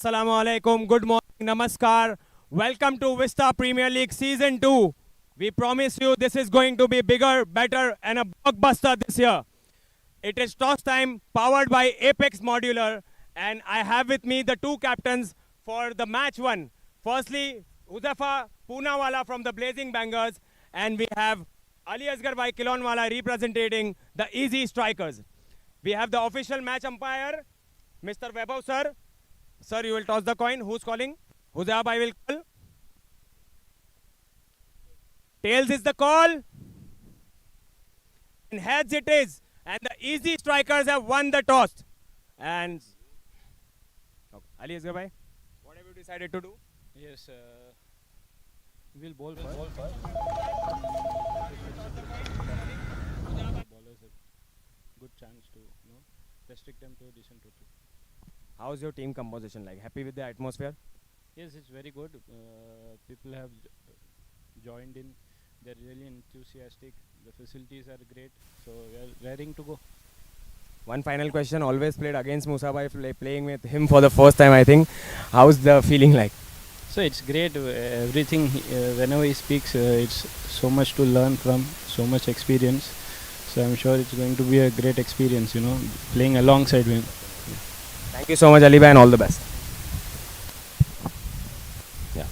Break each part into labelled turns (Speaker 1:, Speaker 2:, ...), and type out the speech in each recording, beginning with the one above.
Speaker 1: Assalamu alaikum, good morning, namaskar. Welcome to Vista Premier League Season 2. We promise you this is going to be bigger, better and a blockbuster this year. It is toss time powered by Apex Modular and I have with me the two captains for the match one. Firstly, Huzafa Poonawala from the Blazing Bangers and we have Ali Asgar Bhai Kilonwala representing the Easy Strikers. We have the official match umpire, Mr. Vaibhav sir. Sir, you will toss the coin. Who's calling? Huzab, I will call. Tails is the call. And heads it is. And the Easy Strikers have won the toss. And Ali Asgar bhai, what have you decided to do?
Speaker 2: Yes, we'll bowl first. Bowlers a good chance to restrict them to a decent total.
Speaker 1: How's your team composition like? Happy with the atmosphere?
Speaker 2: Yes, it's very good. People have joined in. They're really enthusiastic. The facilities are great. So we're raring to go.
Speaker 1: One final question. Always played against Musa bhai, playing with him for the first time, I think. How's the feeling like?
Speaker 2: So it's great. Everything, whenever he speaks, it's so much to learn from, so much experience. So I'm sure it's going to be a great experience, playing alongside him.
Speaker 1: Thank you so much, Ali bhai, and all the best. Yeah.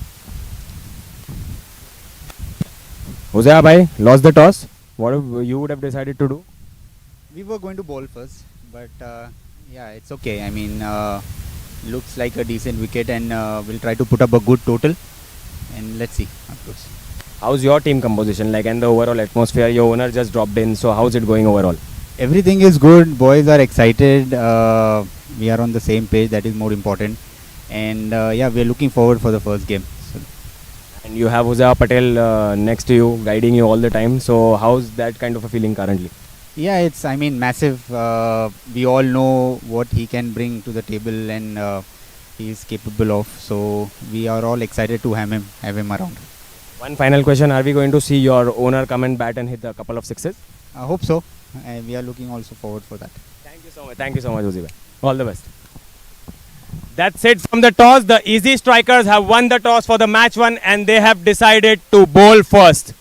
Speaker 1: Huzaifa bhai, lost the toss. What you would have decided to do?
Speaker 3: We were going to bowl first, but yeah, it's okay. I mean, looks like a decent wicket, and we'll try to put up a good total, and let's see how it goes.
Speaker 1: How's your team composition like and the overall atmosphere? Your owner just dropped in, so how's it going overall?
Speaker 3: Everything is good. Boys are excited. We are on the same page. That is more important. And yeah, we are looking forward for the first game. So
Speaker 1: And you have Huzaifa Patel next to you, guiding you all the time. So how's that kind of a feeling currently?
Speaker 3: yeah, it's massive. We all know what he can bring to the table, and he is capable of. So we are all excited to have him around.
Speaker 1: One final question: are we going to see your owner come and bat and hit a couple of sixes?
Speaker 3: I hope so. And we are looking also forward for that.
Speaker 1: Thank you so much. Thank you so much, Huzaifa. All the best. That's it from the toss. The Easy Strikers have won the toss for the match one and they have decided to bowl first.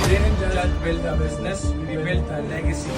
Speaker 4: We didn't just build a business, we built a legacy.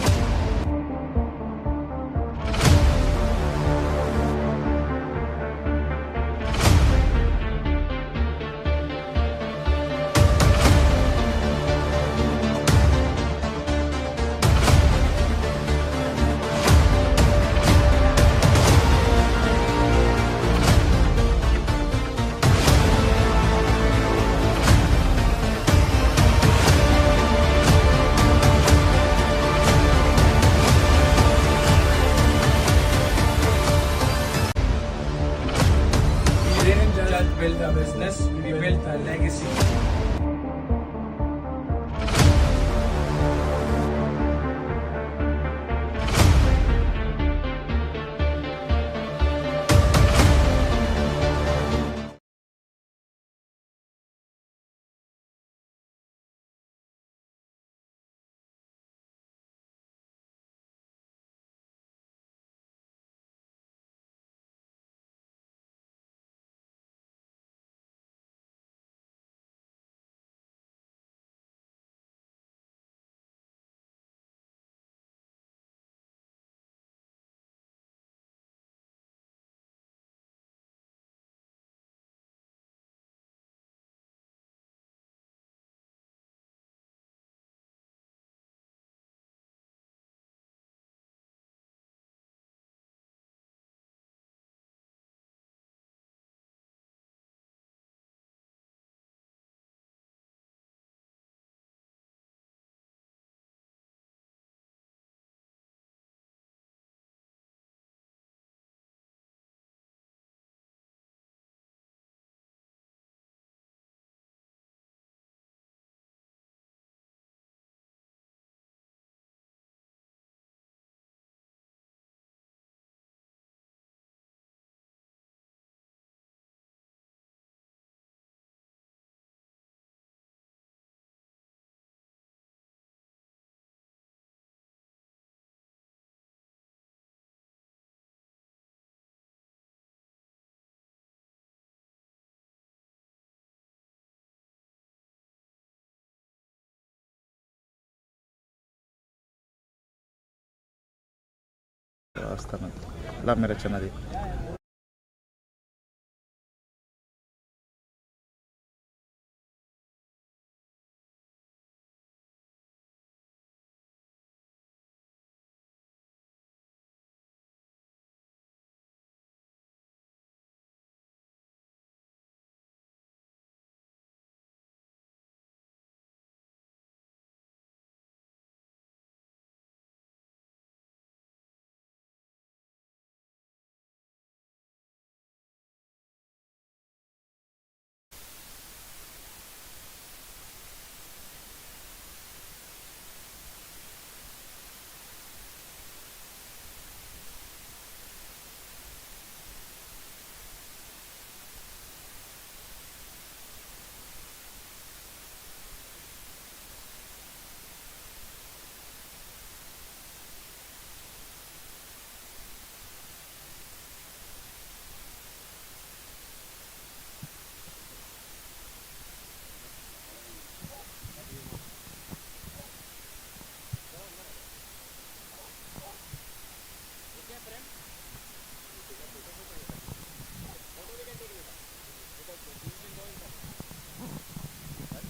Speaker 5: వస్తున్నది ఇలా మీరు వచ్చినది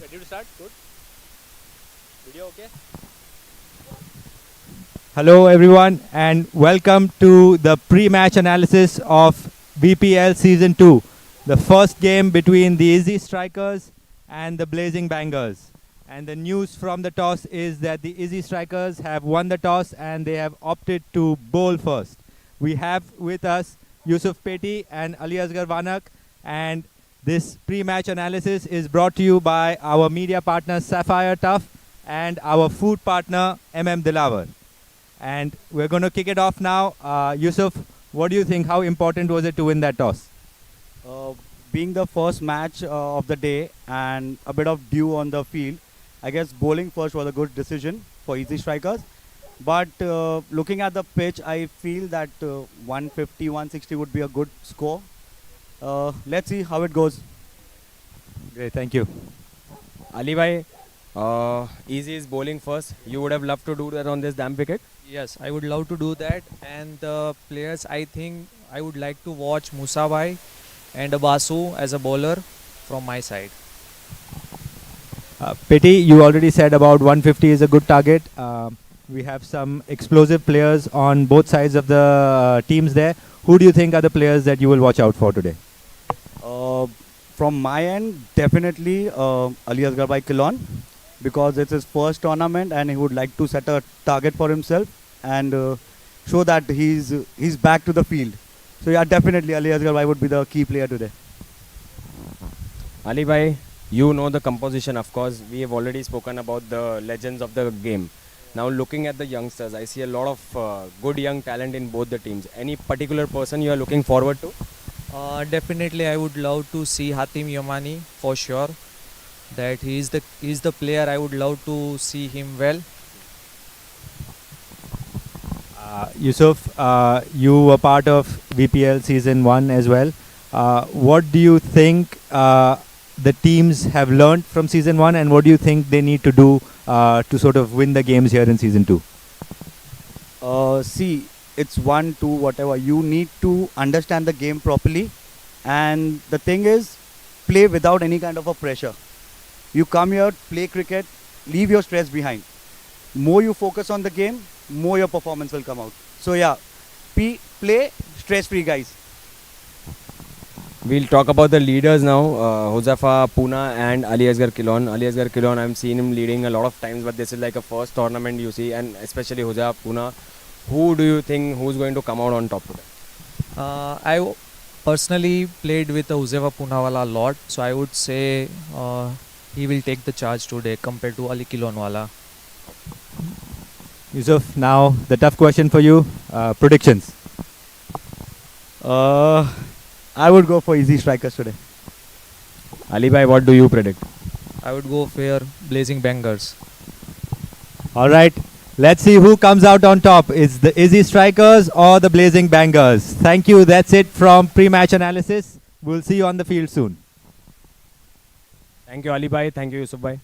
Speaker 6: Ready to start? Good. Video okay?
Speaker 3: Hello everyone and welcome to the pre-match analysis of VPL Season 2. The first game between the Ezzi Strikers and the Blazing Bangers. And the news from the toss is that the Ezzi Strikers have won the toss and they have opted to bowl first. We have with us Yusuf Peti and Ali Asgar Vanak, and this pre-match analysis is brought to you by our media partner Sapphire Tough and our food partner Dilawar. And we're going to kick it off now. Yusuf, what do you think? How important was it to win that toss?
Speaker 7: Being the first match of the day and a bit of dew on the field, I guess bowling first was a good decision for Ezzi Strikers. But looking at the pitch, I feel that 150, 160 would be a good score. Let's see how it goes.
Speaker 3: Great, thank you.
Speaker 1: Ali bhai, Easy is bowling first. You would have loved to do that on this damp wicket?
Speaker 8: Yes, I would love to do that. And the players, I think I would like to watch Musa bhai and Basu as a bowler from my side.
Speaker 3: Peti, you already said about 150 is a good target. We have some explosive players on both sides of the teams there. Who do you think are the players that you will watch out for today?
Speaker 7: From my end, definitely Ali Asgar by Kilon, because it's his first tournament and he would like to set a target for himself and show that he's back to the field. So yeah, definitely Ali Asgar bhai would be the key player today.
Speaker 1: Ali bhai, you know the composition, of course. We have already spoken about the legends of the game. Now looking at the youngsters, I see a lot of good young talent in both the teams. Any particular person you are looking forward to?
Speaker 8: Definitely, I would love to see Hatim Yamani for sure. That he is the player I would love to see him well.
Speaker 3: Yusuf, you were part of VPL Season 1 as well. What do you think the teams have learned from Season 1 and what do you think they need to do to sort of win the games here in Season 2?
Speaker 7: See, it's 1, 2, whatever. You need to understand the game properly. And the thing is, play without any kind of a pressure. You come here, play cricket, leave your stress behind. More you focus on the game, more your performance will come out. So yeah, play stress-free, guys.
Speaker 1: We'll talk about the leaders now. Huzafa Puna and Ali Asgar Kilon. Ali Asgar Kilon, I've seen him leading a lot of times, but this is like a first tournament you see, and especially Huzafa Puna. Who do you think who's going to come out on top today?
Speaker 8: I personally played with Huzefa Punawala a lot, so I would say he will take the charge today compared to Ali Kilonwala.
Speaker 3: Yusuf, now the tough question for you. Predictions.
Speaker 7: I would go for Ezzi Strikers today.
Speaker 1: Ali bhai, what do you predict?
Speaker 8: I would go for Blazing Bangers.
Speaker 3: All right. Let's see who comes out on top. Is the Ezzi Strikers or the Blazing Bangers? Thank you. That's it from pre-match analysis. We'll see you on the field soon.
Speaker 1: Thank you, Ali bhai. Thank you, Yusuf bhai.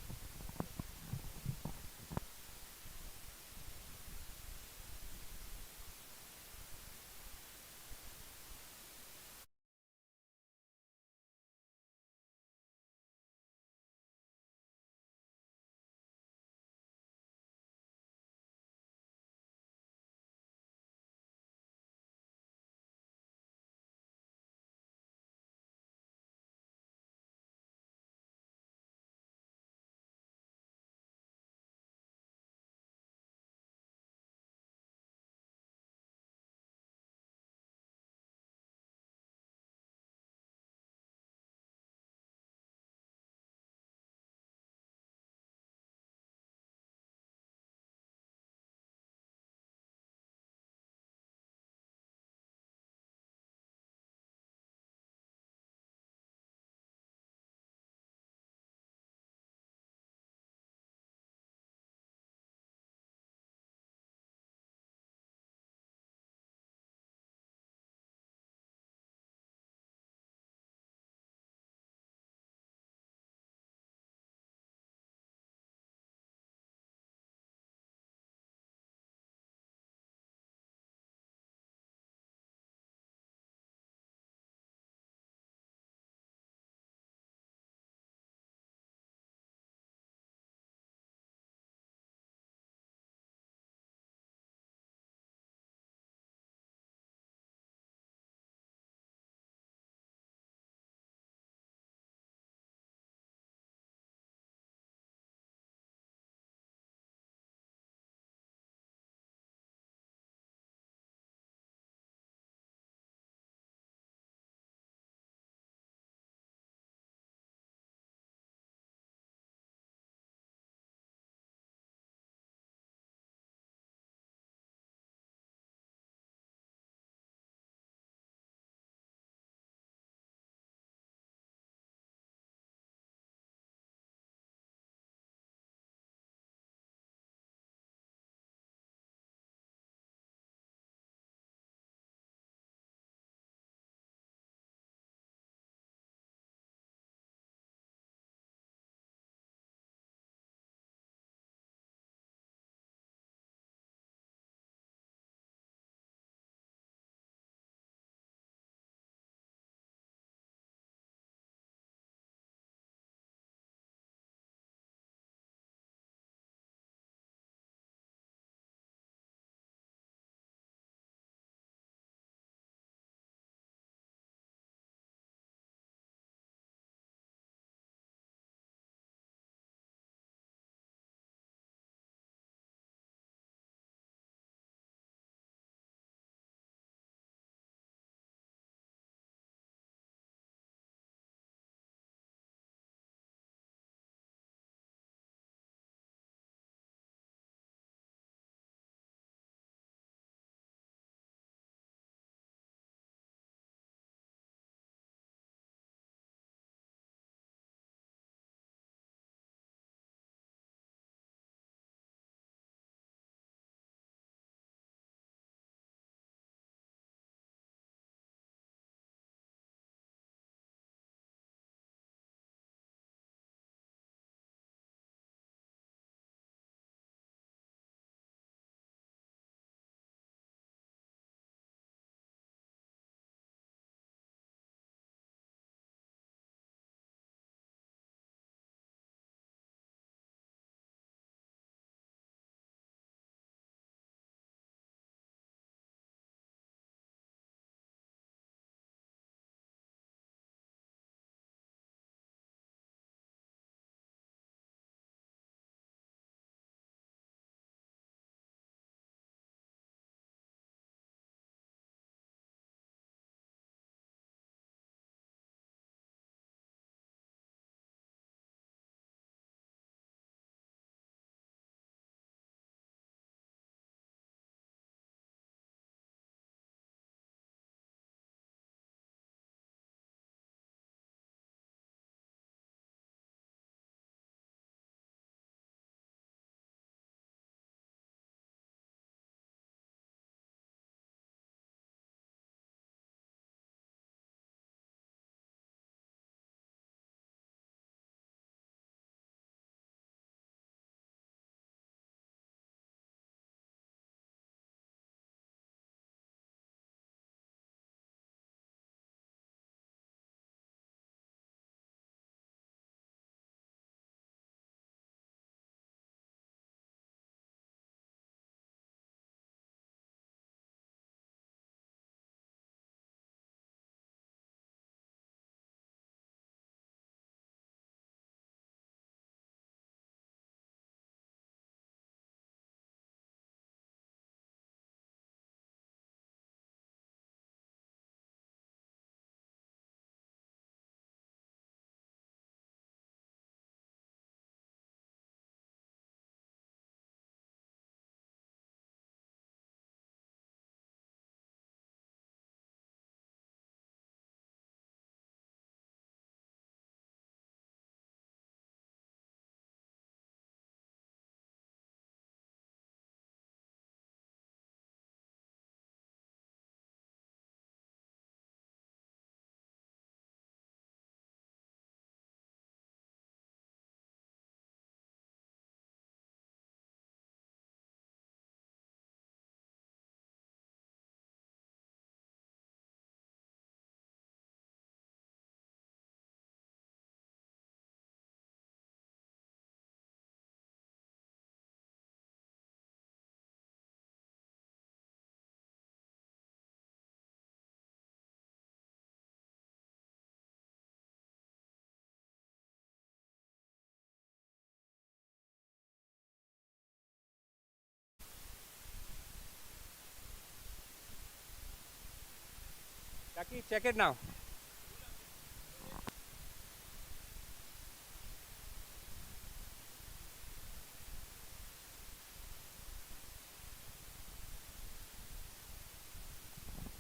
Speaker 6: Lucky, check it now.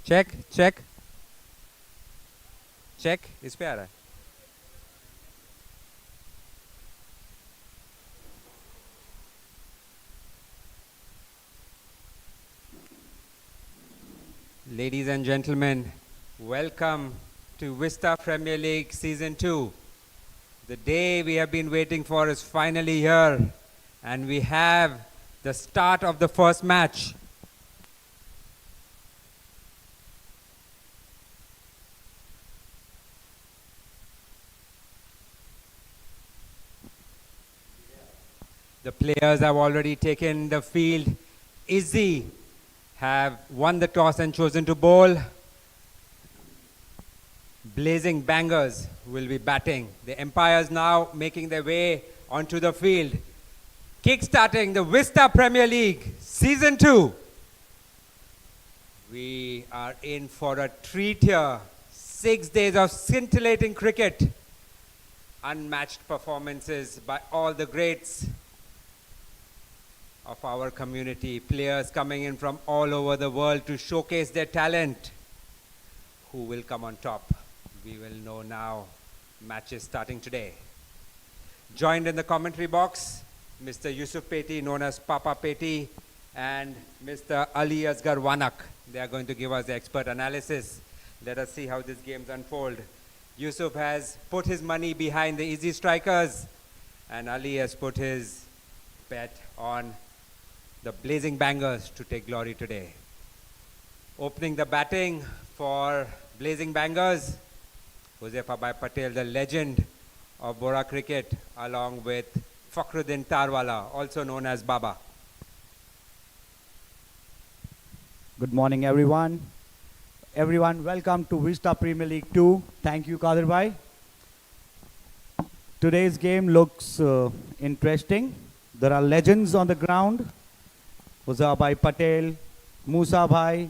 Speaker 6: Check, check. Check, इस पे आ रहा है. Ladies and gentlemen, welcome to Vista Premier League Season 2. The day we have been waiting for is finally here, and we have the start of the first match. The players have already taken the field. Ezzi have won the toss and chosen to bowl. Blazing Bangers will be batting. The Empires now making their way onto the field. Kick-starting the Vista Premier League Season 2. We are in for a treat here. 6 days of scintillating cricket. Unmatched performances by all the greats of our community. Players coming in from all over the world to showcase their talent. Who will come on top? We will know now. Matches starting today. Joined in the commentary box, Mr. Yusuf Peti, known as Papa Peti, and Mr. Ali Asgar Wanak. They are going to give us the expert analysis. Let us see how these games unfold. Yusuf has put his money behind the Easy Strikers, and Ali has put his bet on the Blazing Bangers to take glory today. Opening the batting for Blazing Bangers, Huzefabai Patel, the legend of Bora cricket, along with Fakhruddin Tarwala, also known as Baba.
Speaker 7: Good morning, everyone. Everyone, welcome to Vista Premier League 2. Thank you, Kadir bhai. Today's game looks interesting. There are legends on the ground. Huzabai Patel, Musa bhai,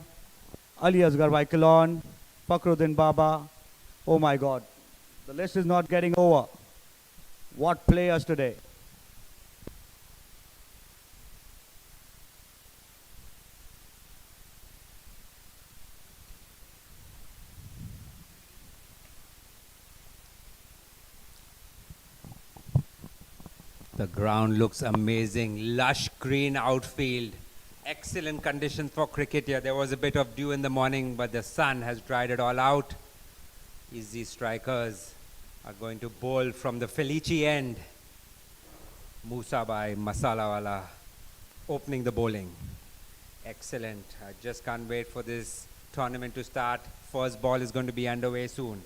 Speaker 7: Ali Asgar bhai Kilon, Fakhruddin Baba. Oh my God, the list is not getting over. What players today?
Speaker 6: The ground looks amazing. Lush green outfield. Excellent conditions for cricket here. There was a bit of dew in the morning, but the sun has dried it all out. Easy Strikers are going to bowl from the Felici end. Musa by Masalawala opening the bowling. Excellent. I just can't wait for this tournament to start. First ball is going to be underway soon.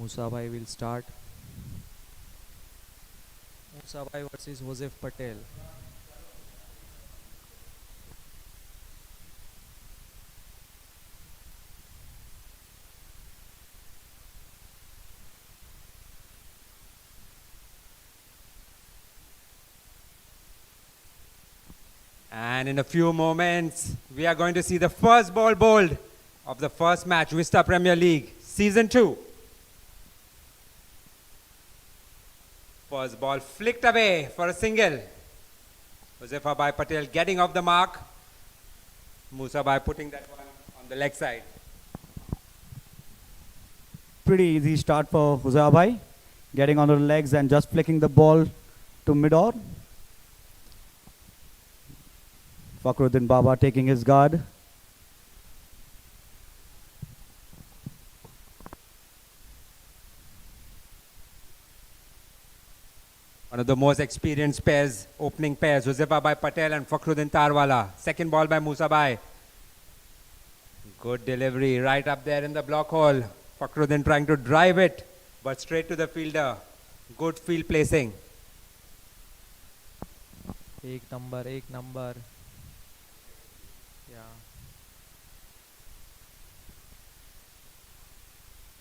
Speaker 8: Musa bhai will start. Musa bhai versus Joseph Patel.
Speaker 6: And in a few moments, we are going to see the first ball bowled of the first match, Vista Premier League, Season 2. First ball flicked away for a single. Huzefabai Patel getting off the mark. Musa bhai putting that one on the leg side.
Speaker 7: Pretty easy start for Huza bhai, getting on the legs and just flicking the ball to mid-on. Fakhruddin Baba taking his guard.
Speaker 6: One of the most experienced pairs, opening pairs, Huzefabai Patel and Fakhruddin Tarwala. Second ball by Musa bhai. Good delivery right up there in the block hole. Fakhruddin trying to drive it, but straight to the fielder. Good field placing.
Speaker 8: एक number. Yeah.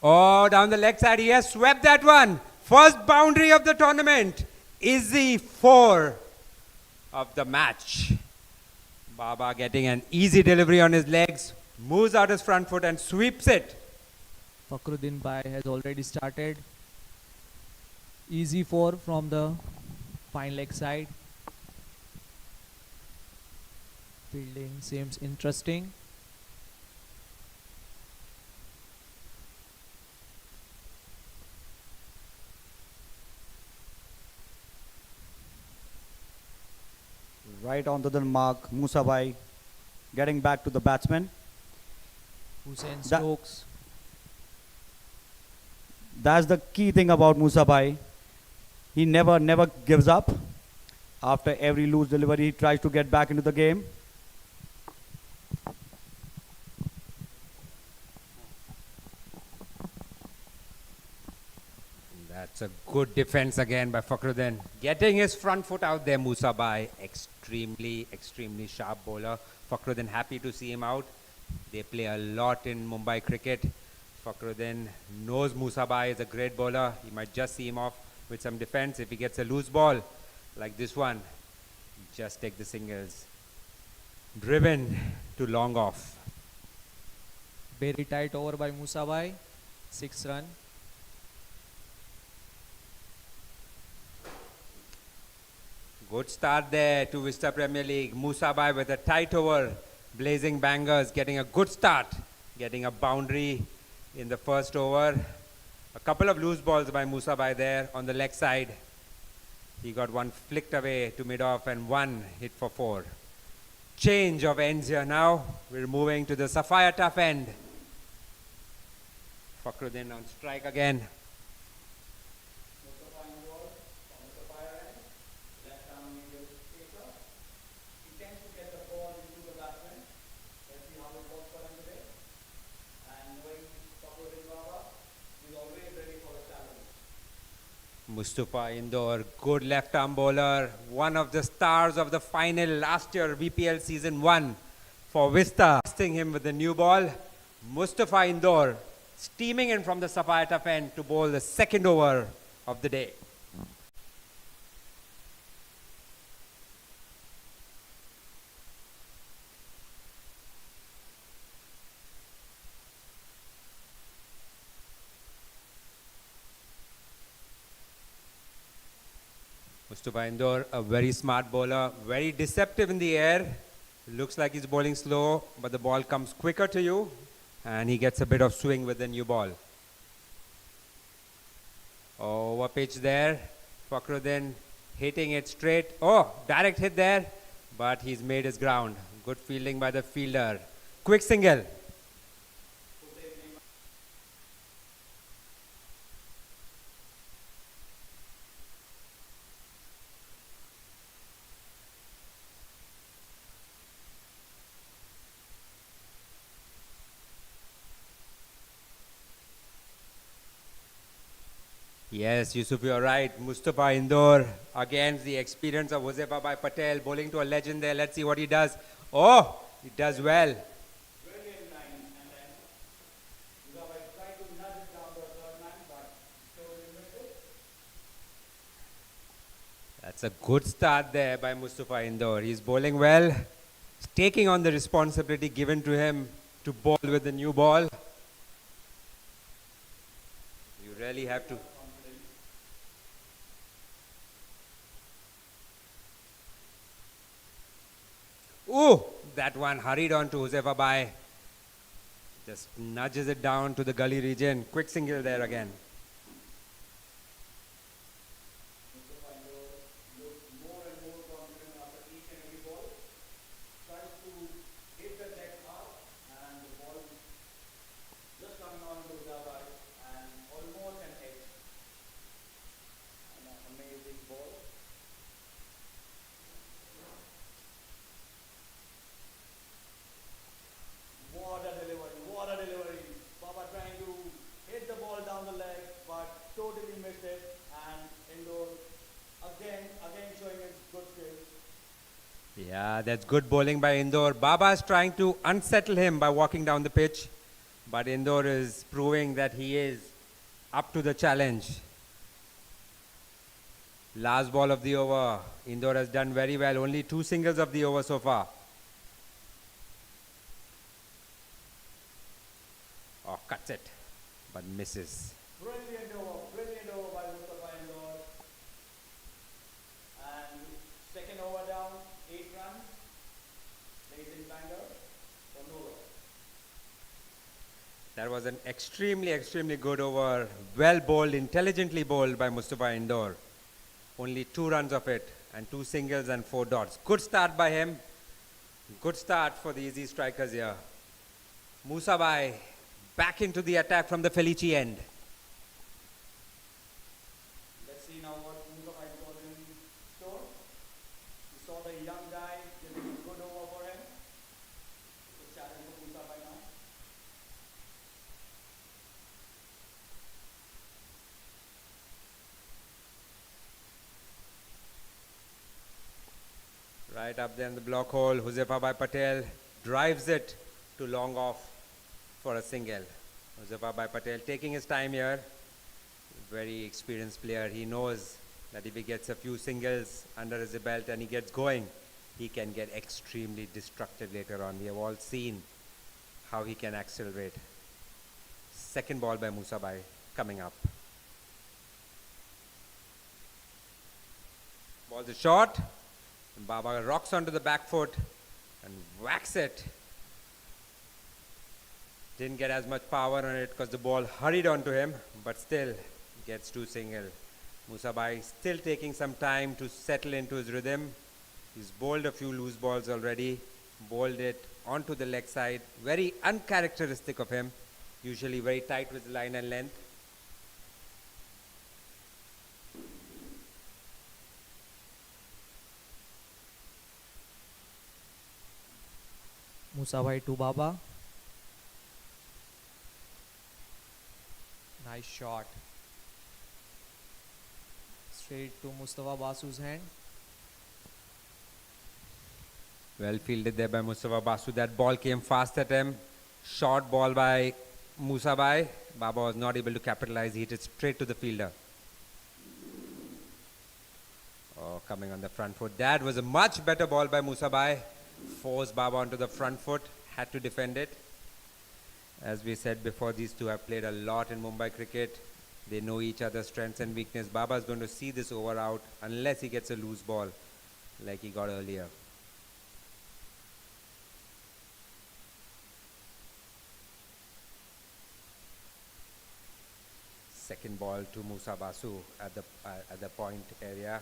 Speaker 6: Oh, down the leg side. He has swept that one. First boundary of the tournament. Ezzi 4 of the match. Baba getting an easy delivery on his legs. Moves out his front foot and sweeps it.
Speaker 8: Fakhruddin Bhai has already started. Easy 4 from the fine leg side. Fielding seems interesting.
Speaker 7: Right onto the mark, Musa Bhai getting back to the batsman.
Speaker 8: Hussain
Speaker 7: That-
Speaker 8: Stokes.
Speaker 7: That's the key thing about Musa Bhai. He never gives up. After every loose delivery, he tries to get back into the game.
Speaker 6: That's a good defense again by Fakhruddin. Getting his front foot out there, Musa Bhai. Extremely sharp bowler. Fakhruddin happy to see him out. They play a lot in Mumbai cricket. Fakhruddin knows Musa Bhai is a great bowler. He might just see him off with some defense. If he gets a loose ball like this one, just take the singles. Driven to long off.
Speaker 8: Very tight over by Musa Bhai. 6 run.
Speaker 6: Good start there to Vista Premier League. Musa Bhai with a tight over. Blazing bangers, getting a good start. Getting a boundary in the first over. A couple of loose balls by Musa Bhai there on the leg side. He got one flicked away to mid-off and one hit for 4. Change of ends here now. We're moving to the Sapphire tough end. Fakhruddin on strike again. Mustafa Indore, good left arm bowler, one of the stars of the final last year, VPL season 1 for Vista. Casting him with the new ball. Mustafa Indore steaming in from the Sapphire tough end to bowl the second over of the day. Mustafa Indore, a very smart bowler, very deceptive in the air. Looks like he's bowling slow, but the ball comes quicker to you, and he gets a bit of swing with the new ball. Over pitch there. Fakhruddin hitting it straight. Oh, direct hit there, but he's made his ground. Good fielding by the fielder. Quick single. Yes, Yusuf, you're right. Mustafa Indore against the experience of Huzaifa Bhai Patel, bowling to a legend there. Let's see what he does. Oh, he does well. That's a good start there by Mustafa Indore. He's bowling well. He's taking on the responsibility given to him to bowl with the new ball. You really have to. Ooh, that one hurried on to Huzaifa Bhai. Just nudges it down to the gully region. Quick single there again. Yeah, that's good bowling by Indore. Baba is trying to unsettle him by walking down the pitch, but Indore is proving that he is up to the challenge. Last ball of the over. Indore has done very well. Only 2 singles of the over so far. Oh, cuts it, but misses.
Speaker 7: Brilliant over by Mustafa Indore. And second over down, 8 runs. Blazing banger for Nova.
Speaker 6: That was an extremely good over. Well bowled, intelligently bowled by Mustafa Indore. Only 2 runs of it, and 2 singles and 4 dots. Good start by him. Good start for the easy strikers here. Musabai back into the attack from the Felici end.
Speaker 7: Let's see now what Mustafa has got in store. We saw the young guy giving a good over for him. Good challenge for Mustafa now.
Speaker 6: Right up there in the block hole, Huzefa Bhai Patel drives it to long off for a single. Huzefa Bhai Patel taking his time here. Very experienced player. He knows that if he gets a few singles under his belt and he gets going, he can get extremely destructive later on. We have all seen how he can accelerate. Second ball by Musabai coming up. Ball's a short. Baba rocks onto the back foot and whacks it. Didn't get as much power on it because the ball hurried onto him, but still gets 2 single. Musabai still taking some time to settle into his rhythm. He's bowled a few loose balls already, bowled it onto the leg side. Very uncharacteristic of him, usually very tight with line and length.
Speaker 8: Musabai to Baba. Nice shot. Straight to Mustafa Basu's hand.
Speaker 6: Well fielded there by Mustafa Basu. That ball came fast at him. Short ball by Musabai. Baba was not able to capitalize. He hit it straight to the fielder. Oh, coming on the front foot. That was a much better ball by Musabai. Forced Baba onto the front foot. Had to defend it. As we said before, these two have played a lot in Mumbai cricket. They know each other's strengths and weakness. Baba is going to see this over out unless he gets a loose ball like he got earlier. Second ball to Musa Basu at the point area.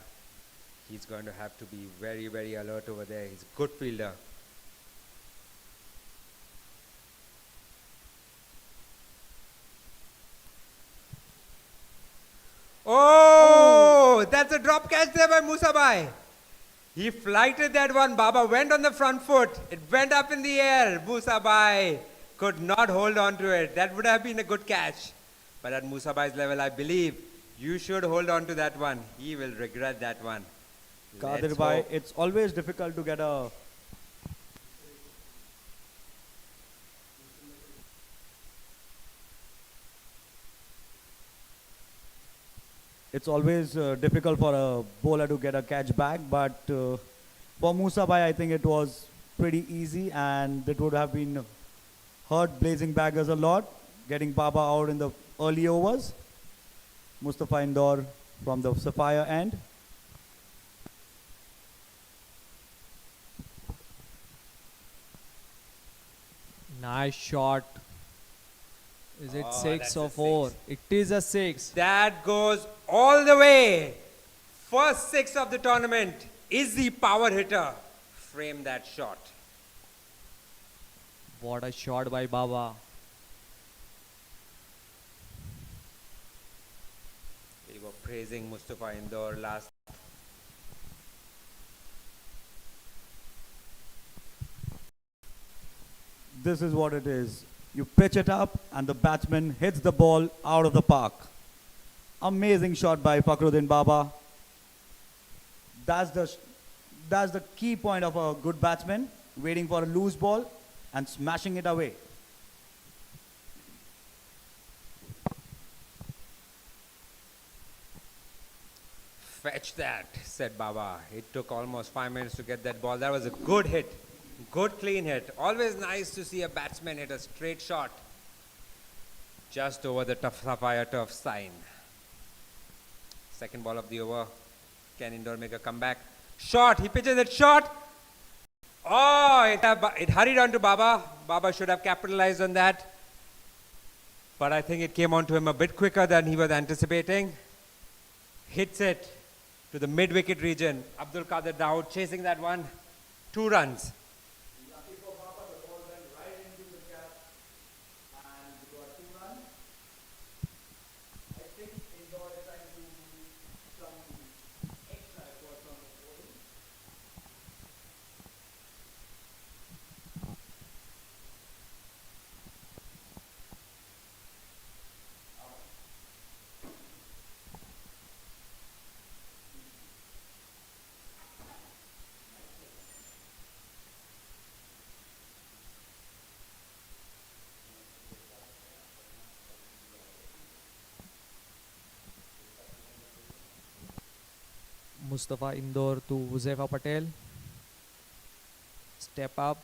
Speaker 6: He's going to have to be very alert over there. He's a good fielder. Oh, that's a drop catch there by Musabai. He flighted that one. Baba went on the front foot. It went up in the air. Musabai could not hold on to it. That would have been a good catch. But at Musabai's level, I believe you should hold on to that one. He will regret that one.
Speaker 7: Kadir bhai, it's always difficult to get a difficult for a bowler to get a catch back, but for Musa Bhai, I think it was pretty easy, and it would have been hurt Blazing Baggers a lot, getting Baba out in the early overs. Mustafa Indore from the Sapphire end.
Speaker 8: Nice shot. Is it
Speaker 6: Oh,
Speaker 8: 6
Speaker 6: that's
Speaker 8: or
Speaker 6: a
Speaker 8: 4?
Speaker 6: six.
Speaker 8: It is a 6.
Speaker 6: That goes all the way. First 6 of the tournament. Ezzi power hitter. Frame that shot.
Speaker 8: What a shot by Baba.
Speaker 6: We were praising Mustafa Indore last.
Speaker 7: This is what it is. You pitch it up and the batsman hits the ball out of the park. Amazing shot by Fakhruddin Baba. That's the key point of a good batsman, waiting for a loose ball and smashing it away.
Speaker 6: Fetch that, said Baba. It took almost 5 minutes to get that ball. That was a good hit. Good clean hit. Always nice to see a batsman hit a straight shot just over the sapphire turf sign. Second ball of the over. Can Indore make a comeback? Shot. He pitches it short. Oh, it hurried on to Baba. Baba should have capitalized on that. But I think it came on to him a bit quicker than he was anticipating. Hits it to the mid-wicket region. Abdul Qadir Dawood chasing that one. 2 runs.
Speaker 7: Lucky for Baba, the ball went right into the gap and we got 2 runs. I think Indore is trying to do some extra effort from the bowling.
Speaker 8: Mustafa Indore to Huzefa Patel. Step up.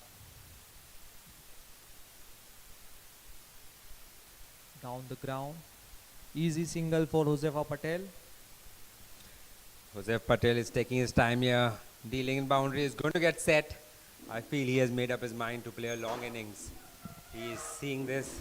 Speaker 8: Down the ground. Easy single for Huzefa Patel.
Speaker 6: Joseph Patel is taking his time here. Dealing in boundary is going to get set. I feel he has made up his mind to play a long innings. He is seeing this.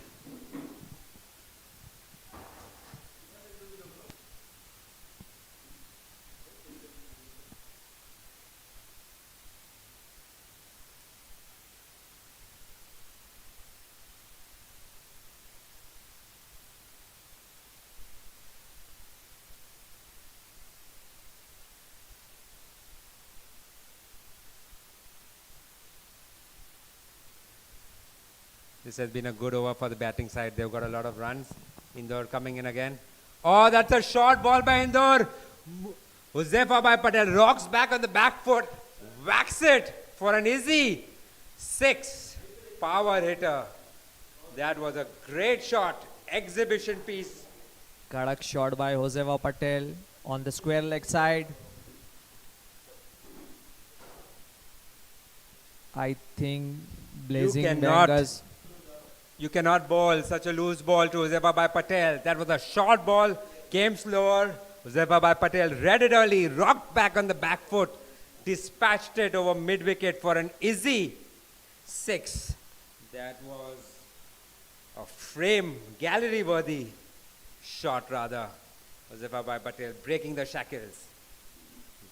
Speaker 6: This has been a good over for the batting side. They've got a lot of runs. Indore coming in again. Oh, that's a short ball by Indore. Huzefa by Patel rocks back on the back foot. Whacks it for an easy 6. Power hitter. That was a great shot. Exhibition piece.
Speaker 8: Kadak shot by Huzefa Patel on the square leg side. I think Blazing
Speaker 6: cannot
Speaker 8: Bengals.
Speaker 6: You cannot bowl such a loose ball to Huzefa by Patel. That was a short ball, came slower. Huzefa by Patel read it early, rocked back on the back foot, dispatched it over mid-wicket for an easy 6. That was a frame, gallery-worthy shot rather. Huzefa by Patel breaking the shackles,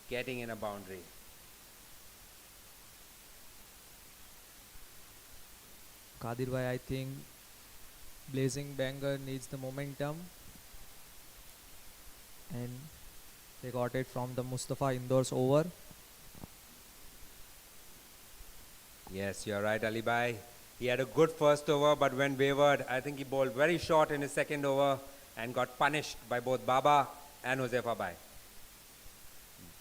Speaker 6: getting in a boundary.
Speaker 8: Kadir bhai, I think Blazing Banger needs the momentum, and they got it from the Mustafa Indore's over.
Speaker 6: Yes, you're right, Ali Bhai. He had a good first over, but when wavered, I think he bowled very short in his second over and got punished by both Baba and Huzefa Bhai.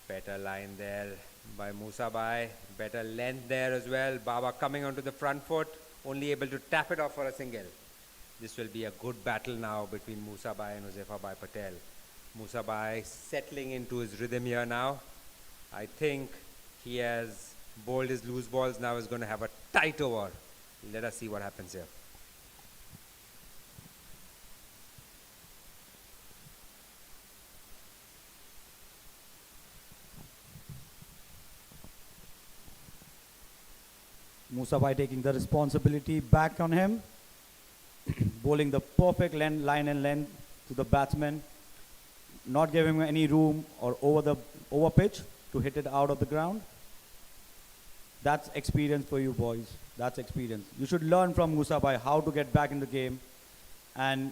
Speaker 6: Better line there by Musa Bhai. Better length there as well. Baba coming onto the front foot, only able to tap it off for a single. This will be a good battle now between Musa Bhai and Huzefa Bhai Patel. Musa Bhai settling into his rhythm here now. I think he has bowled his loose balls, now is going to have a tight over. Let us see what happens here.
Speaker 7: Musa Bhai taking the responsibility back on him, bowling the perfect line and length to the batsman, not giving him any room or over pitch to hit it out of the ground. That's experience for you boys. That's experience. You should learn from Musa Bhai how to get back in the game and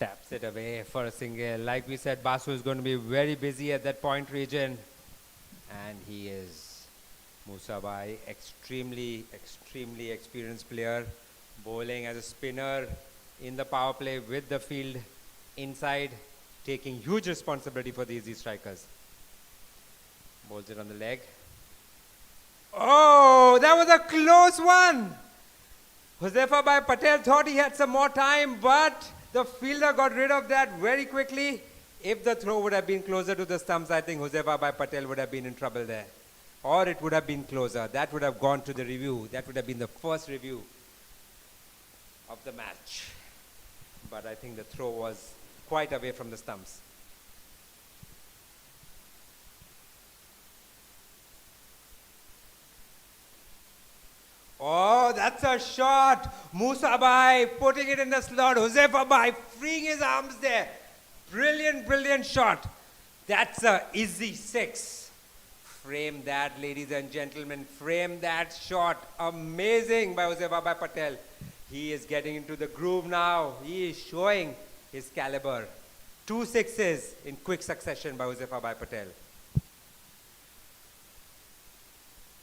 Speaker 6: Taps it away for a single. Like we said, Basu is going to be very busy at that point region. And he is. Musa Bhai, extremely experienced player. Bowling as a spinner in the power play with the field inside, taking huge responsibility for the Ezzi strikers. Bowls it on the leg. Oh, that was a close one. Josefa Bhai Patel thought he had some more time, but the fielder got rid of that very quickly. If the throw would have been closer to the stumps, I think Josefa Bhai Patel would have been in trouble there. Or it would have been closer. That would have gone to the review. That would have been the first review of the match. But I think the throw was quite away from the stumps. Oh, that's a shot. Musa Bhai putting it in the slot. Josefa Bhai freeing his arms there. Brilliant, brilliant shot. That's a easy 6. Frame that, ladies and gentlemen. Frame that shot. Amazing by Josefa Bhai Patel. He is getting into the groove now. He is showing his caliber. 2 sixes in quick succession by Josefa Bhai Patel.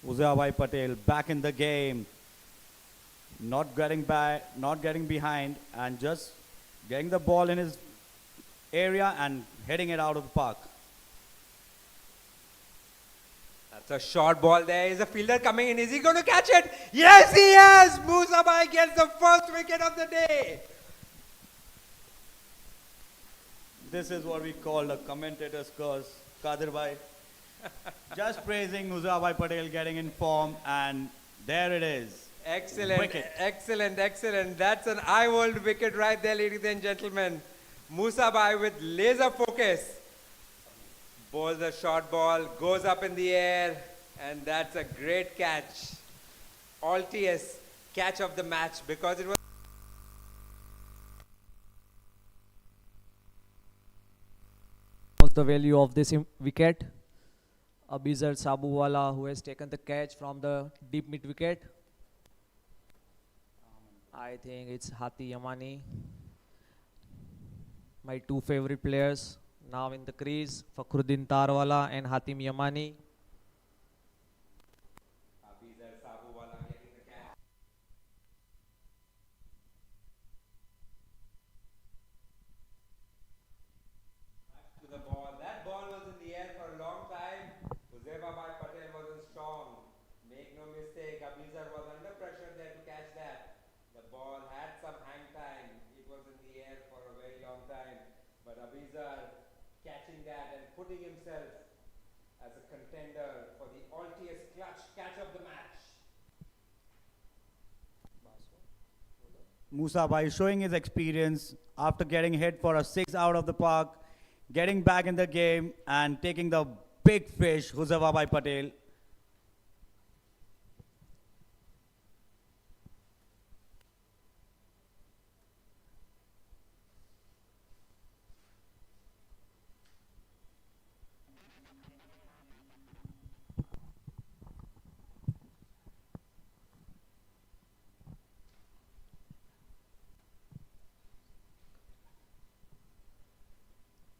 Speaker 7: Josefa Bhai Patel back in the game. Not getting behind and just getting the ball in his area and heading it out of the park.
Speaker 6: That's a short ball there. Is a fielder coming in? Is he going to catch it? Yes, he has! Musa Bhai gets the first wicket of the day.
Speaker 7: This is what we call a commentator's curse. Kadir Bhai just praising Josefa Bhai Patel getting in form, and there it is.
Speaker 6: Excellent,
Speaker 7: Wicket.
Speaker 6: excellent, excellent. That's an eye-world wicket right there, ladies and gentlemen. Musa Bhai with laser focus. Bowls a short ball, goes up in the air, and that's a great catch. Altiest catch of the match because it was
Speaker 8: What's the value of this wicket? Abizar Sabuwala, who has taken the catch from the deep mid wicket. I think it's Hati Yamani. My 2 favorite players now in the crease, Fakhruddin Tarwala and Hatim Yamani.
Speaker 6: Abizar Sabuwala getting the catch. To the ball. That ball was in the air for a long time. Josefa Bhai Patel wasn't strong. Make no mistake, Abizar was under pressure there to catch that. The ball had some hang time. It was in the air for a very long time. But Abizar catching that and putting himself as a contender for the altiest clutch catch of the match.
Speaker 7: Musa Bhai showing his experience after getting hit for a 6 out of the park, getting back in the game and taking the big fish, Josefa Bhai Patel.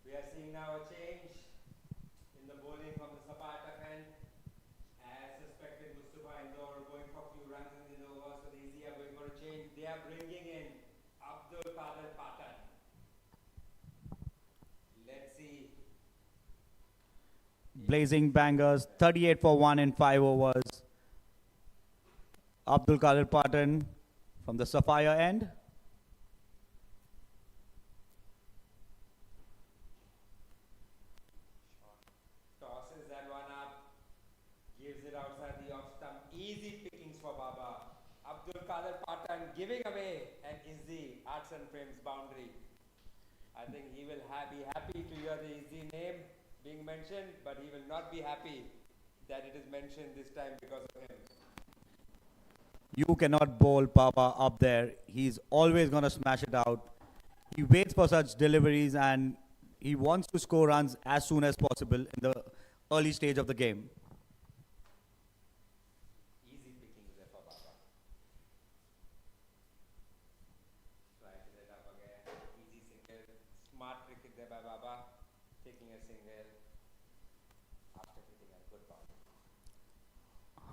Speaker 6: We are seeing now a change in the bowling from the Sapata end. As suspected, Mustafa Indore going for a few runs in the over, so the Ezzi are going for a change. They are bringing in Abdul Qadir Patan. Let's see.
Speaker 7: Blazing bangers, 38 for 1 in 5 overs. Abdul Qadir Patan from the Sapphire end.
Speaker 6: Tosses that one up, gives it outside the off stump. Easy pickings for Baba. Abdul Qadir Patan giving away an Ezzi Arts and Frames boundary. I think he will be happy to hear the Ezzi name being mentioned, but he will not be happy that it is mentioned this time because of him.
Speaker 7: You cannot bowl Papa up there. He's always going to smash it out. He waits for such deliveries and he wants to score runs as soon as possible in the early stage of the game.
Speaker 6: Easy pickings there for Baba. Slices it up again. Easy single. Smart cricket there by Baba. Taking a single after hitting a good ball.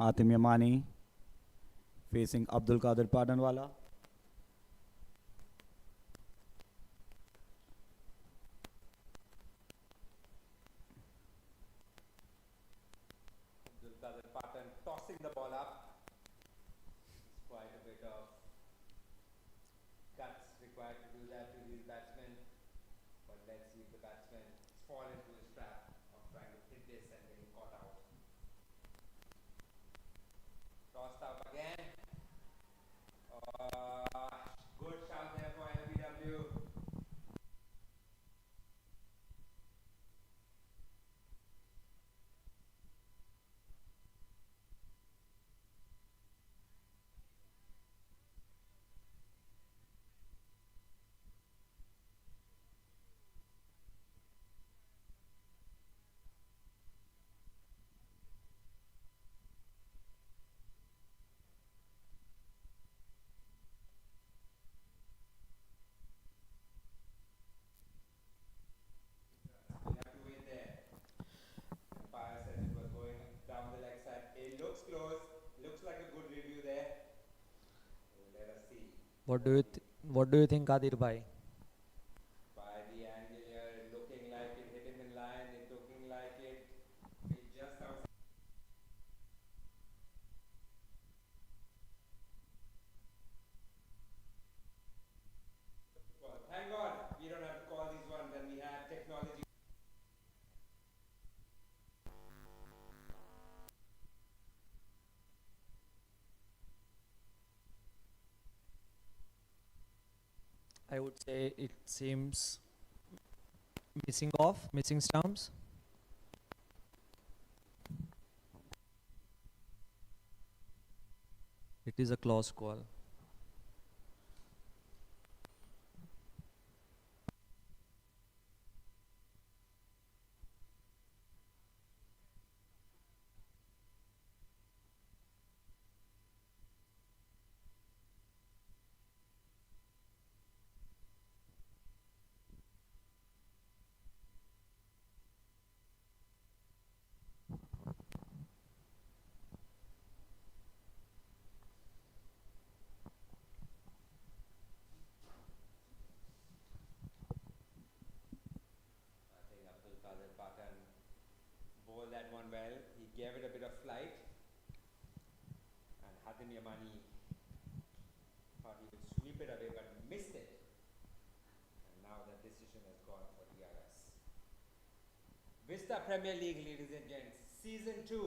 Speaker 7: Hatim Yamani facing Abdul Qadir Padanwala.
Speaker 6: tossing the ball up. It's quite a bit of guts required to do that to these batsmen. But let's see if the batsman fall into his trap of trying to hit this and getting caught out. Tossed up again. Good shout there for LBW. We have to wait there. Umpire said it was going down the leg side. It looks close. Looks like a good review there. Let us see.
Speaker 8: What do you think, Adir bhai?
Speaker 6: By the angle here, looking like it hit him in line. It looking like it just outside. Well, thank God we don't have to call these ones and we have technology.
Speaker 8: I would say it seems missing stumps. It is a close call.
Speaker 6: I think Abdul Qadir Patan bowled that one well. He gave it a bit of flight. And Hatim Yamani thought he would sweep it away but missed it. And now the decision has gone for DRS. Vista Premier League, ladies and gents, Season 2.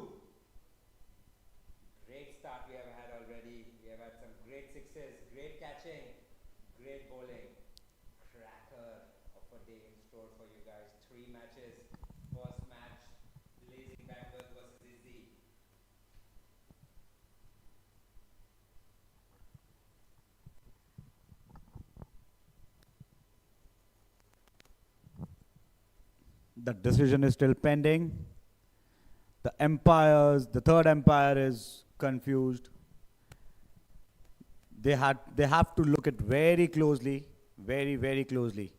Speaker 6: Great start we have had already. We have had some great sixes, great catching, great bowling. Cracker of a day in store for you guys. 3 matches. First match, Blazing Bangers versus Ezzi.
Speaker 7: The decision is still pending. The third umpire is confused. They have to look at very closely, very closely.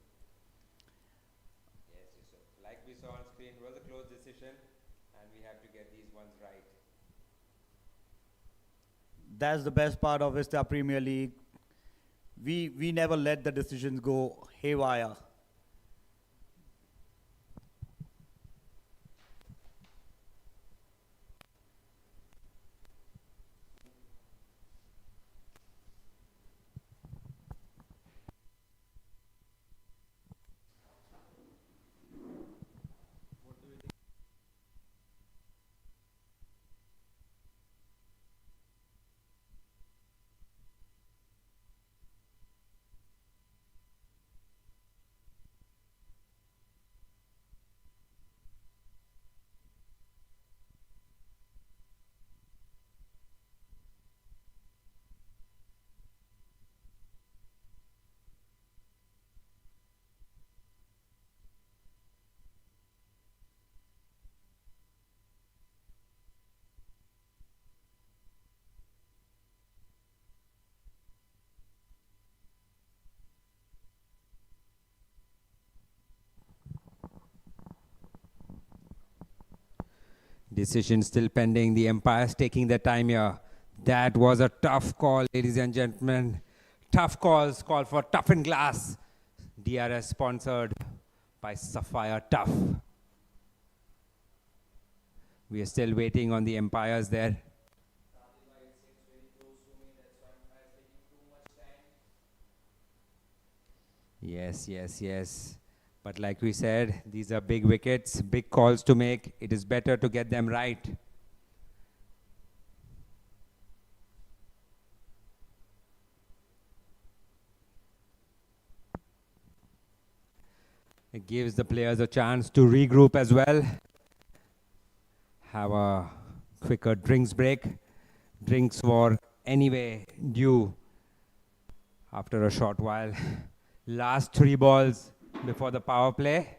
Speaker 6: Yes, Yusuf. Like we saw on screen, it was a close decision and we have to get these ones right.
Speaker 7: That's the best part of Vista Premier League. We never let the decisions go haywire.
Speaker 6: Decision still pending. The umpire's taking their time here. That was a tough call, ladies and gentlemen. Tough calls, call for Tough and Glass. DRS sponsored by Sapphire Tough. We are still waiting on the umpires there. Yes, yes, yes. But like we said, these are big wickets, big calls to make. It is better to get them right. It gives the players a chance to regroup as well. Have a quicker drinks break. Drinks were anyway due after a short while. Last 3 balls before the power play.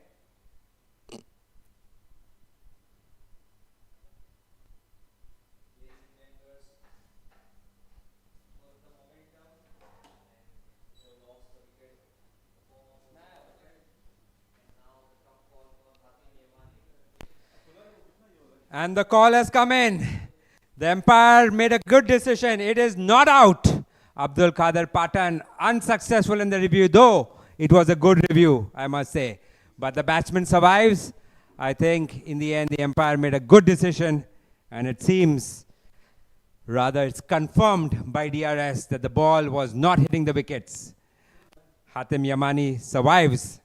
Speaker 6: And the call has come in. The umpire made a good decision. It is not out. Abdul Qadir Patan unsuccessful in the review, though it was a good review, I must say. But the batsman survives. I think in the end the umpire made a good decision, and it seems, rather it's confirmed by DRS that the ball was not hitting the wickets. Hatem Yamani survives.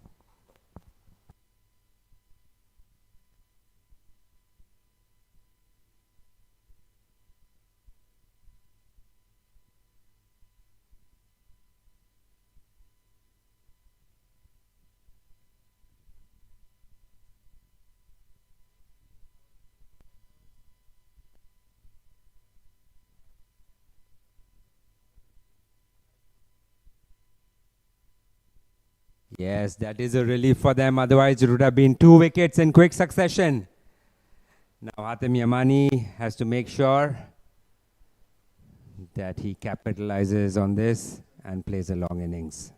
Speaker 6: Yes, that is a relief for them. Otherwise, it would have been 2 wickets in quick succession. Now, Hatem Yamani has to make sure that he capitalizes on this and plays a long innings.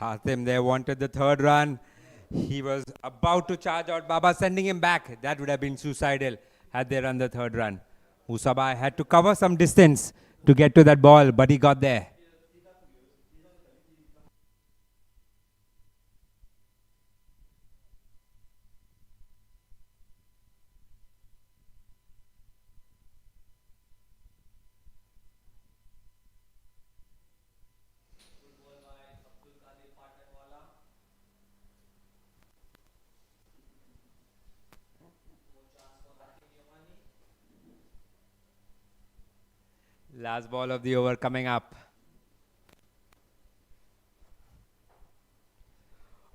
Speaker 6: Hatem there wanted the 3rd run. He was about to charge out. Baba sending him back. That would have been suicidal had they run the 3rd run. Musabai had to cover some distance to get to that ball, but he got there. Last ball of the over coming up.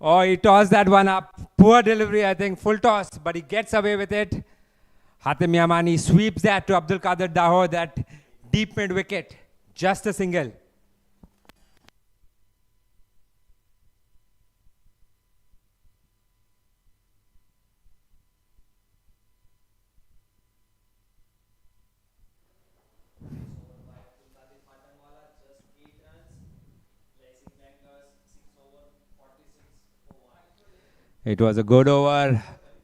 Speaker 6: Oh, he tossed that one up. Poor delivery, I think. Full toss, but he gets away with it. Hatem Yamani sweeps that to Abdul Qadir Daho, that deep mid wicket. Just a single. It was a good over,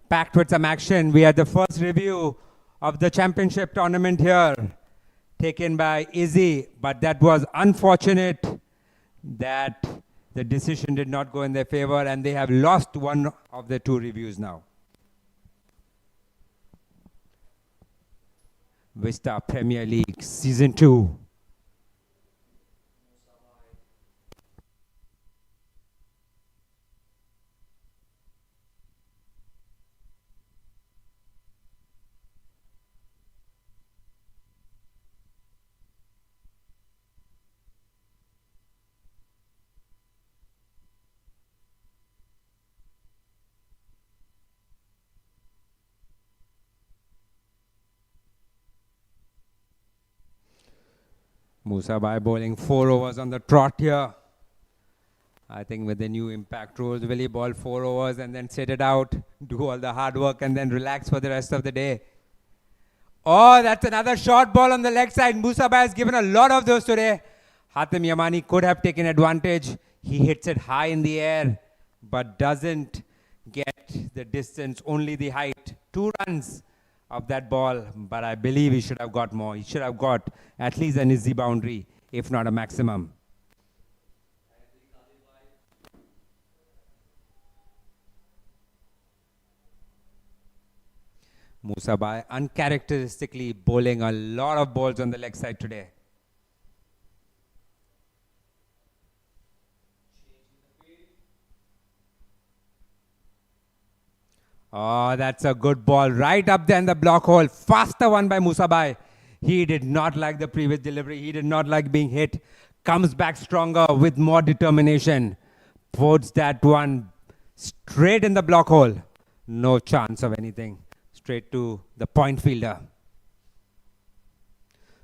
Speaker 6: packed with some action. We had the first review of the championship tournament here, taken by Ezzi, but that was unfortunate that the decision did not go in their favor, and they have lost one of the two reviews now. Vista Premier League Season 2. Musabai bowling 4 overs on the trot here. I think with the new impact rules, will he bowl 4 overs and then sit it out, do all the hard work and then relax for the rest of the day? Oh, that's another short ball on the leg side. Musabai has given a lot of those today. Hatem Yamani could have taken advantage. He hits it high in the air, but doesn't get the distance, only the height. 2 runs of that ball, but I believe he should have got more. He should have got at least an easy boundary, if not a maximum. Musabai uncharacteristically bowling a lot of balls on the leg side today. Oh, that's a good ball. Right up there in the block hole. Faster one by Musabai. He did not like the previous delivery. He did not like being hit. Comes back stronger with more determination. Puts that one straight in the block hole. No chance of anything. Straight to the point fielder.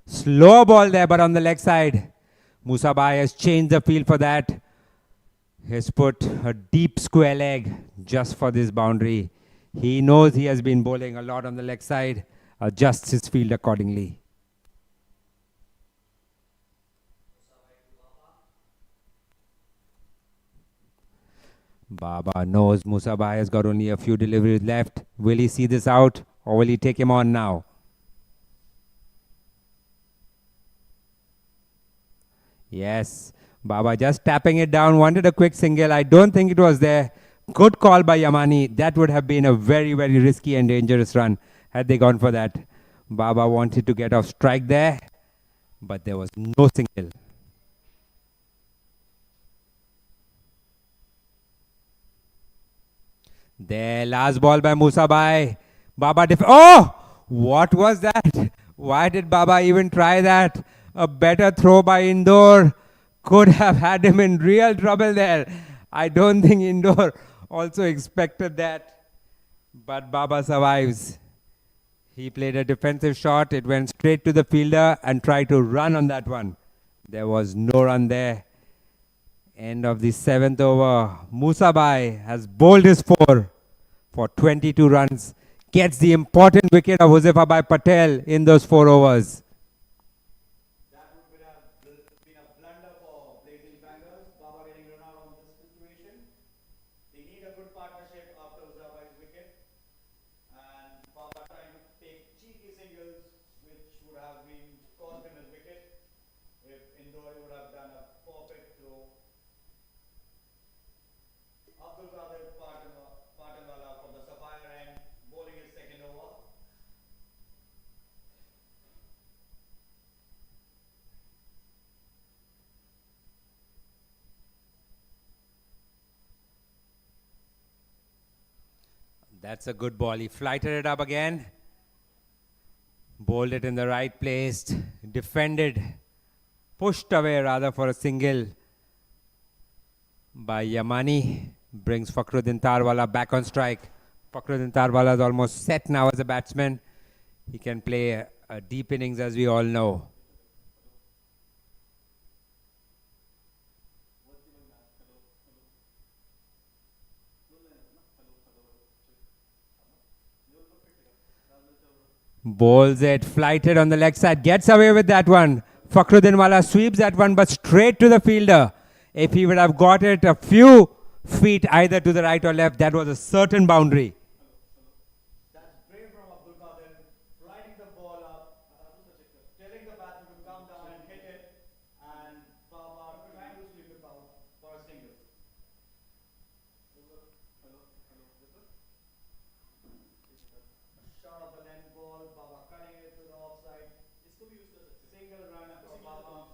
Speaker 6: Slow ball there, but on the leg side. Musabai has changed the field for that. He's put a deep square leg just for this boundary. He knows he has been bowling a lot on the leg side. Adjusts his field accordingly. Baba knows Musabai has got only a few deliveries left. Will he see this out or will he take him on now? Yes. Baba just tapping it down. Wanted a quick single. I don't think it was there. Good call by Yamani. That would have been a very, very risky and dangerous run had they gone for that. Baba wanted to get off strike there, but there was no single. There, last ball by Musabai. Baba oh! What was that? Why did Baba even try that? A better throw by Indore could have had him in real trouble there. I don't think Indore also expected that. But Baba survives. He played a defensive shot. It went straight to the fielder and tried to run on that one. There was no run there. End of the 7th over. Musabai has bowled his 4 for 22 runs. Gets the important wicket of Huzefabai Patel in those 4 overs.
Speaker 7: That would have been a blunder for Blazing Bangers. Baba getting run out on this situation. They need a good partnership after Huzabai's wicket. And Baba trying to take cheeky singles, which would have been cost him his wicket if Indore would have done a perfect throw. Abdul Qadir Patanwala from the Sapphire end, bowling his 2nd over.
Speaker 6: That's a good ball. He flighted it up again. Bowled it in the right place. Defended. Pushed away rather for a single by Yamani. Brings Fakhruddin Tarwala back on strike. Fakhruddin Tarwala is almost set now as a batsman. He can play a deep innings, as we all know. Bowls it, flighted on the leg side, gets away with that one. Fakhruddin Wala sweeps that one, but straight to the fielder. If he would have got it a few feet either to the right or left. That was a certain boundary.
Speaker 7: That's brave from Abdul Qadir, riding the ball up, telling the batsman to come down and hit it, and Baba trying to sweep it out for a single. A shot of the length ball, Baba cutting it to the offside. Single run for Baba.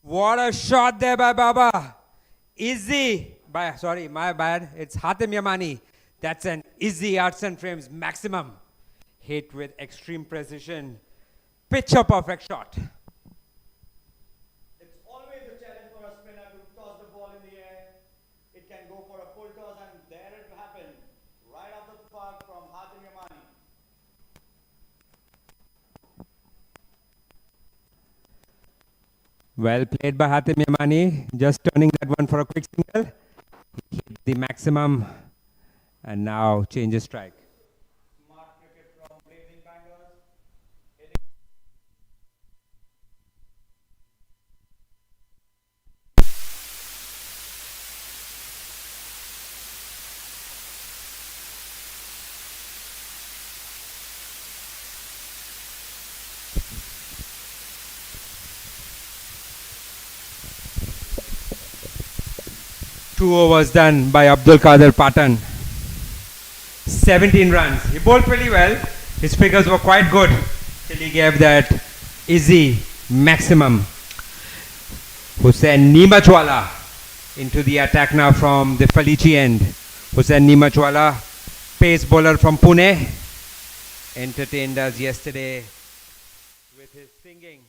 Speaker 6: What a shot there by Baba. Ezzi. Sorry, my bad. It's Hatem Yamani. That's an Ezzi arts and frames maximum. Hit with extreme precision. Picture perfect shot.
Speaker 7: It's always a challenge for a spinner to toss the ball in the air. It can go for a full toss, and there it happened. Right off the park from Hatem Yamani.
Speaker 6: Well played by Hatem Yamani. Just turning that one for a quick single. He hit the maximum and now changes strike.
Speaker 7: Smart cricket from Blazing Bangers.
Speaker 6: Two overs done by Abdul Qadir Patan. 17 runs. He bowled pretty well. His figures were quite good till he gave that easy maximum. Hussain Neemachwala into the attack now from the Felici end. Hussain Neemachwala, pace bowler from Pune, entertained us yesterday with his singing.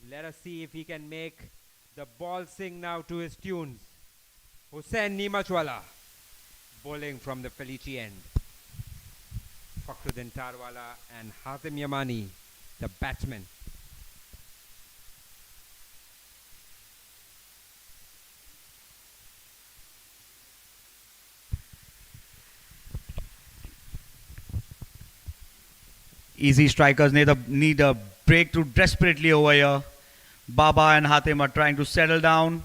Speaker 6: Let us see if he can make the ball sing now to his tunes. Hussain Neemachwala bowling from the Felici end. Fakhruddin Tarwala and Hatem Yamani, the batsmen.
Speaker 7: Easy strikers need a breakthrough desperately over here. Baba and Hatem are trying to settle down,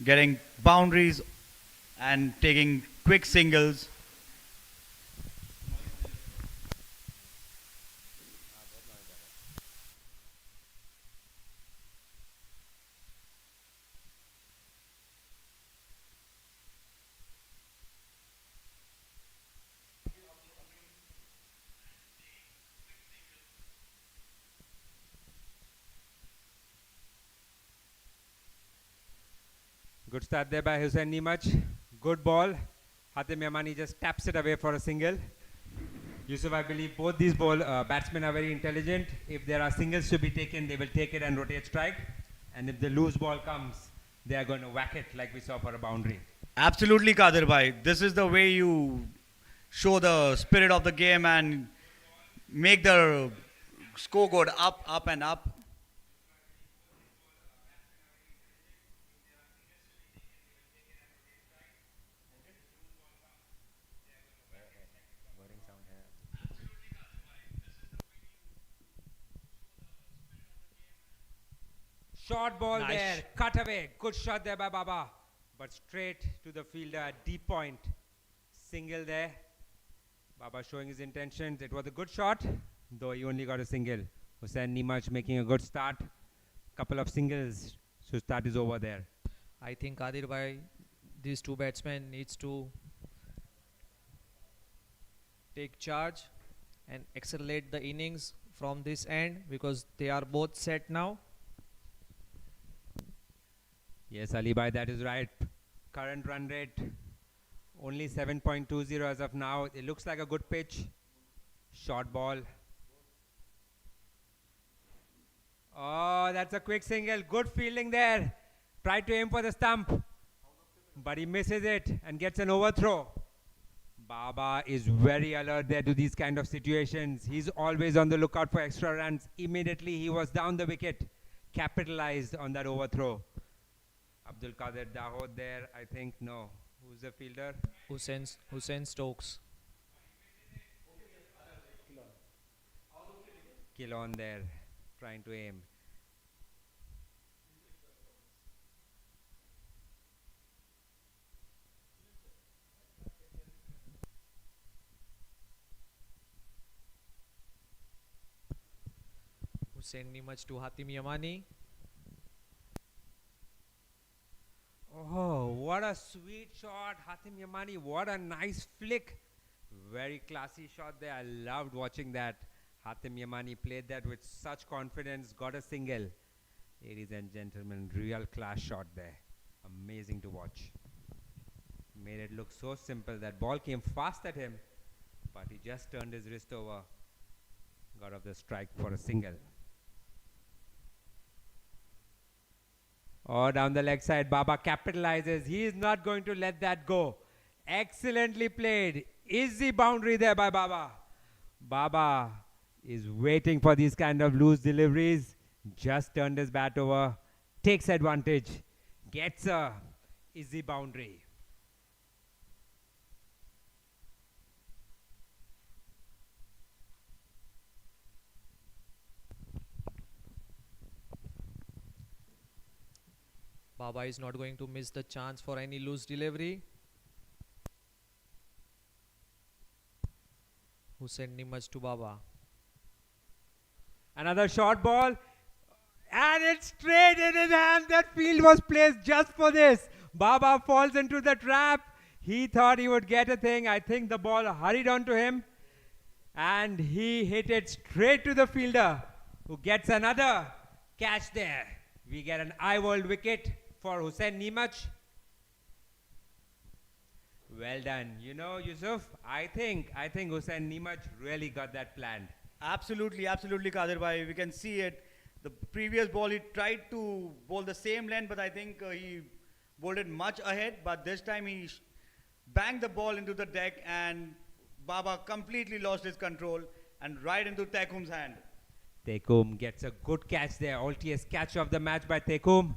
Speaker 7: getting boundaries and taking quick singles.
Speaker 6: Good start there by Hussain Neemach. Good ball. Hatem Yamani just taps it away for a single. Yusuf, I believe both these batsmen are very intelligent. If there are singles to be taken, they will take it and rotate strike. And if the loose ball comes, they are going to whack it like we saw for a boundary.
Speaker 7: Absolutely, Kadir bhai. This is the way you show the spirit of the game and make the score go up, up and up.
Speaker 6: Short ball
Speaker 7: Nice.
Speaker 6: there, cut away. Good shot there by Baba. But straight to the fielder, deep point. Single there. Baba showing his intentions. It was a good shot, though he only got a single. Hussain Neemach making a good start. Couple of singles, so start is over there.
Speaker 8: I think Kadir bhai, these two batsmen needs to take charge and accelerate the innings from this end because they are both set now.
Speaker 6: Yes, Ali Bhai, that is right. Current run rate only 7.20 as of now. It looks like a good pitch. Short ball. Oh, that's a quick single. Good fielding there. Tried to aim for the stump, but he misses it and gets an overthrow. Baba is very alert there to these kind of situations. He's always on the lookout for extra runs. Immediately he was down the wicket, capitalized on that overthrow. Abdul Qadir Dahod there, I think. No. Who's the fielder?
Speaker 8: Hussain Stokes.
Speaker 6: Kilon there, trying to aim.
Speaker 8: Hussain Nimaj to Hatim Yamani.
Speaker 6: Oh, what a sweet shot. Hatim Yamani, what a nice flick. Very classy shot there. I loved watching that. Hatim Yamani played that with such confidence, got a single. Ladies and gentlemen, real class shot there. Amazing to watch. Made it look so simple. That ball came fast at him, but he just turned his wrist over. Got off the strike for a single. Oh, down the leg side, Baba capitalizes. He is not going to let that go. Excellently played. Easy boundary there by Baba. Baba is waiting for these kind of loose deliveries. Just turned his bat over. Takes advantage. Gets a easy boundary.
Speaker 8: Baba is not going to miss the chance for any loose delivery. Hussain Nimaj to Baba.
Speaker 6: Another short ball. And it's straight in his hand. That field was placed just for this. Baba falls into the trap. He thought he would get a thing. I think the ball hurried onto him. And he hit it straight to the fielder, who gets another catch there. We get an eye-world wicket for Hussain Nimaj. Well done. You know, Yusuf, I think Hussain Nimaj really got that planned.
Speaker 7: Absolutely, absolutely, Kadir bhai. We can see it. The previous ball, he tried to bowl the same length, but I think he bowled it much ahead. But this time he banged the ball into the deck, and Baba completely lost his control and right into Tekum's hand.
Speaker 6: Tekum gets a good catch there. Ultiest catch of the match by Tekum.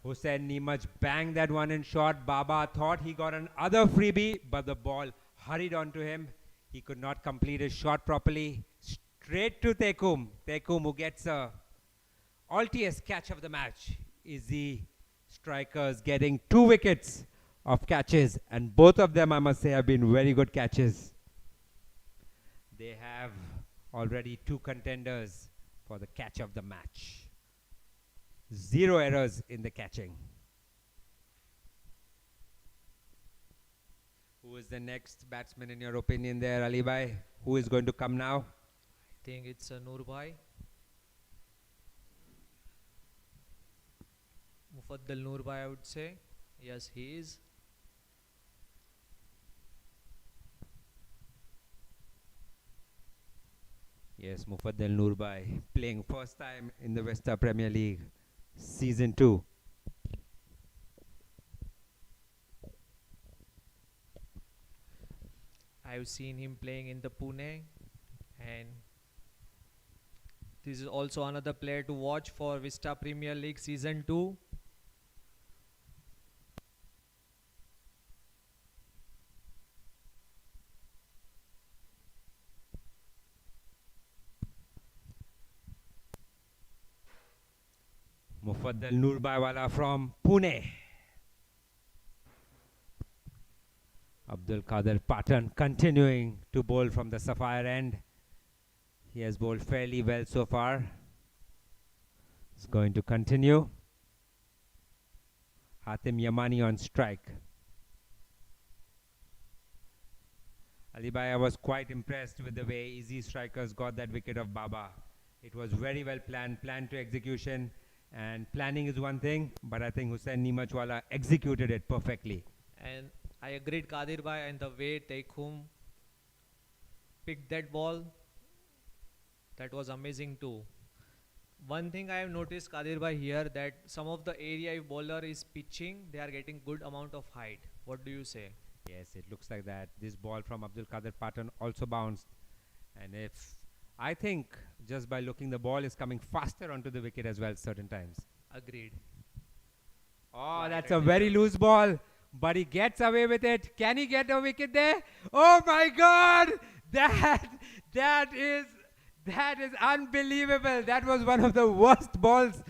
Speaker 6: Hussain Nimaj banged that one in short. Baba thought he got another freebie, but the ball hurried onto him. He could not complete his shot properly. Straight to Tekum. Tekum, who gets a ultiest catch of the match. Easy strikers getting 2 wickets of catches, and both of them, I must say, have been very good catches. They have already 2 contenders for the catch of the match. 0 errors in the catching. Who is the next batsman in your opinion there, Ali Bhai? Who is going to come now?
Speaker 8: I think it's Noor Bhai. Mufaddal Noor Bhai, I would say. Yes, he is.
Speaker 6: Yes, Mufaddal Noor Bhai, playing first time in the Vista Premier League, Season 2.
Speaker 8: I've seen him playing in the Pune, and this is also another player to watch for Vista Premier League Season 2.
Speaker 6: Mufaddal Noor Bhaiwala from Pune. Abdul Qadir Patan continuing to bowl from the Sapphire end. He has bowled fairly well so far. He's going to continue. Hatim Yamani on strike. Ali Bhai, I was quite impressed with the way easy strikers got that wicket of Baba. It was very well planned to execution. And planning is one thing, but I think Hussain Nimachwala executed it perfectly.
Speaker 8: And I agreed Kadir bhai and the way Teikhum picked that ball, that was amazing too. One thing I have noticed Kadir bhai here, that some of the area if bowler is pitching, they are getting good amount of height. What do you say?
Speaker 6: Yes, it looks like that. This ball from Abdul Qadir Patan also bounced. And if I think just by looking, the ball is coming faster onto the wicket as well certain times.
Speaker 8: Agreed.
Speaker 6: Oh,
Speaker 8: Right
Speaker 6: that's
Speaker 8: at
Speaker 6: a
Speaker 8: the
Speaker 6: very
Speaker 8: end.
Speaker 6: loose ball, but he gets away with it. Can he get a wicket there? Oh my God! That is unbelievable. That was one of the worst balls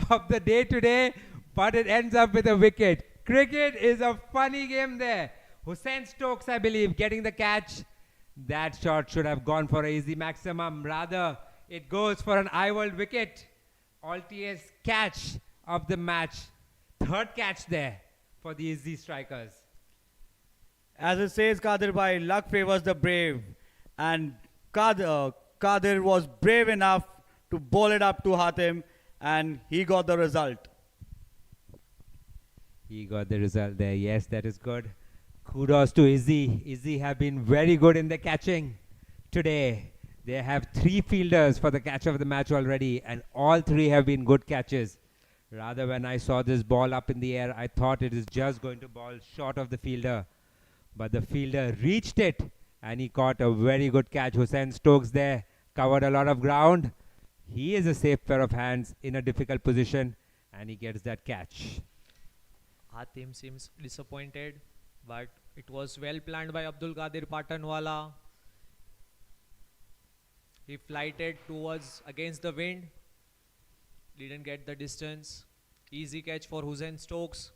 Speaker 6: of the day today, but it ends up with a wicket. Cricket is a funny game there. Hussain Stokes, I believe, getting the catch. That shot should have gone for an easy maximum. Rather, it goes for an eye-world wicket. Altier's catch of the match. Third catch there for the easy strikers.
Speaker 7: As it says, Kadir bhai, luck favors the brave. And Kadir was brave enough to bowl it up to Hatim, and he got the result.
Speaker 6: He got the result there. Yes, that is good. Kudos to Izzy. Izzy have been very good in the catching today. They have 3 fielders for the catch of the match already, and all 3 have been good catches. Rather, when I saw this ball up in the air, I thought it is just going to ball short of the fielder. But the fielder reached it, and he caught a very good catch. Hussain Stokes there covered a lot of ground. He is a safe pair of hands in a difficult position, and he gets that catch.
Speaker 8: Hatim seems disappointed, but it was well planned by Abdul Qadir Patanwala. He flighted towards against the wind, didn't get the distance. Easy catch for Hussain Stokes.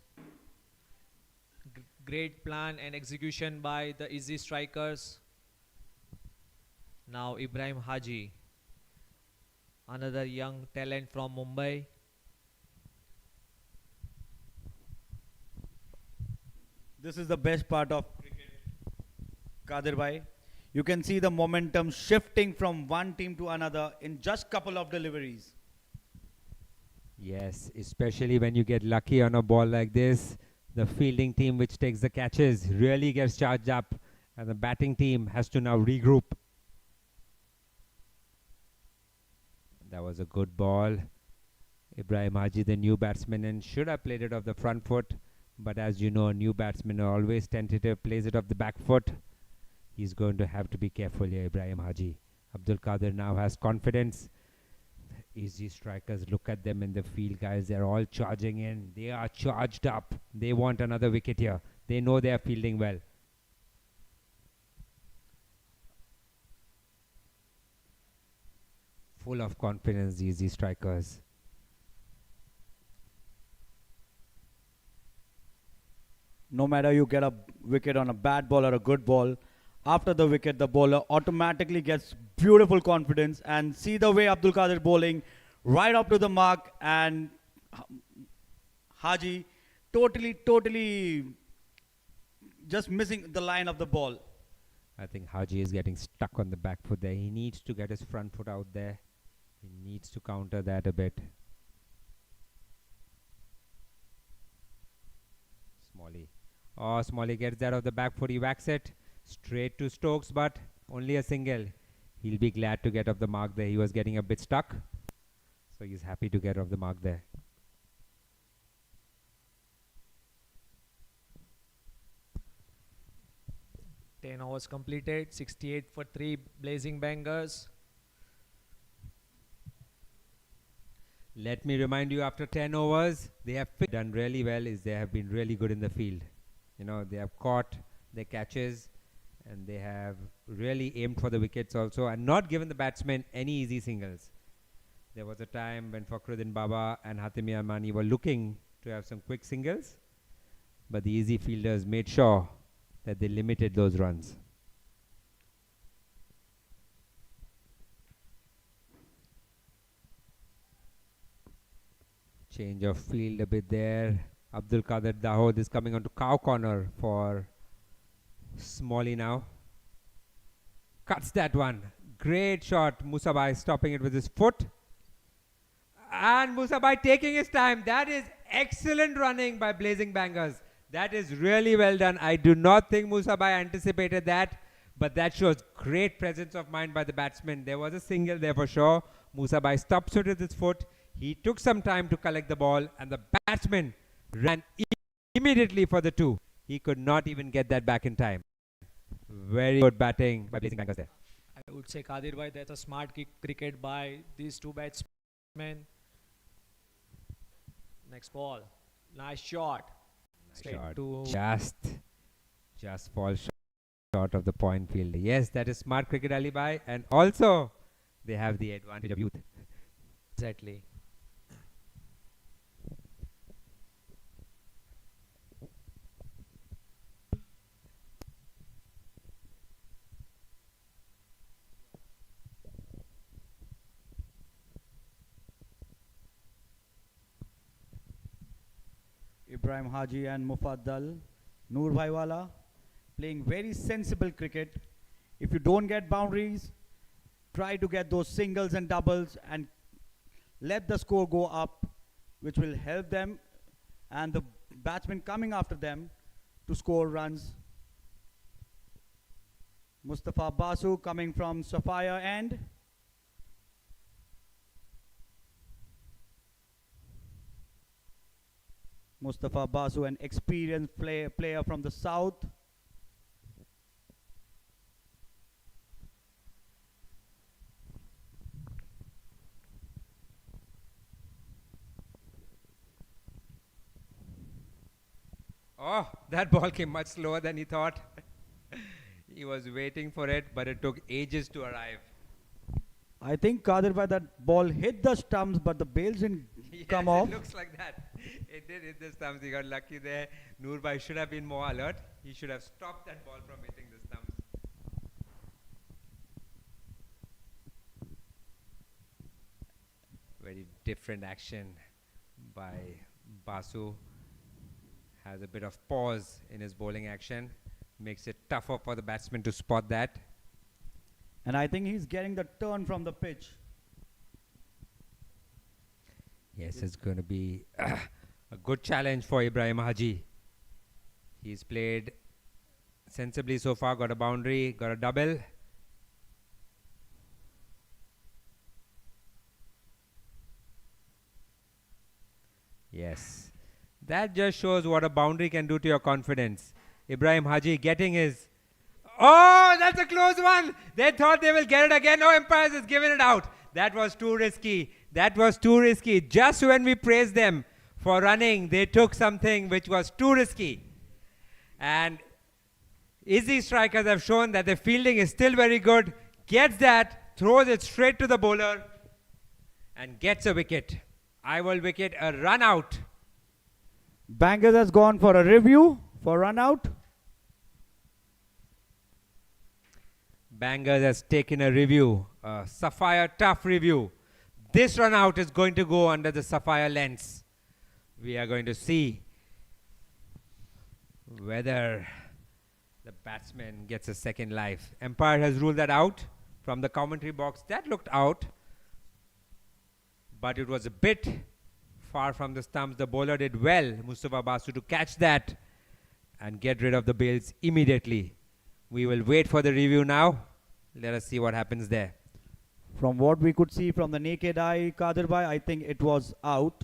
Speaker 8: Great plan and execution by the easy strikers. Now Ibrahim Haji, another young talent from Mumbai.
Speaker 7: This is the best part of cricket, Kadir bhai. You can see the momentum shifting from one team to another in just couple of deliveries.
Speaker 6: Yes, especially when you get lucky on a ball like this. The fielding team which takes the catches really gets charged up, and the batting team has to now regroup. That was a good ball. Ibrahim Haji, the new batsman, and should have played it off the front foot. But as you know, new batsmen are always tentative, plays it off the back foot. He's going to have to be careful here, Ibrahim Haji. Abdul Qadir now has confidence. Easy strikers, look at them in the field, guys. They're all charging in. They are charged up. They want another wicket here. They know they are fielding well. Full of confidence, easy strikers.
Speaker 7: No matter you get a wicket on a bad ball or a good ball, after the wicket, the bowler automatically gets beautiful confidence. And see the way Abdul Qadir bowling right up to the mark, and Haji totally just missing the line of the ball.
Speaker 6: I think Haji is getting stuck on the back foot there. He needs to get his front foot out there. He needs to counter that a bit. Smalley. Oh, Smalley gets that off the back foot. He whacks it straight to Stokes, but only a single. He'll be glad to get off the mark there. He was getting a bit stuck, so he's happy to get off the mark there.
Speaker 8: Ten overs completed, 68 for 3 blazing bangers.
Speaker 6: Let me remind you, after 10 overs, they have done really well. They have been really good in the field. You know, they have caught their catches, and they have really aimed for the wickets also, and not given the batsmen any easy singles. There was a time when Fakhruddin Baba and Hatimi Amani were looking to have some quick singles, but the easy fielders made sure that they limited those runs. Change of field a bit there. Abdul Qadir Dahod is coming onto cow corner for Smalley now. cuts that one. Great shot. Musabai stopping it with his foot. And Musabai taking his time. That is excellent running by Blazing Bangers. That is really well done. I do not think Musabai anticipated that, but that shows great presence of mind by the batsman. There was a single there for sure. Musabai stops it with his foot. He took some time to collect the ball, and the batsman ran immediately for the two. He could not even get that back in time. Very good batting by Blazing Bangers there.
Speaker 8: I would say Kadir bhai, that's a smart cricket by these two batsmen. Next ball. Nice shot. Straight
Speaker 6: Shot.
Speaker 8: to
Speaker 6: Just fall short of the point field. Yes, that is smart cricket, alibi, and also they have the advantage of youth.
Speaker 8: exactly.
Speaker 7: Ibrahim Haji and Mufaddal, Noor Bhaiwala, playing very sensible cricket. If you don't get boundaries, try to get those singles and doubles and let the score go up, which will help them and the batsmen coming after them to score runs. Mustafa Basu coming from Sapphire end. Mustafa Basu, an experienced player from the south.
Speaker 6: Oh, that ball came much slower than he thought. He was waiting for it, but it took ages to arrive.
Speaker 7: I think Kadir bhai, that ball hit the stumps, but the bails didn't
Speaker 6: Yes,
Speaker 7: come off.
Speaker 6: it looks like that. It did hit the stumps. He got lucky there. Noor Bhai should have been more alert. He should have stopped that ball from hitting the stumps. Very different action by Basu. Has a bit of pause in his bowling action. Makes it tougher for the batsman to spot that.
Speaker 7: And I think he's getting the turn from the pitch.
Speaker 6: Yes, it's going to be a good challenge for Ibrahim Haji. He's played sensibly so far, got a boundary, got a double. Yes, that just shows what a boundary can do to your confidence. Ibrahim Haji getting his... Oh, that's a close one. They thought they will get it again. No, Empires has given it out. That was too risky. That was too risky. Just when we praised them for running, they took something which was too risky. And Ezzi strikers have shown that their fielding is still very good. Gets that, throws it straight to the bowler, and gets a wicket. I will wicket a run out.
Speaker 7: Bangers has gone for a review for run out.
Speaker 6: Bangers has taken a review, a Sapphire tough review. This run out is going to go under the Sapphire lens. We are going to see whether the batsman gets a second life. Empire has ruled that out from the commentary box. That looked out, but it was a bit far from the stumps. The bowler did well, Mustafa Basu, to catch that and get rid of the bails immediately. We will wait for the review now. Let us see what happens there.
Speaker 7: From what we could see from the naked eye, Kadir bhai, I think it was out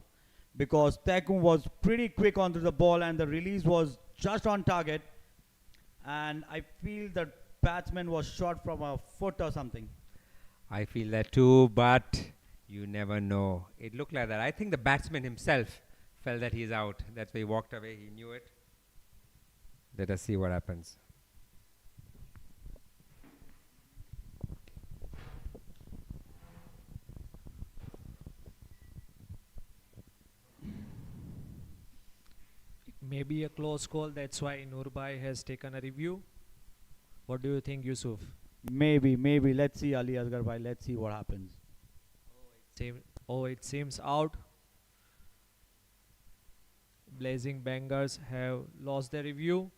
Speaker 7: because Tekum was pretty quick onto the ball and the release was just on target. And I feel the batsman was shot from a foot or something.
Speaker 6: I feel that too, but you never know. It looked like that. I think the batsman himself felt that he's out. That's why he walked away. He knew it. Let us see what happens.
Speaker 8: Maybe a close call. That's why Noor bhai has taken a review. What do you think, Yusuf?
Speaker 7: Maybe. Let's see, Ali Asgar bhai. Let's see what happens.
Speaker 8: It seems out. Blazing Bangers have lost their review.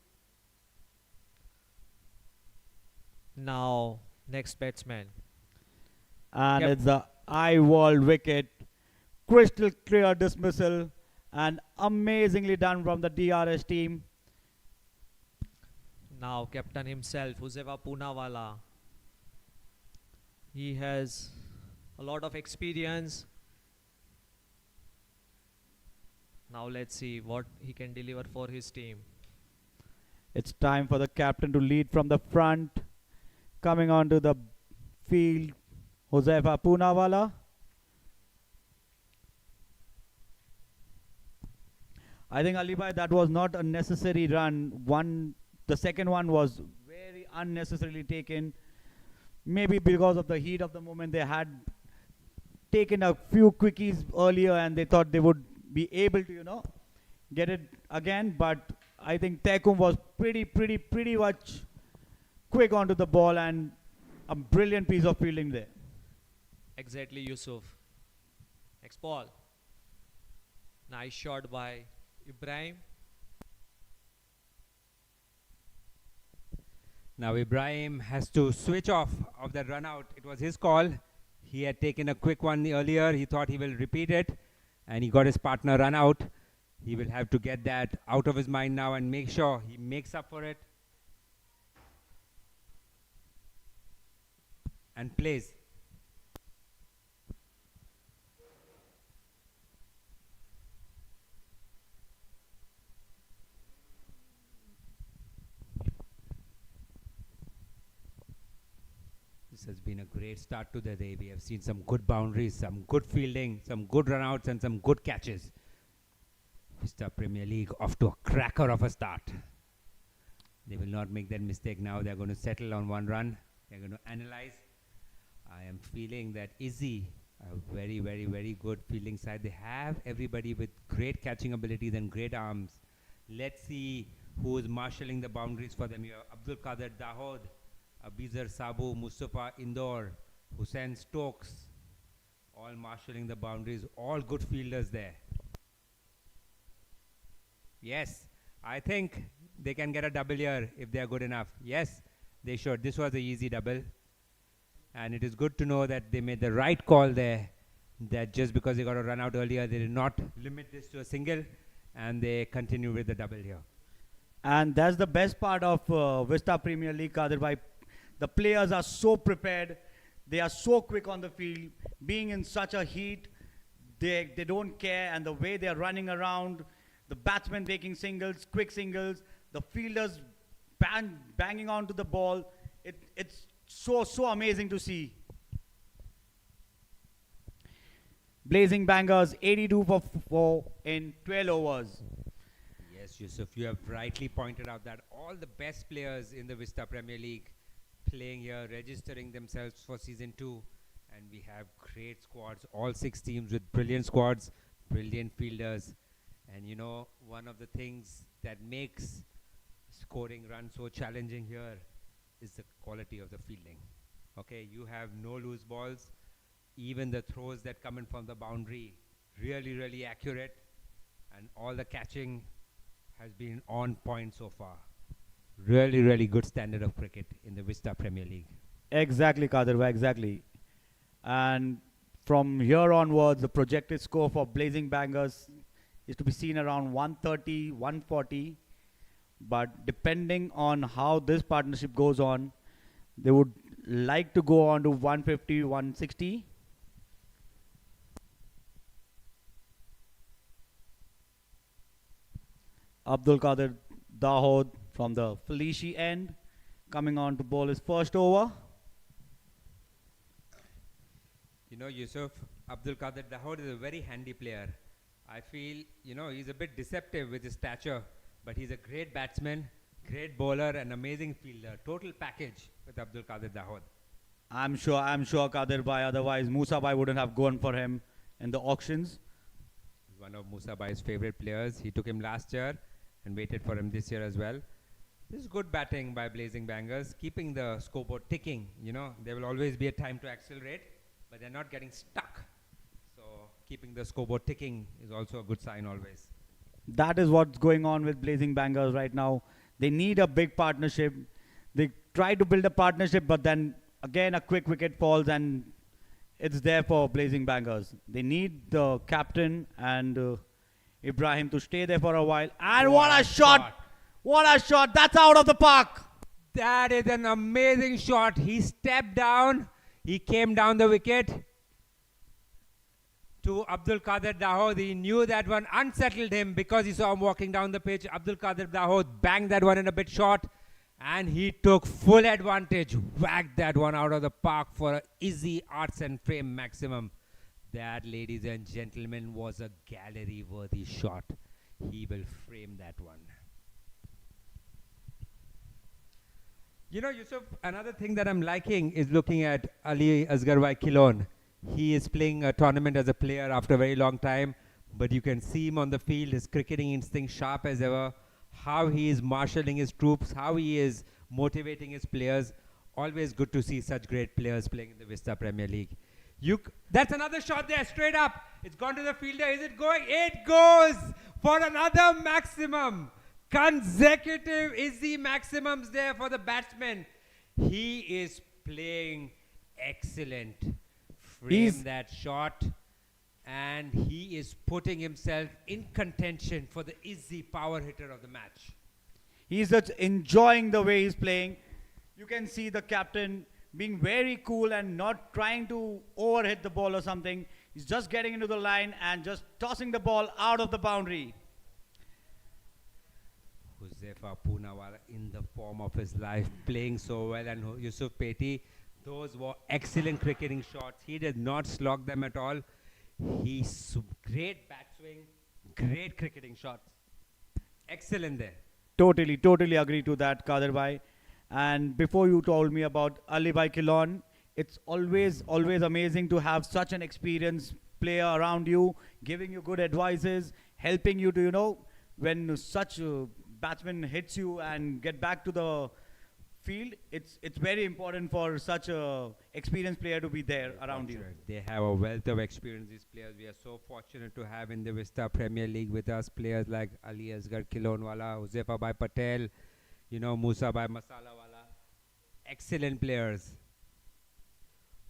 Speaker 8: Now Next batsman.
Speaker 7: And
Speaker 8: Yep.
Speaker 7: it's the eye-wall wicket. Crystal clear dismissal and amazingly done from the DRS team.
Speaker 8: Now captain himself, Huzaifa Poonawala. He has a lot of experience. Now let's see what he can deliver for his team.
Speaker 7: It's time for the captain to lead from the front. Coming onto the field, Huzaifa Poonawala. I think Alibhai, that was not a necessary run. The second one was very unnecessarily taken. Maybe because of the heat of the moment, they had taken a few quickies earlier and they thought they would be able to, get it again. But I think Tekum was pretty much quick onto the ball and a brilliant piece of fielding there.
Speaker 8: Exactly, Yusuf. Next ball. Nice shot by Ibrahim.
Speaker 6: Now Ibrahim has to switch off of that run out. It was his call. He had taken a quick one earlier. He thought he will repeat it and he got his partner run out. He will have to get that out of his mind now and make sure he makes up for it and plays. This has been a great start to the day. We have seen some good boundaries, some good fielding, some good runouts and some good catches. Vista Premier League off to a cracker of a start. They will not make that mistake now. They are going to settle on one run. They are going to analyze. I am feeling that Ezzi, a very good fielding side. They have everybody with great catching abilities and great arms. Let's see who is marshalling the boundaries for them here. Abdul Qadir Dahod, Abizar Sabu, Mustafa Indore, Hussain Stokes, all marshalling the boundaries. All good fielders there. Yes, I think they can get a double here if they are good enough. Yes, they should. This was an easy double. And it is good to know that they made the right call there. That just because they got a run out earlier, they did not limit this to a single. And they continue with the double here.
Speaker 7: And that's the best part of Vista Premier League, Kadir bhai. The players are so prepared. They are so quick on the field. Being in such a heat, they don't care. And the way they are running around, the batsmen taking singles, quick singles, the fielders banging onto the ball. It's so amazing to see. Blazing bangers, 82 for 4 in 12 overs.
Speaker 6: Yes, Yusuf, you have rightly pointed out that all the best players in the Vista Premier League playing here, registering themselves for season 2. And we have great squads, all 6 teams with brilliant squads, brilliant fielders. And you know, one of the things that makes scoring runs so challenging here is the quality of the fielding. Okay, you have no loose balls. Even the throws that come in from the boundary, really accurate. And all the catching has been on point so far. Really good standard of cricket in the Vista Premier League.
Speaker 7: Exactly, Kadir bhai, exactly. And from here onwards, the projected score for Blazing Bangers is to be seen around 130, 140. But depending on how this partnership goes on, they would like to go on to 150, 160. Abdul Qadir Dahod from the Felici end coming on to bowl his first over.
Speaker 6: You know, Yusuf, Abdul Qadir Dahod is a very handy player. I feel, you know, he's a bit deceptive with his stature, but he's a great batsman, great bowler, and amazing fielder. Total package with Abdul Qadir Dahod.
Speaker 7: I'm sure Qadir bhai, otherwise Musa bhai wouldn't have gone for him in the auctions.
Speaker 6: He's one of Musa Bhai's favorite players. He took him last year and waited for him this year as well. This is good batting by Blazing Bangers, keeping the scoreboard ticking. You know, there will always be a time to accelerate, but they're not getting stuck. So keeping the scoreboard ticking is also a good sign always.
Speaker 7: That is what's going on with Blazing Bangers right now. They need a big partnership. They try to build a partnership, but then again a quick wicket falls and it's there for Blazing Bangers. They need the captain and Ibrahim to stay there for a while. And what a shot! What a shot! That's out of the park!
Speaker 6: That is an amazing shot. He stepped down. He came down the wicket to Abdul Qadir Dahoud. He knew that one unsettled him because he saw him walking down the pitch. Abdul Qadir Dahoud banged that one in a bit short and he took full advantage, whacked that one out of the park for an easy arts and frame maximum. That, ladies and gentlemen, was a gallery-worthy shot. He will frame that one. You know, Yusuf, another thing that I'm liking is looking at Ali Asghar Kilon. He is playing a tournament as a player after a very long time, but you can see him on the field, his cricketing instinct sharp as ever, how he is marshalling his troops, how he is motivating his players. Always good to see such great players playing in the Vista Premier League. That's another shot there, straight up. It's gone to the fielder. Is it going? It goes for another maximum. Consecutive Ezzi maximums there for the batsman. He is playing excellent. Frame that shot. And he is putting himself in contention for the Ezzi power hitter of the match.
Speaker 7: He's just enjoying the way he's playing. You can see the captain being very cool and not trying to overhit the ball or something. He's just getting into the line and just tossing the ball out of the boundary.
Speaker 6: Huzefa Poonawala in the form of his life, playing so well. And Yusuf Peti, those were excellent cricketing shots. He did not slog them at all. He's great bat swing, great cricketing shots. Excellent there.
Speaker 7: Totally agree to that, Kadir bhai. And before you told me about Ali Bhai Kilon, it's always amazing to have such an experienced player around you, giving you good advices, helping you to, when such batsman hits you and get back to the field, it's very important for such a experienced player to be there around you.
Speaker 6: They have a wealth of experience, these players. We are so fortunate to have in the Vista Premier League with us players like Ali Asghar Kilonwala, Huzefa Bhai Patel, Musa Bhai Masalawala. Excellent players.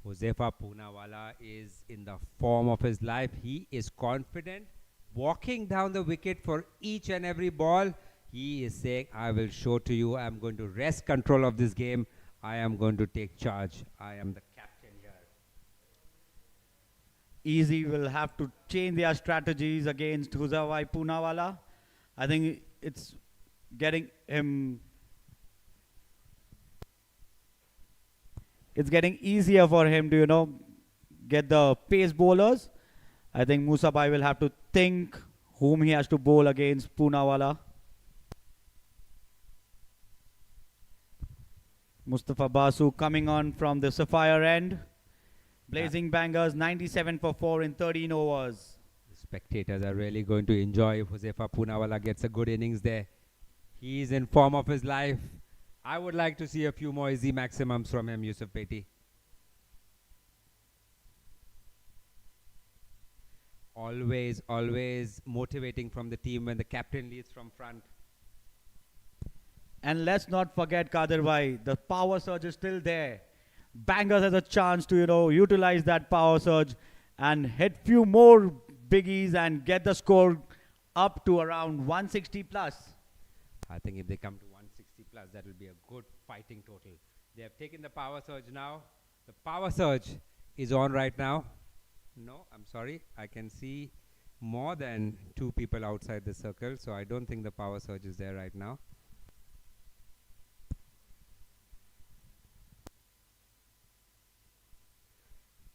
Speaker 6: Huzefa Poonawala is in the form of his life. He is confident, walking down the wicket for each and every ball. He is saying, I will show to you, I'm going to wrest control of this game. I am going to take charge. I am the captain here.
Speaker 7: Ezzi will have to change their strategies against Huzefa Bhai Poonawala. I think it's getting easier for him to, get the pace bowlers. I think Musa Bhai will have to think whom he has to bowl against Poonawala. Mustafa Basu coming on from the Sapphire end. Blazing Bangers, 97 for 4 in 13 overs.
Speaker 6: The spectators are really going to enjoy if Huzefa Poonawala gets a good innings there. He is in form of his life. I would like to see a few more easy maximums from him, Yusuf Peti. Always motivating from the team when the captain leads from front.
Speaker 7: And let's not forget, Kadir bhai, the power surge is still there. Bangers has a chance to, utilize that power surge and hit few more biggies and get the score up to around 160 plus.
Speaker 6: I think if they come to 160 plus, that will be a good fighting total. They have taken the power surge now. The power surge is on right now. No, I'm sorry. I can see more than 2 people outside the circle, so I don't think the power surge is there right now.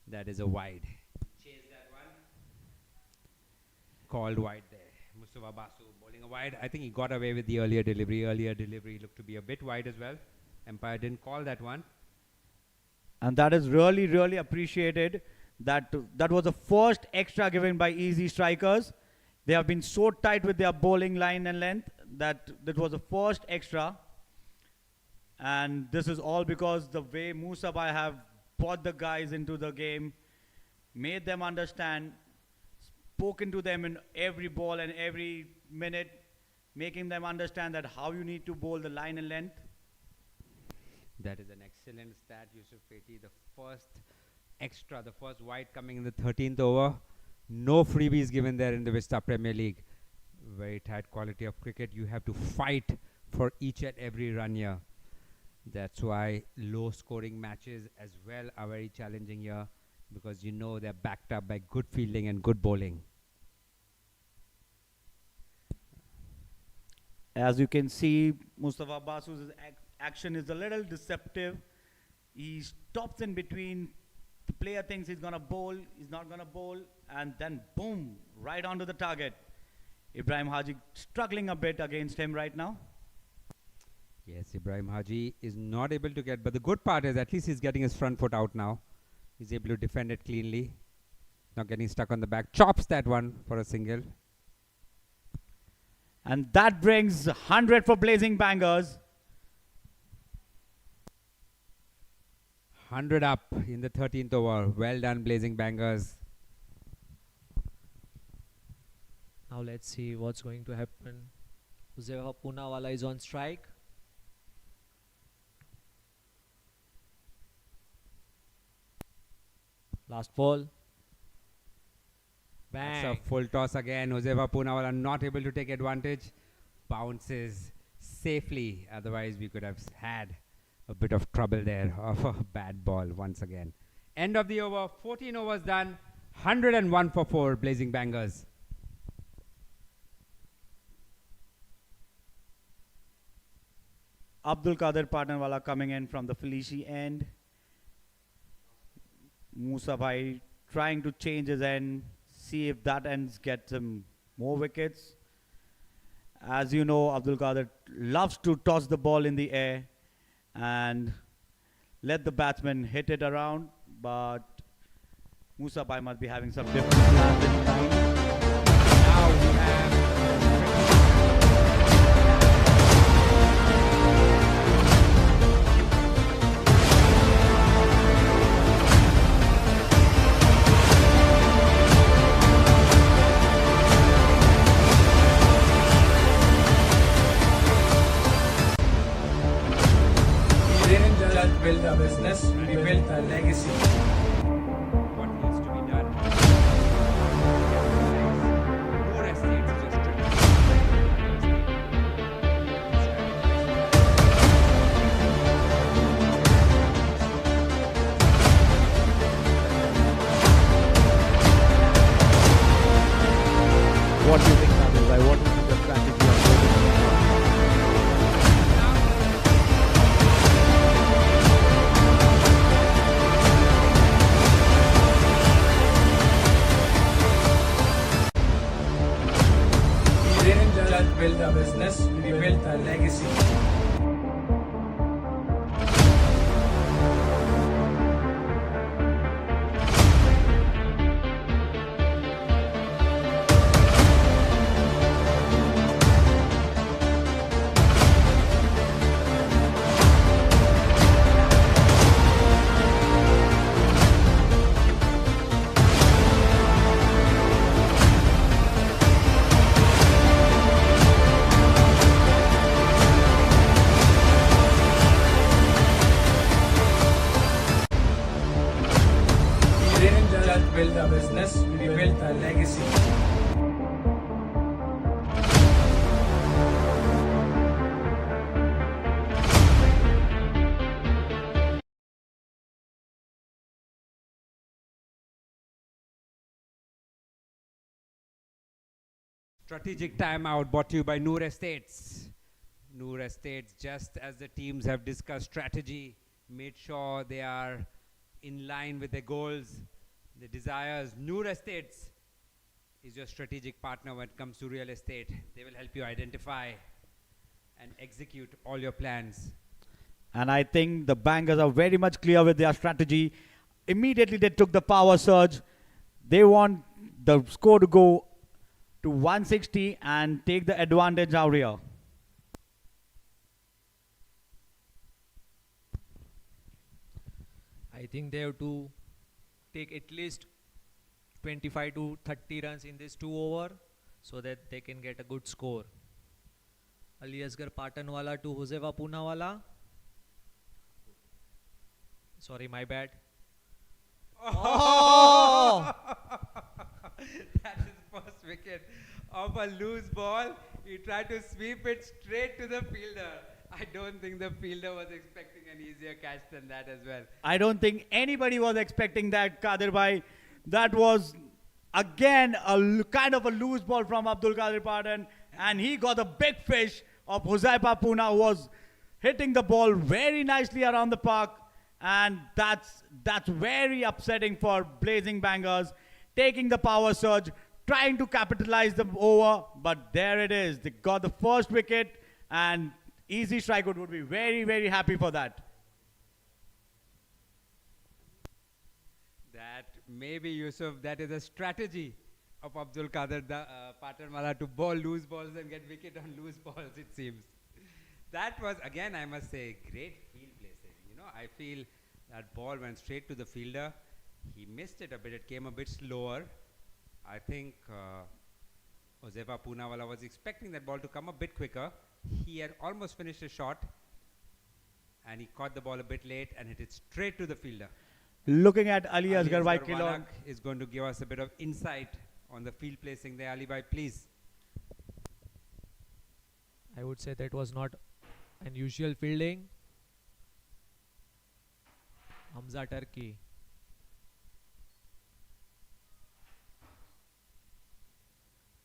Speaker 6: That is a wide. Chase that one. Called wide there. Mustafa Basu bowling a wide. I think he got away with the earlier delivery. Earlier delivery looked to be a bit wide as well. Umpire didn't call that one.
Speaker 7: And that is really appreciated. That was the first extra given by Ezzi strikers. They have been so tight with their bowling line and length that was the first extra. And this is all because the way Musa Bhai have brought the guys into the game, made them understand, spoken to them in every ball and every minute, making them understand that how you need to bowl the line and length.
Speaker 6: That is an excellent stat, Yusuf Feti. The first extra, the first wide coming in the 13th over. No freebies given there in the Vista Premier League. Very tight quality of cricket. You have to fight for each and every run here. That's why low scoring matches as well are very challenging here, because you know they're backed up by good fielding and good bowling.
Speaker 7: As you can see, Mustafa Basu's action is a little deceptive. He stops in between. The player thinks he's going to bowl, he's not going to bowl, and then boom, right onto the target. Ibrahim Haji struggling a bit against him right now.
Speaker 6: Yes, Ibrahim Haji is not able to get, but the good part is at least he's getting his front foot out now. He's able to defend it cleanly. Not getting stuck on the back. Chops that one for a single.
Speaker 7: And that brings 100 for Blazing Bangers.
Speaker 6: 100 up in the 13th over. Well done, Blazing Bangers.
Speaker 8: Now let's see what's going to happen. Huzaifa Poonawala is on strike. Last ball. Bang.
Speaker 6: That's a full toss again. Huzaifa Poonawala not able to take advantage. Bounces safely. Otherwise, we could have had a bit of trouble there of a bad ball once again. End of the over. 14 overs done. 101 for 4. Blazing Bangers.
Speaker 7: Abdul Qadir Pathanwala coming in from the Felici end. Musa Bhai trying to change his end, see if that ends gets him more wickets. As you know, Abdul Qadir loves to toss the ball in the air and let the batsman hit it around, but Musa Bhai must be having some different plans in mind.
Speaker 6: Now we have
Speaker 4: We didn't just build a business, we built a legacy.
Speaker 6: what needs to be done. More estates is just
Speaker 7: What do you think, Abdul Bhai? What is the strategy of bowling?
Speaker 4: We didn't just build a business, we built a legacy. We didn't just build a business, we built a legacy.
Speaker 6: strategic timeout brought to you by Noor Estates. Noor Estates, just as the teams have discussed strategy, made sure they are in line with their goals, their desires. Noor Estates is your strategic partner when it comes to real estate. They will help you identify and execute all your plans.
Speaker 7: And I think the Bangers are very much clear with their strategy. Immediately they took the power surge. They want the score to go to 160 and take the advantage out here.
Speaker 8: I think they have to take at least 25 to 30 runs in this 2 over so that they can get a good score. Ali Asgar Pathanwala to Huzaifa Poonawala. Sorry, my bad.
Speaker 6: Oh! That is first wicket of a loose ball. He tried to sweep it straight to the fielder. I don't think the fielder was expecting an easier catch than that as well.
Speaker 7: I don't think anybody was expecting that, Kadir bhai. That was again kind of a loose ball from Abdul Qadir Patan, and he got a big fish of Huzaifa Puna, who was hitting the ball very nicely around the park, and that's very upsetting for Blazing Bangers, taking the power surge, trying to capitalize the over, but there it is. They got the first wicket, and Easy Strikeout would be very, very happy for that.
Speaker 6: That maybe, Yusuf, that is a strategy of Abdul Qadir Patanwala to bowl loose balls and get wicket on loose balls, it seems. That was, again, I must say, great field placing. You know, I feel that ball went straight to the fielder. He missed it a bit. It came a bit slower. I think Huzaifa Poonawala was expecting that ball to come a bit quicker. He had almost finished his shot, and he caught the ball a bit late and hit it straight to the fielder.
Speaker 7: Looking at Ali Asghar Bhai
Speaker 6: Warak is going to give us a bit of insight on the field placing there. Ali Bhai, please.
Speaker 8: I would say that was not unusual fielding. Hamza Turkey.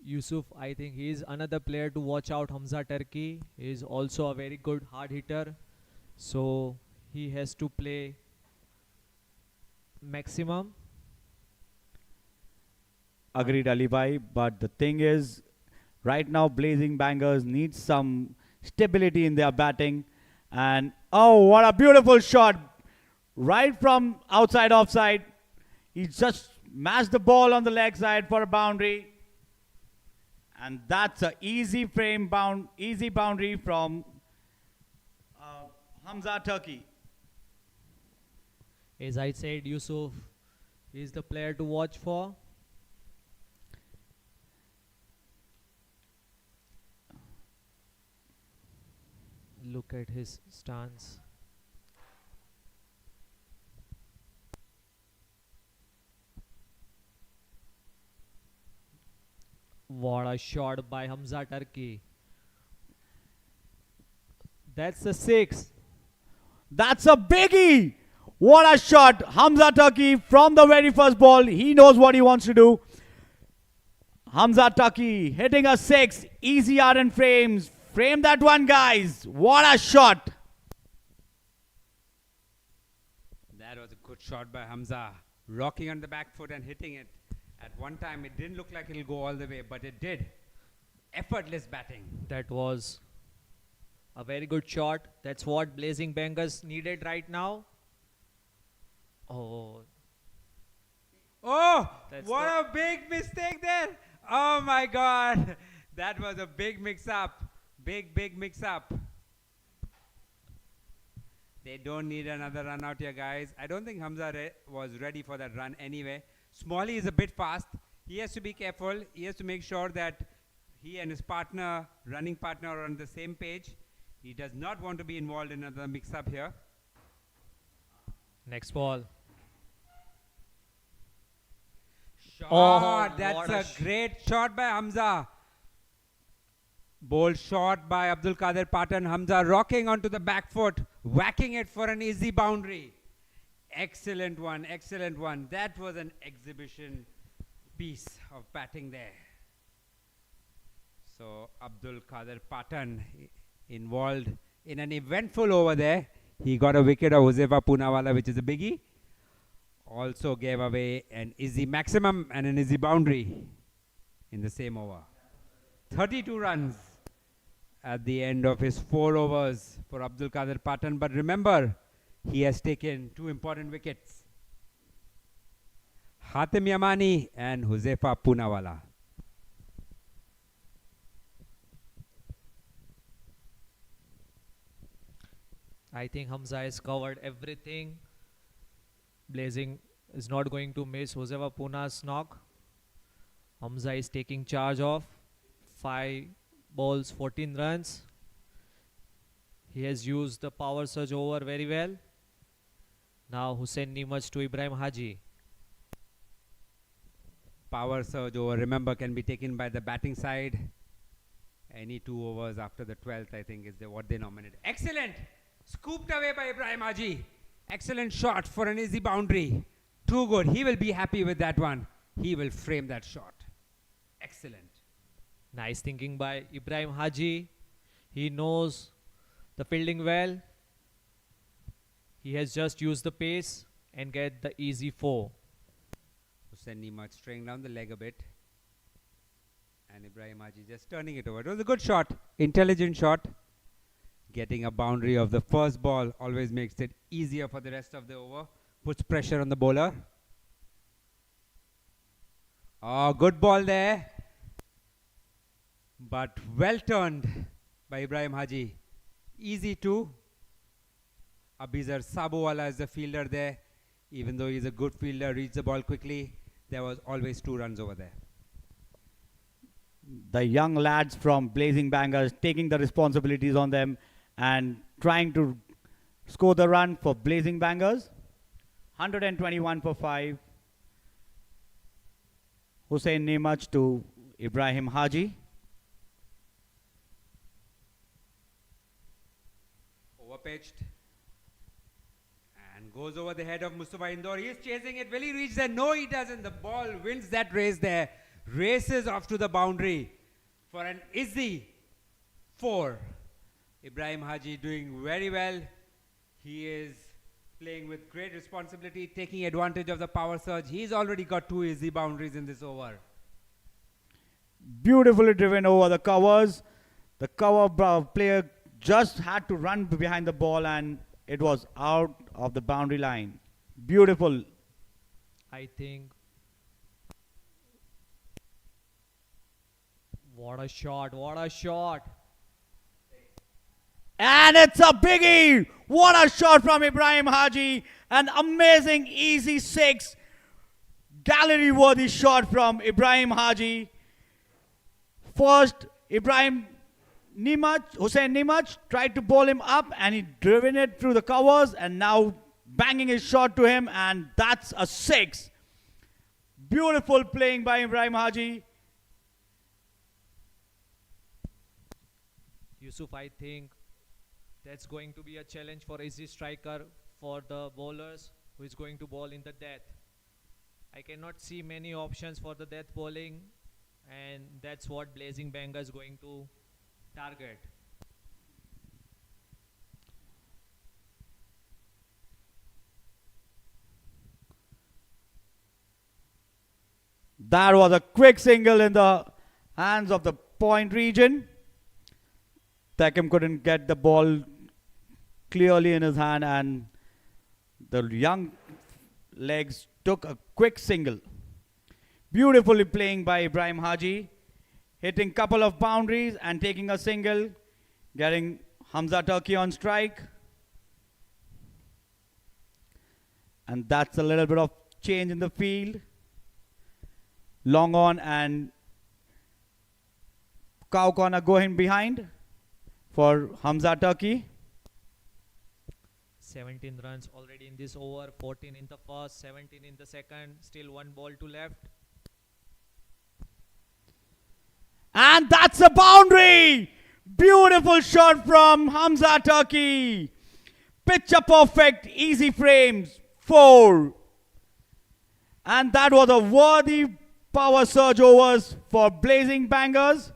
Speaker 8: Yusuf, I think he is another player to watch out. Hamza Turkey he is also a very good hard hitter, so he has to play maximum.
Speaker 7: Agreed, Ali Bhai, but the thing is, right now Blazing Bangers need some stability in their batting, and oh, what a beautiful shot right from outside offside. He just mashed the ball on the leg side for a boundary, and that's an easy boundary from Hamza Turkey.
Speaker 8: As I said, Yusuf is the player to watch for. Look at his stance. What a shot by Hamza Turkey. That's a 6.
Speaker 7: That's a biggie! What a shot! Hamza Turkey from the very first ball. He knows what he wants to do. Hamza Turkey hitting a 6. Easy iron frames. Frame that one, guys. What a shot!
Speaker 6: That was a good shot by Hamza. Rocking on the back foot and hitting it. At one time, it didn't look like it'll go all the way, but it did. Effortless batting.
Speaker 8: That was a very good shot. That's what Blazing Bangers needed right now. Oh,
Speaker 6: Oh,
Speaker 8: That's
Speaker 6: what a big mistake there. Oh my God. That was a big mix-up. Big mix-up. They don't need another run out here, guys. I don't think Hamza was ready for that run anyway. Smalley is a bit fast. He has to be careful. He has to make sure that he and his partner, running partner, are on the same page. He does not want to be involved in another mix-up here.
Speaker 8: next ball.
Speaker 6: Shot.
Speaker 8: Oh,
Speaker 6: That's
Speaker 8: what
Speaker 6: a great shot by Hamza. Bold shot by Abdul Qadir Patan. Hamza rocking onto the back foot, whacking it for an easy boundary. Excellent one, excellent one. That was an exhibition piece of batting there. So Abdul Qadir Patan involved in an eventful over there. He got a wicket of Huzaifa Poonawala, which is a biggie. Also gave away an easy maximum and an easy boundary in the same over. 32 runs at the end of his 4 overs for Abdul Qadir Patan. But remember, he has taken 2 important wickets. Hatim Yamani and Huzaifa Poonawala.
Speaker 8: I think Hamza has covered everything. Blazing is not going to miss Huzaifa Puna's knock. Hamza is taking charge of 5 balls, 14 runs. He has used the power surge over very well. Now Hussein Nimaj to Ibrahim Haji.
Speaker 6: Power surge over, remember, can be taken by the batting side. Any 2 overs after the 12th, I think, is what they nominated. Excellent! Scooped away by Ibrahim Haji. Excellent shot for an easy boundary. Too good. He will be happy with that one. He will frame that shot. Excellent.
Speaker 8: Nice thinking by Ibrahim Haji. He knows the fielding well. He has just used the pace and get the easy 4.
Speaker 6: Hussein Nimaj straying down the leg a bit. And Ibrahim Haji just turning it over. It was a good shot. Intelligent shot. Getting a boundary of the first ball always makes it easier for the rest of the over. Puts pressure on the bowler. Oh, good ball there. But well turned by Ibrahim Haji. Easy 2. Abizar Sabowala is the fielder there. Even though he's a good fielder, reads the ball quickly. There was always 2 runs over there.
Speaker 7: The young lads from Blazing Bangers taking the responsibilities on them and trying to score the run for Blazing Bangers. 121 for 5. Hussein Nimaj to Ibrahim Haji.
Speaker 6: Overpitched. And goes over the head of Mustafa Indore. He's chasing it. Will he reach there? No, he doesn't. The ball wins that race there. Races off to the boundary for an easy 4. Ibrahim Haji doing very well. He is playing with great responsibility, taking advantage of the power surge. He's already got 2 easy boundaries in this over.
Speaker 7: Beautifully driven over the covers. The cover player just had to run behind the ball and it was out of the boundary line. Beautiful.
Speaker 8: I think. What a shot, what a shot.
Speaker 7: And it's a biggie. What a shot from Ibrahim Haji. An amazing easy 6. Gallery worthy shot from Ibrahim Haji. First, Hussein Nimaj tried to bowl him up and he driven it through the covers and now banging his shot to him and that's a 6. Beautiful playing by Ibrahim Haji.
Speaker 8: Yusuf, I think that's going to be a challenge for Ezzi striker for the bowlers who is going to bowl in the death. I cannot see many options for the death bowling and that's what Blazing Banger is going to target.
Speaker 7: That was a quick single in the hands of the point region. Tekem couldn't get the ball clearly in his hand and the young legs took a quick single. Beautifully playing by Ibrahim Haji, hitting couple of boundaries and taking a single, getting Hamza Turkey on strike. And that's a little bit of change in the field. Long on and cow corner going behind for Hamza Turkey.
Speaker 8: 17 runs already in this over, 14 in the first, 17 in the second, still 1 ball to left.
Speaker 7: And that's a boundary! Beautiful shot from Hamza Turkey. Picture perfect, easy frames, 4. And that was a worthy power surge overs for Blazing Bangers.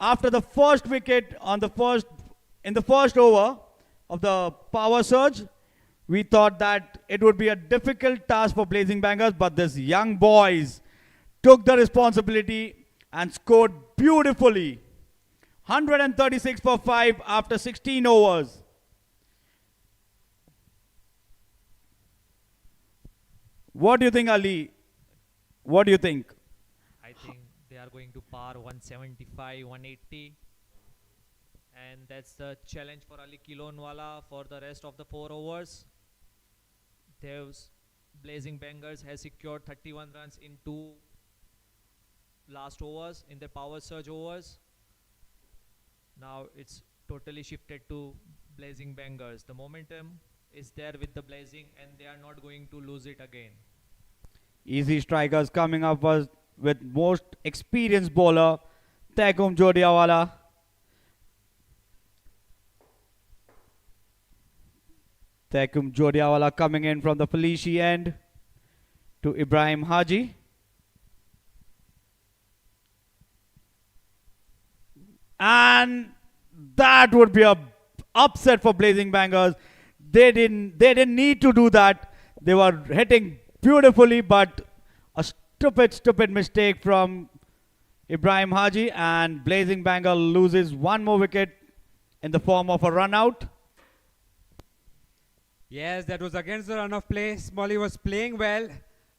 Speaker 7: After the first wicket in the first over of the power surge, we thought that it would be a difficult task for Blazing Bangers, but these young boys took the responsibility and scored beautifully. 136 for 5 after 16 overs. What do you think, Ali? What do you think?
Speaker 8: I think they are going to par 175, 180. And that's the challenge for Ali Kilonwala for the rest of the 4 overs. Dev's Blazing Bangers has secured 31 runs in 2 last overs in the power surge overs. Now it's totally shifted to Blazing Bangers. The momentum is there with the Blazing, and they are not going to lose it again.
Speaker 7: Easy strikers coming up was with most experienced bowler, Taikum Jodiawala. Taikum Jodiawala coming in from the Felici end to Ibrahim Haji. And that would be a upset for Blazing Bangers. They didn't need to do that. They were hitting beautifully, but a stupid mistake from Ibrahim Haji, and Blazing Bengal loses one more wicket in the form of a run out.
Speaker 6: Yes, that was against the run of play. Smalley was playing well.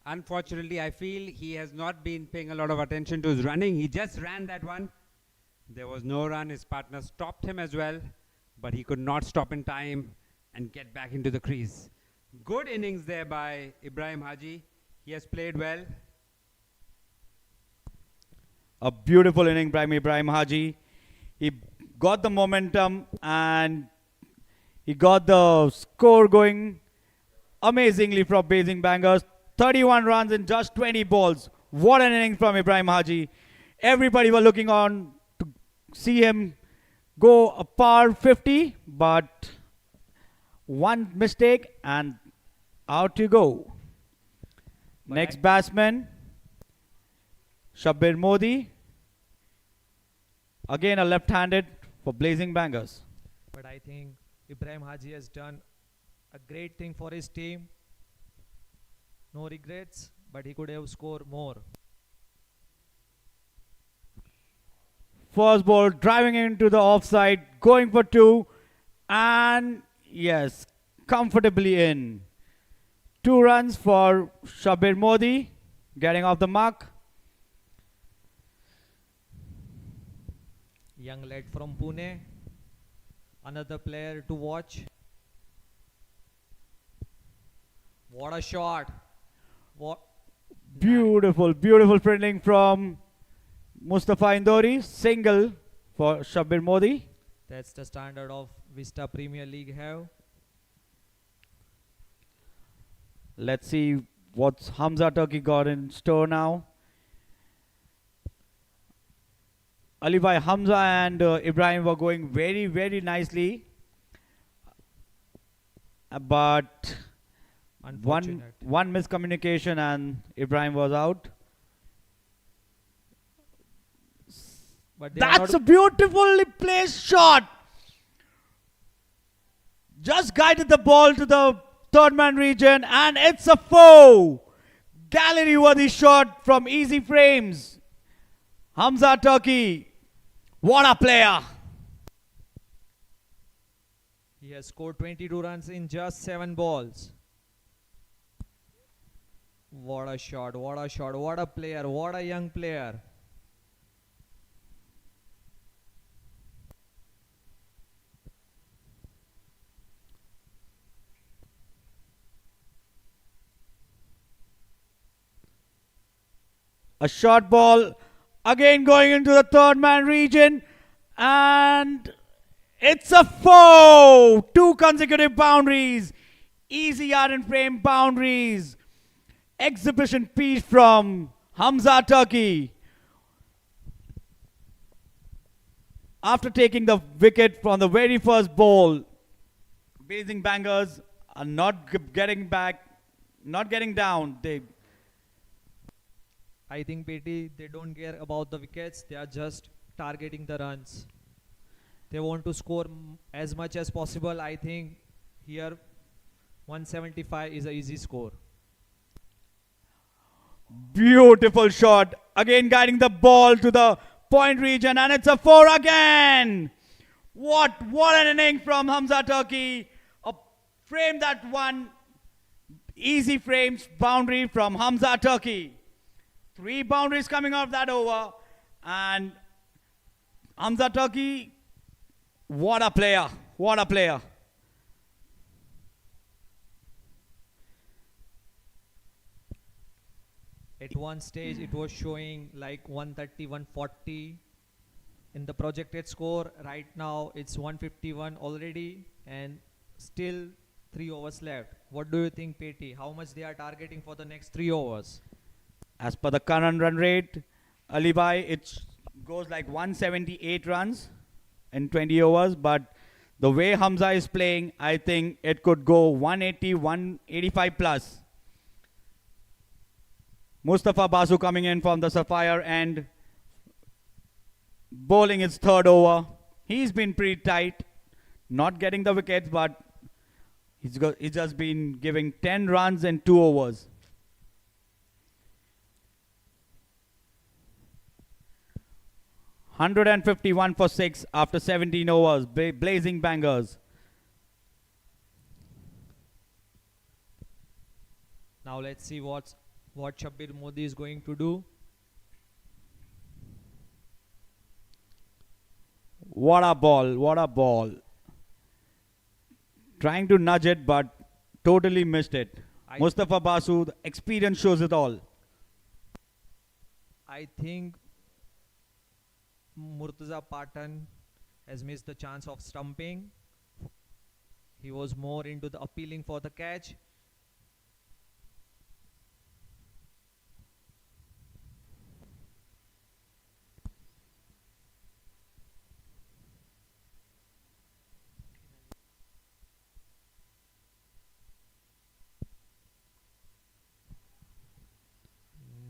Speaker 6: Unfortunately, I feel he has not been paying a lot of attention to his running. He just ran that one. There was no run. His partner stopped him as well, but he could not stop in time and get back into the crease. Good innings there by Ibrahim Haji. He has played well.
Speaker 7: A beautiful inning by Ibrahim Haji. He got the momentum and he got the score going amazingly from Blazing Bangers. 31 runs in just 20 balls. What an inning from Ibrahim Haji. Everybody were looking on to see him go a par 50, but one mistake and out you go. Next batsman, Shabbir Modi. Again a left-handed for Blazing Bangers.
Speaker 8: But I think Ibrahim Haji has done a great thing for his team. No regrets, but he could have scored more.
Speaker 7: First ball driving into the offside, going for two, and yes, comfortably in. 2 runs for Shabbir Modi, getting off the mark.
Speaker 8: Young lad from Pune. Another player to watch. What a shot. What
Speaker 7: Beautiful fielding from Mustafa Indori. Single for Shabbir Modi.
Speaker 8: That's the standard of Vista Premier League have.
Speaker 7: Let's see what Hamza Turkey got in store now. Ali Bhai Hamza and Ibrahim were going very nicely. But
Speaker 8: Unfortunate.
Speaker 7: one miscommunication and Ibrahim was out.
Speaker 8: But they are
Speaker 7: That's
Speaker 8: not
Speaker 7: a beautifully placed shot. Just guided the ball to the third man region, and it's a 4. Gallery worthy shot from easy frames. Hamza Turkey, what a player.
Speaker 8: He has scored 22 runs in just 7 balls. What a shot, what a shot, what a player, what a young player.
Speaker 7: A short ball, again going into the third man region, and it's a 4. 2 consecutive boundaries. Easy yard and frame boundaries. Exhibition piece from Hamza Turkey. After taking the wicket from the very first ball, Blazing Bangers are not getting back, not getting down.
Speaker 8: I think PT, they don't care about the wickets. They are just targeting the runs. They want to score as much as possible. I think here 175 is an easy score.
Speaker 7: Beautiful shot. Again guiding the ball to the point region, and it's a 4 again. What an inning from Hamza Turkey. A frame that one. Easy frames boundary from Hamza Turkey. 3 boundaries coming out of that over. And Hamza Turkey, what a player. What a player.
Speaker 8: At one stage, it was showing like 130, 140 in the projected score. Right now, it's 151 already, and still 3 overs left. What do you think, Petty? How much they are targeting for the next 3 overs?
Speaker 7: As per the current run rate, Alibai, it goes like 178 runs in 20 overs. But the way Hamza is playing, I think it could go 180, 185 plus. Mustafa Basu coming in from the Sapphire and bowling his third over. He's been pretty tight, not getting the wickets, but he's just been giving 10 runs in 2 overs. $151 for 6 after 17 overs. Blazing bangers.
Speaker 8: Now let's see what Shabbir Modi is going to do.
Speaker 7: What a ball, what a ball. Trying to nudge it, but totally missed it. Mustafa Basu, the experience shows it all.
Speaker 8: I think Murtaza Patan has missed the chance of stumping. He was more into the appealing for the catch.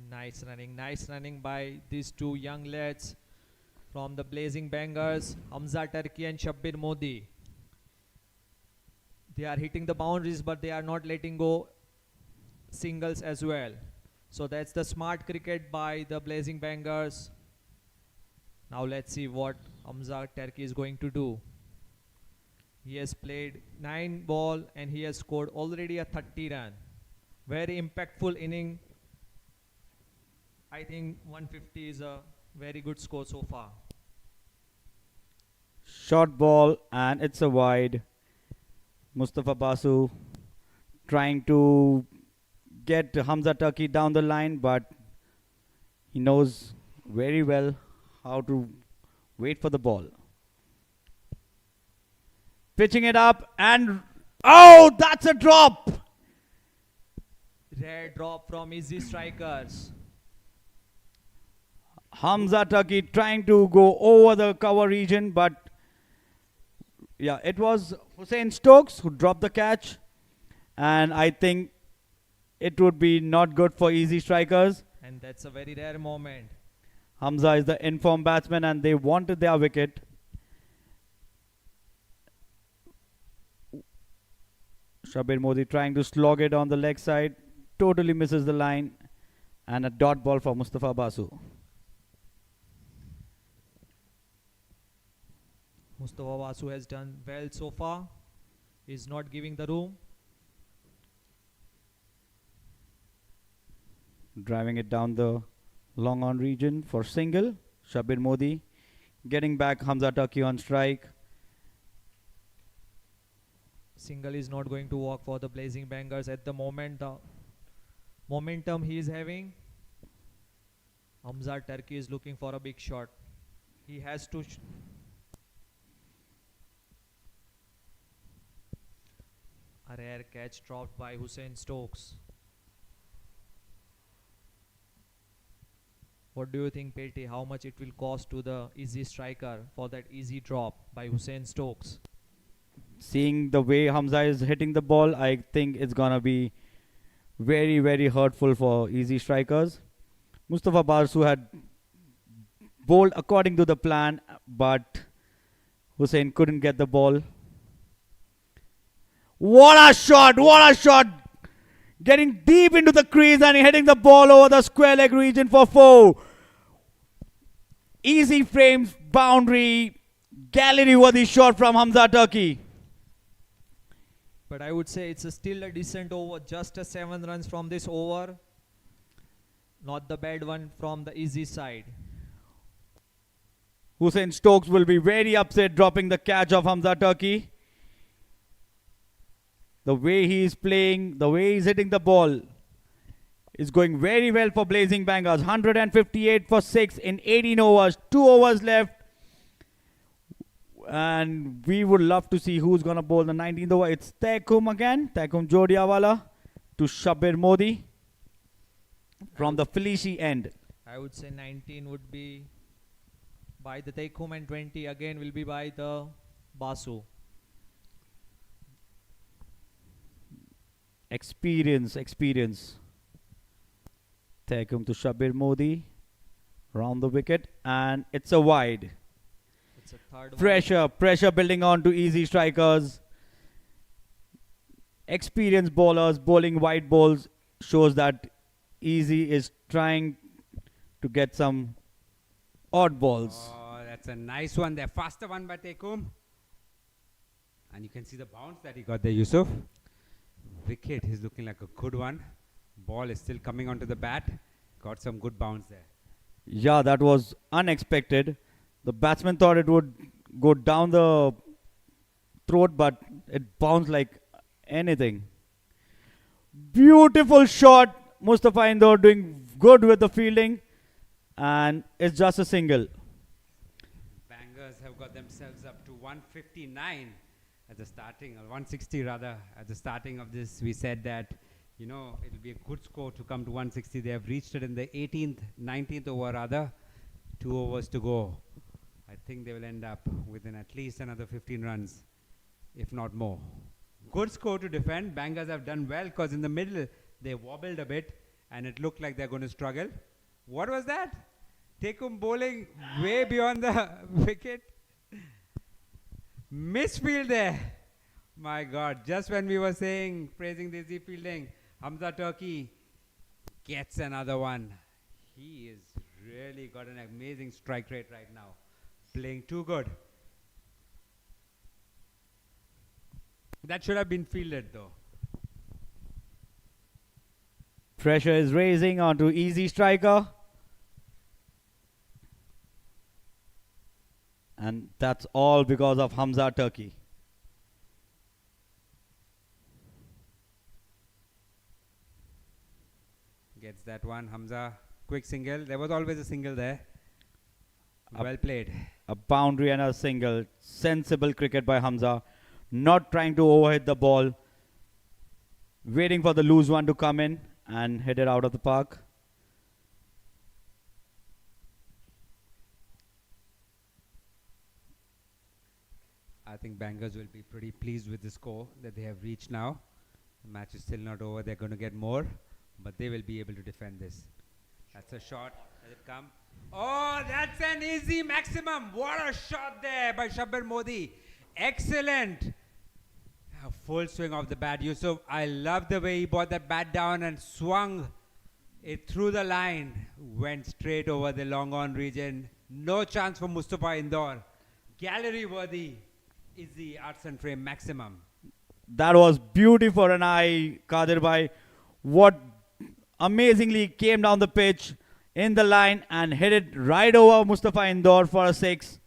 Speaker 8: Nice running by these two young lads from the Blazing Bangers, Hamza Turkey and Shabbir Modi. They are hitting the boundaries, but they are not letting go singles as well. So that's the smart cricket by the Blazing Bangers. Now let's see what Hamza Turkey is going to do. He has played 9 ball and he has scored already a 30 run. Very impactful inning. I think 150 is a very good score so far.
Speaker 7: Short ball and it's a wide. Mustafa Basu trying to get Hamza Turkey down the line, but he knows very well how to wait for the ball. Pitching it up and oh, that's a drop.
Speaker 8: Rare drop from Ezzi strikers.
Speaker 7: Hamza Turkey trying to go over the cover region, but yeah, it was Hussein Stokes who dropped the catch, and I think it would be not good for easy strikers.
Speaker 8: And that's a very rare moment.
Speaker 7: Hamza is the informed batsman and they wanted their wicket. Shabbir Modi trying to slog it on the leg side, totally misses the line, and a dot ball for Mustafa Basu.
Speaker 8: Mustafa Basu has done well so far. He's not giving the room.
Speaker 7: Driving it down the long on region for single. Shabbir Modi getting back Hamza Turkey on strike.
Speaker 8: Single is not going to work for the Blazing Bangers at the moment. The momentum he is having. Hamza Turkey is looking for a big shot. He has to. A rare catch dropped by Hussein Stokes. What do you think, Petty? How much it will cost to the easy striker for that easy drop by Hussein Stokes?
Speaker 7: Seeing the way Hamza is hitting the ball, I think it's gonna be very, very hurtful for easy strikers. Mustafa Basu had bowled according to the plan, but Hussein couldn't get the ball. What a shot! What a shot! Getting deep into the crease and hitting the ball over the square leg region for 4. Easy frames, boundary, gallery worthy shot from Hamza Turkey.
Speaker 8: But I would say it's still a decent over. Just a 7 runs from this over. Not the bad one from the easy side.
Speaker 7: Hussein Stokes will be very upset dropping the catch of Hamza Turkey. The way he is playing, the way he's hitting the ball is going very well for Blazing Bangers. 158 for 6 in 18 overs. 2 overs left. And we would love to see who's going to bowl the 19th over. It's Tekum again. Tekum Jodiawala to Shabir Modi from the Felici end.
Speaker 8: I would say 19 would be by the Teikhum and 20 again will be by the Basu.
Speaker 7: Experience. Tekum to Shabir Modi. Round the wicket. And it's a wide.
Speaker 8: It's a third one.
Speaker 7: Pressure building on to easy strikers. Experienced bowlers bowling wide balls shows that Easy is trying to get some odd balls.
Speaker 6: Oh, that's a nice one there. Faster one by Tekum. And you can see the bounce that he got there, Yusuf. Wicket is looking like a good one. Ball is still coming onto the bat. Got some good bounce there.
Speaker 7: Yeah, that was unexpected. The batsman thought it would go down the throat, but it bounced like anything. Beautiful shot. Mustafa Indore doing good with the fielding. And it's just a single.
Speaker 6: Bangers have got themselves up to 159 at the starting, or 160 rather. At the starting of this, we said that, you know, it'll be a good score to come to 160. They have reached it in the 18th, 19th over rather. 2 overs to go. I think they will end up within at least another 15 runs, if not more. Good score to defend. Bangers have done well because in the middle they wobbled a bit and it looked like they're going to struggle. What was that? Tekum bowling way beyond the wicket. Misfield there. My God, just when we were saying, praising the Ezzi fielding, Hamza Turkey gets another one. He is really got an amazing strike rate right now. Playing too good. That should have been fielded though.
Speaker 7: Pressure is raising onto easy striker. And that's all because of Hamza Turkey.
Speaker 6: Gets that one, Hamza. Quick single. There was always a single there. Well played.
Speaker 7: A boundary and a single. Sensible cricket by Hamza. Not trying to overhit the ball. Waiting for the loose one to come in and hit it out of the park.
Speaker 6: I think Bangers will be pretty pleased with the score that they have reached now. The match is still not over. They're going to get more, but they will be able to defend this. That's a shot. Does it come? Oh, that's an easy maximum. What a shot there by Shabir Modi. Excellent. A full swing of the bat. Yusuf, I love the way he brought that bat down and swung it through the line. Went straight over the long on region. No chance for Mustafa Indore. Gallery worthy is the arts and frame maximum.
Speaker 7: That was beautiful for an eye, Kadir Bhai. What amazingly came down the pitch in the line and hit it right over Mustafa Indore for a 6.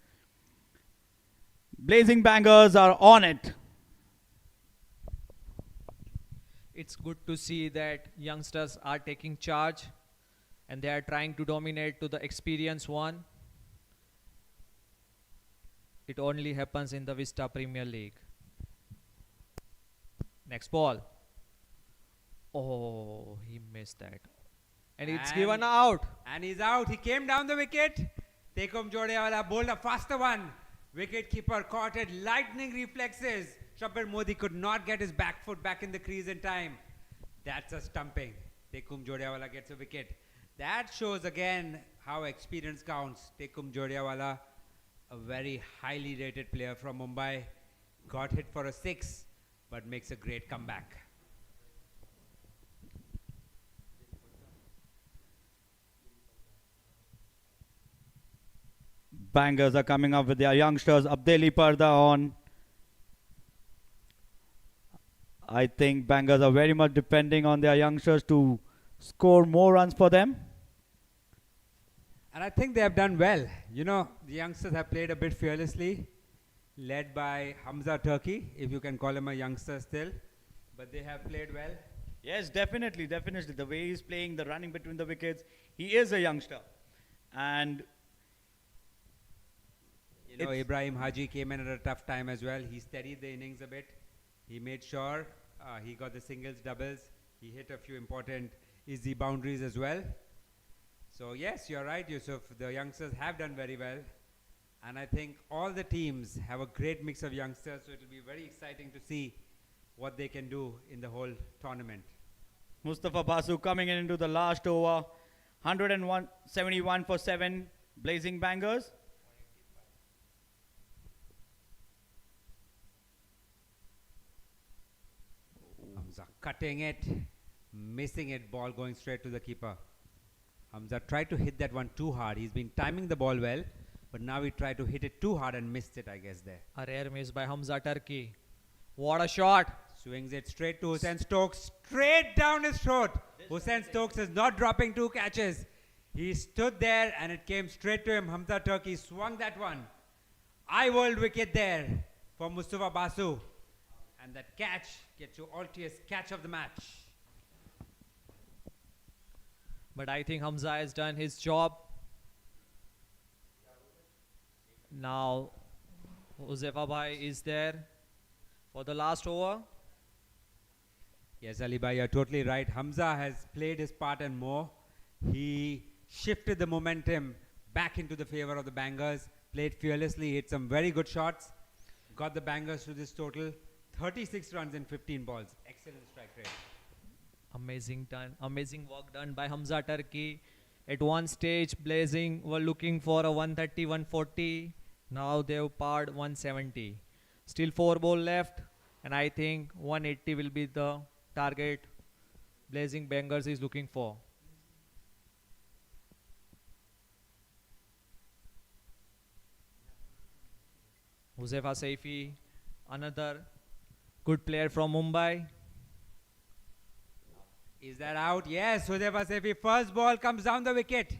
Speaker 7: Blazing Bangers are on it.
Speaker 8: It's good to see that youngsters are taking charge and they are trying to dominate to the experienced one. It only happens in the Vista Premier League. Next ball. Oh, he missed that. And it's given out.
Speaker 6: And he's out. He came down the wicket. Tekum Jodiawala bowled a faster one. Wicket keeper caught it. Lightning reflexes. Shabir Modi could not get his back foot back in the crease in time. That's a stumping. Tekum Jodiawala gets a wicket. That shows again how experience counts. Tekum Jodiawala, a very highly rated player from Mumbai, got hit for a 6, but makes a great comeback.
Speaker 7: Bangers are coming up with their youngsters. Abdeli Parda on. I think Bangers are very much depending on their youngsters to score more runs for them.
Speaker 6: And I think they have done well. You know, the youngsters have played a bit fearlessly, led by Hamza Turkey, if you can call him a youngster still. But they have played well.
Speaker 7: Yes, definitely. The way he's playing, the running between the wickets, he is a youngster. And
Speaker 6: You know, Ibrahim Haji came in at a tough time as well. He steadied the innings a bit. He made sure he got the singles, doubles. He hit a few important easy boundaries as well. So yes, you're right, Yusuf. The youngsters have done very well. And I think all the teams have a great mix of youngsters. So it will be very exciting to see what they can do in the whole tournament.
Speaker 7: Mustafa Basu coming in into the last over. 171 for 7 blazing bangers.
Speaker 6: Hamza cutting it, missing it, ball going straight to the keeper. Hamza tried to hit that one too hard. He's been timing the ball well, but now he tried to hit it too hard and missed it, I guess, there.
Speaker 8: A rare miss by Hamza Turkey. What a shot.
Speaker 6: Swings it straight to Hussain Stokes, straight down his throat. Hussain Stokes is not dropping 2 catches. He stood there and it came straight to him. Hamza Turkey swung that one. Eye-world wicket there for Mustafa Basu. And that catch gets you Altius catch of the match.
Speaker 8: But I think Hamza has done his job. Now, Huzefa Bhai is there for the last over.
Speaker 6: Yes, Ali Bhai, you're totally right. Hamza has played his part and more. He shifted the momentum back into the favor of the bangers, played fearlessly, hit some very good shots, got the bangers to this total 36 runs in 15 balls. Excellent strike rate.
Speaker 8: Amazing work done by Hamza Turkey. At one stage, Blazing were looking for a 130, 140. Now they've parred 170. Still 4 ball left, and I think 180 will be the target Blazing Bangers is looking for. Huzefa Saifi, another good player from Mumbai.
Speaker 6: Is that out? Yes, Huzefa Saifi. First ball comes down the wicket.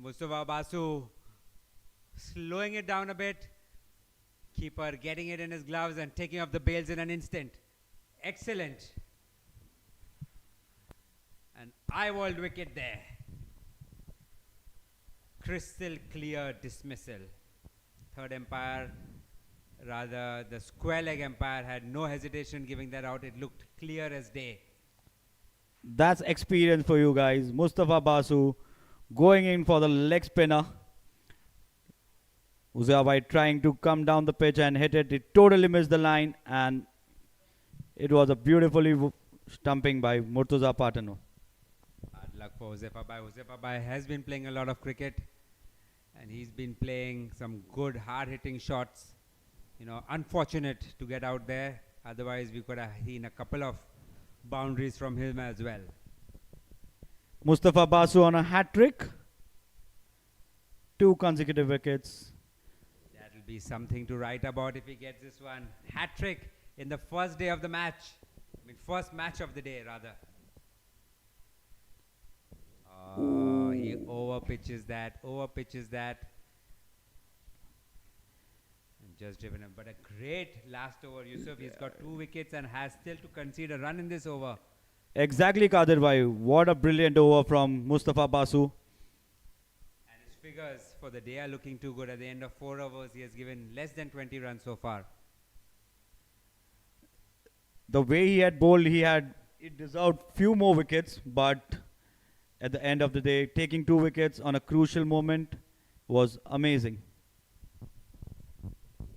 Speaker 6: Mustafa Basu slowing it down a bit. Keeper getting it in his gloves and taking off the bails in an instant. Excellent. An eye-world wicket there. Crystal clear dismissal. Third umpire, rather the square leg umpire, had no hesitation giving that out. It looked clear as day.
Speaker 7: That's experience for you guys. Mustafa Basu going in for the leg spinner. Huzefa Bhai trying to come down the pitch and hit it. It totally missed the line, and it was a beautifully stumping by Murtuza Patano.
Speaker 6: Hard luck for Huzefa Bhai. Huzefa Bhai has been playing a lot of cricket, and he's been playing some good hard-hitting shots. You know, unfortunate to get out there. Otherwise, we could have seen a couple of boundaries from him as well.
Speaker 7: Mustafa Basu on a hat-trick. 2 consecutive wickets.
Speaker 6: That will be something to write about if he gets this one. Hat-trick in the first day of the match. I mean, first match of the day, rather. Oh, he over-pitches that. And just driven him. But a great last over, Yusuf. He's got 2 wickets and has still to concede a run in this over.
Speaker 7: Exactly, Qadir Bhai. What a brilliant over from Mustafa Basu.
Speaker 6: And his figures for the day are looking too good. At the end of 4 overs, he has given less than 20 runs so far.
Speaker 7: The way he had bowled, it deserved few more wickets, but at the end of the day, taking 2 wickets on a crucial moment was amazing.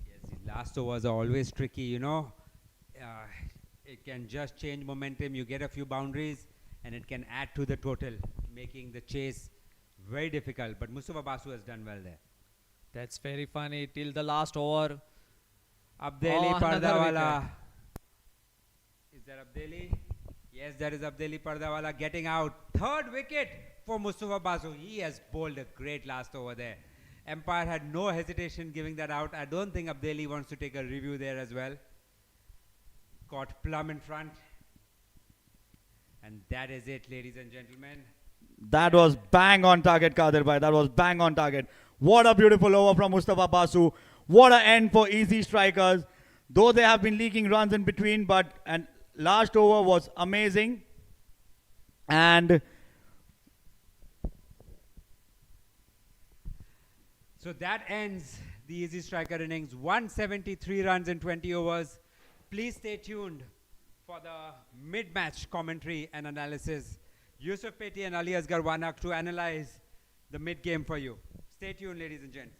Speaker 6: Yes, the last overs are always tricky, you know. It can just change momentum. You get a few boundaries, and it can add to the total, making the chase very difficult. But Mustafa Basu has done well there.
Speaker 8: That's very funny. Till the last over.
Speaker 6: Abdeli
Speaker 8: another
Speaker 6: Pardawala.
Speaker 8: wicket.
Speaker 6: Is that Abdeli? Yes, that is Abdeli Pardawala getting out. 3rd wicket for Mustafa Basu. He has bowled a great last over there. Empire had no hesitation giving that out. I don't think Abdeli wants to take a review there as well. Caught plumb in front. And that is it, ladies and gentlemen.
Speaker 7: That was bang on target, Qadir Bhai. That was bang on target. What a beautiful over from Mustafa Basu. What an end for easy strikers. Though they have been leaking runs in between, but and last over was amazing. And
Speaker 6: so that ends the easy striker innings, 173 runs in 20 overs. Please stay tuned for the mid-match commentary and analysis. Yusuf Peti and Ali Asgar Wanak to analyze the mid-game for you. Stay tuned, ladies and gents.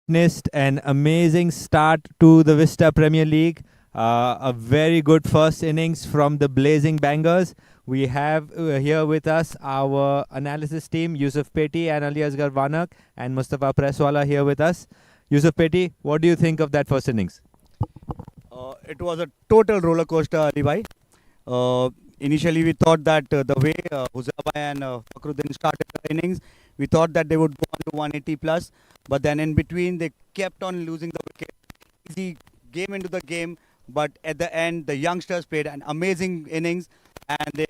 Speaker 3: Witnessed an amazing start to the Vista Premier League. A very good first innings from the Blazing Bangers. We have here with us our analysis team, Yusuf Peti and Ali Asgar Wanak, and Mustafa Presswala here with us. Yusuf Peti, what do you think of that first innings?
Speaker 7: It was a total roller coaster, Ali bhai. Initially, we thought that the way Huzabai and Fakhruddin started the innings, we thought that they would go on to 180 plus. But then in between, they kept on losing the wicket. Easy game into the game. But at the end, the youngsters played an amazing innings and they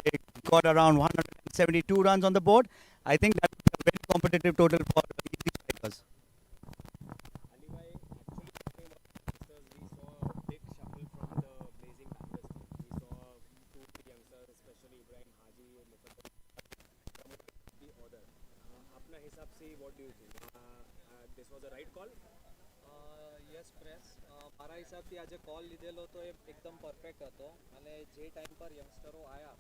Speaker 7: got around 172 runs on the board. I think that was a very competitive total for the easy strikers.
Speaker 8: Yes press મારા હિસાબથી આજે call લીધેલો તો એ એકદમ perfect હતો અને જે time પર યંગસ્ટરો આવ્યા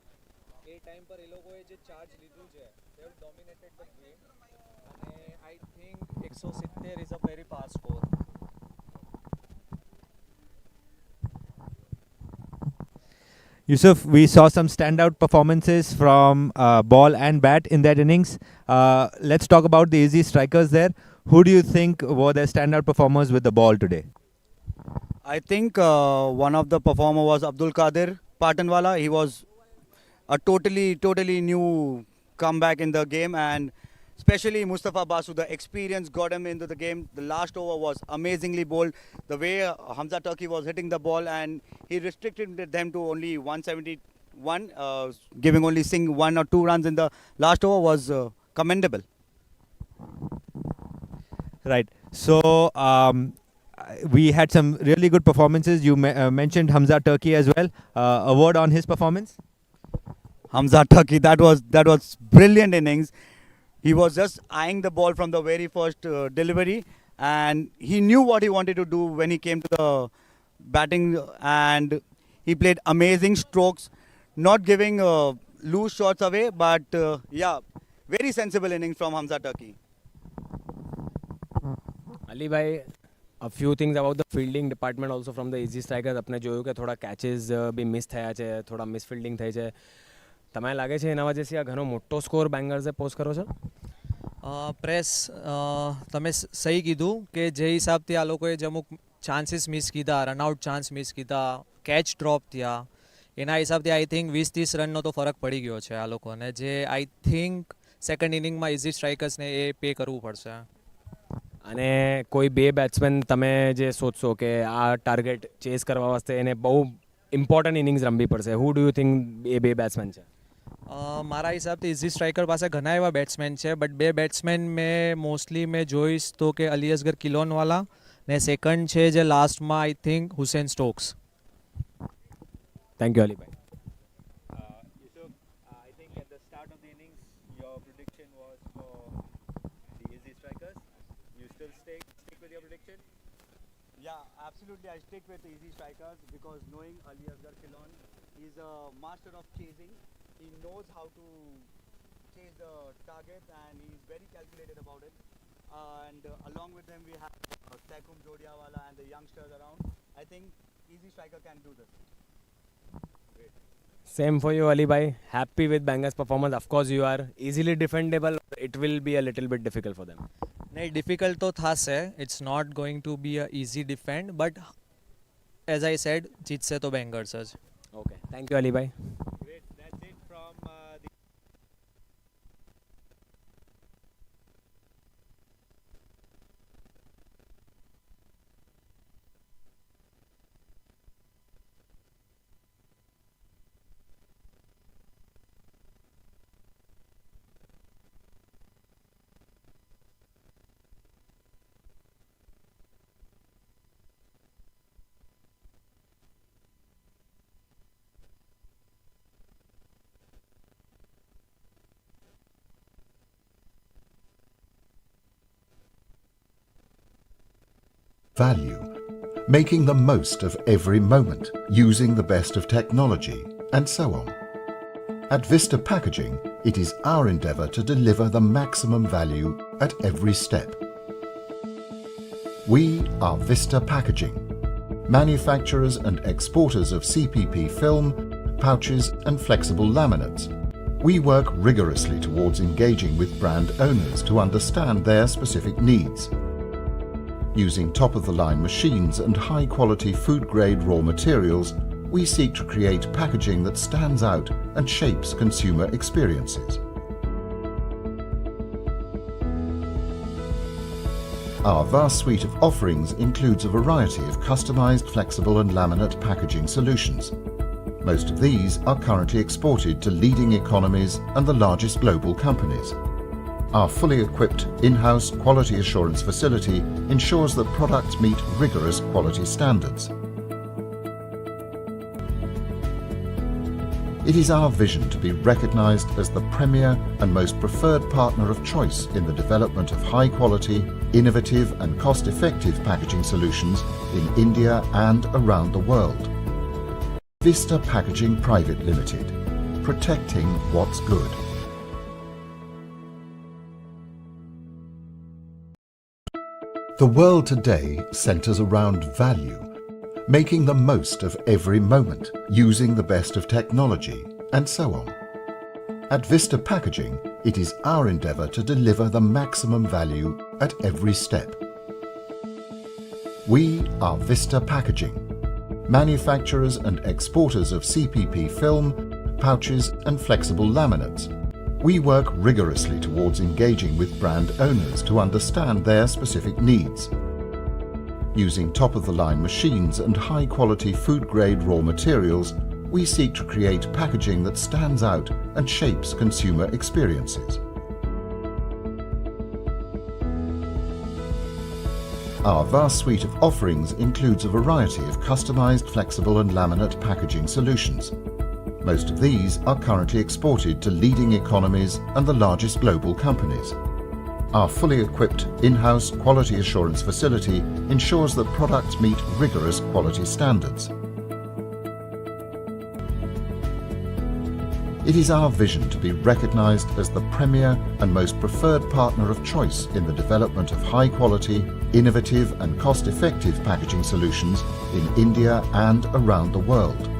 Speaker 8: એ ટાઈમ પર એ લોકોએ જે ચાર્જ લીધું છે they have dominated the game અને I think 170 is a very fast score.
Speaker 3: Yusuf, we saw some standout performances from ball and bat in that innings. Let's talk about the easy strikers there. Who do you think were their standout performers with the ball today?
Speaker 7: I think one of the performer was Abdul Qadir Patanwala. He was a totally new comeback in the game, and especially Mustafa Basu, the experience got him into the game. The last over was amazingly bold. The way Hamza Turki was hitting the ball, and he restricted them to only one, giving only 1 or 2 runs in the last over was commendable.
Speaker 3: Right. So we had some really good performances. You mentioned Hamza Turkey as well. A word on his performance?
Speaker 7: Hamza Turkey, that was brilliant innings. He was just eyeing the ball from the very first delivery, and he knew what he wanted to do when he came to the batting, and he played amazing strokes, not giving loose shots away, but yeah, very sensible innings from Hamza Turkey.
Speaker 1: Ali bhai, a few things about the fielding department also from the easy strikers. આપણે જોયું કે થોડા catches બી miss થયા છે, થોડા miss fielding થઈ છે. તમને લાગે છે એના વજહથી આ ઘણો મોટો સ્કોર બેંગર્સે પોસ્ટ કર્યો છે?
Speaker 8: પ્રેસ તમે સહી કીધું કે જે હિસાબથી આ લોકોએ જે અમુક ચાન્સીસ મિસ કીધા, રનઆઉટ ચાન્સ મિસ કીધા, કેચ ડ્રોપ થયા, એના હિસાબથી આઈ થિંક 20-30 રનનો તો ફરક પડી ગયો છે આ લોકોને, જે આઈ થિંક સેકન્ડ ઇનિંગમાં ઇઝી સ્ટ્રાઇકર્સને એ પે કરવું પડશે.
Speaker 1: અને કોઈ બે બેટ્સમેન તમે જે સોચશો કે આ ટાર્ગેટ ચેસ કરવા વાસ્તે એને બહુ ઇમ્પોર્ટન્ટ ઇનિંગ્સ રમવી પડશે, હુ ડુ યુ થિંક એ બે બેટ્સમેન છે?
Speaker 8: મારા હિસાબથી ઇઝી સ્ટ્રાઇકર પાસે ઘણા એવા બેટ્સમેન છે, બટ બે બેટ્સમેન મેં મોસ્ટલી મેં જોઈશ તો કે અલી અસગર કિલોનવાલા ને સેકન્ડ છે જે લાસ્ટમાં I think Hussain Stokes.
Speaker 1: Thank you અલીભાઈ.
Speaker 3: I think at the start of the innings, your prediction was for the easy strikers. You still stick with your prediction?
Speaker 7: Yeah, absolutely. I stick with easy strikers because knowing Ali Asghar Khilon, he's a master of chasing. He knows how to chase the target and he's very calculated about it. And along with them, we have Taikum Jodiawala and the youngsters around. I think easy striker can do this.
Speaker 1: Same for you, Ali bhai. Happy with Bangers' performance. Of course, you are easily defendable. It will be a little bit difficult for them.
Speaker 8: નહીં, difficult તો થશે. It's not going to be a easy defend, but as I said જીતશે તો બેંગર્સ જ.
Speaker 1: Okay. Thank you, Ali bhai.
Speaker 3: Great. That's it from the...
Speaker 9: Value, making the most of every moment, using the best of technology, and so on. At Vista Packaging, it is our endeavour to deliver the maximum value at every step. We are Vista Packaging, manufacturers and exporters of CPP film, pouches and flexible laminates. We work rigorously towards engaging with brand owners to understand their specific needs. Using top-of-the-line machines and high-quality food-grade raw materials, we seek to create packaging that stands out and shapes consumer experiences. Our vast suite of offerings includes a variety of customized flexible and laminate packaging solutions. Most of these are currently exported to leading economies and the largest global companies. Our fully equipped in-house quality assurance facility ensures that products meet rigorous quality standards. It is our vision to be recognized as the premier and most preferred partner of choice in the development of high-quality, innovative and cost-effective packaging solutions in India and around the world. Vista Packaging Private Limited, protecting what's good. The world today centres around value, making the most of every moment, using the best of technology, and so on. At Vista Packaging, it is our endeavour to deliver the maximum value at every step. We are Vista Packaging, manufacturers and exporters of CPP film, pouches and flexible laminates. We work rigorously towards engaging with brand owners to understand their specific needs. Using top-of-the-line machines and high-quality food-grade raw materials, we seek to create packaging that stands out and shapes consumer experiences. Our vast suite of offerings includes a variety of customized, flexible and laminate packaging solutions. Most of these are currently exported to leading economies and the largest global companies. Our fully equipped in-house quality assurance facility ensures that products meet rigorous quality standards. It is our vision to be recognized as the premier and most preferred partner of choice in the development of high-quality, innovative and cost-effective packaging solutions in India and around the world.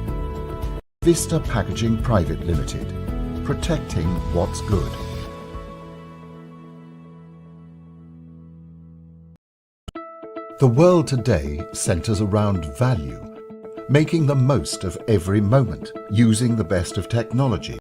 Speaker 9: Vista Packaging Private Limited, protecting what's good. The world today centers around value, making the most of every moment, using the best of technology.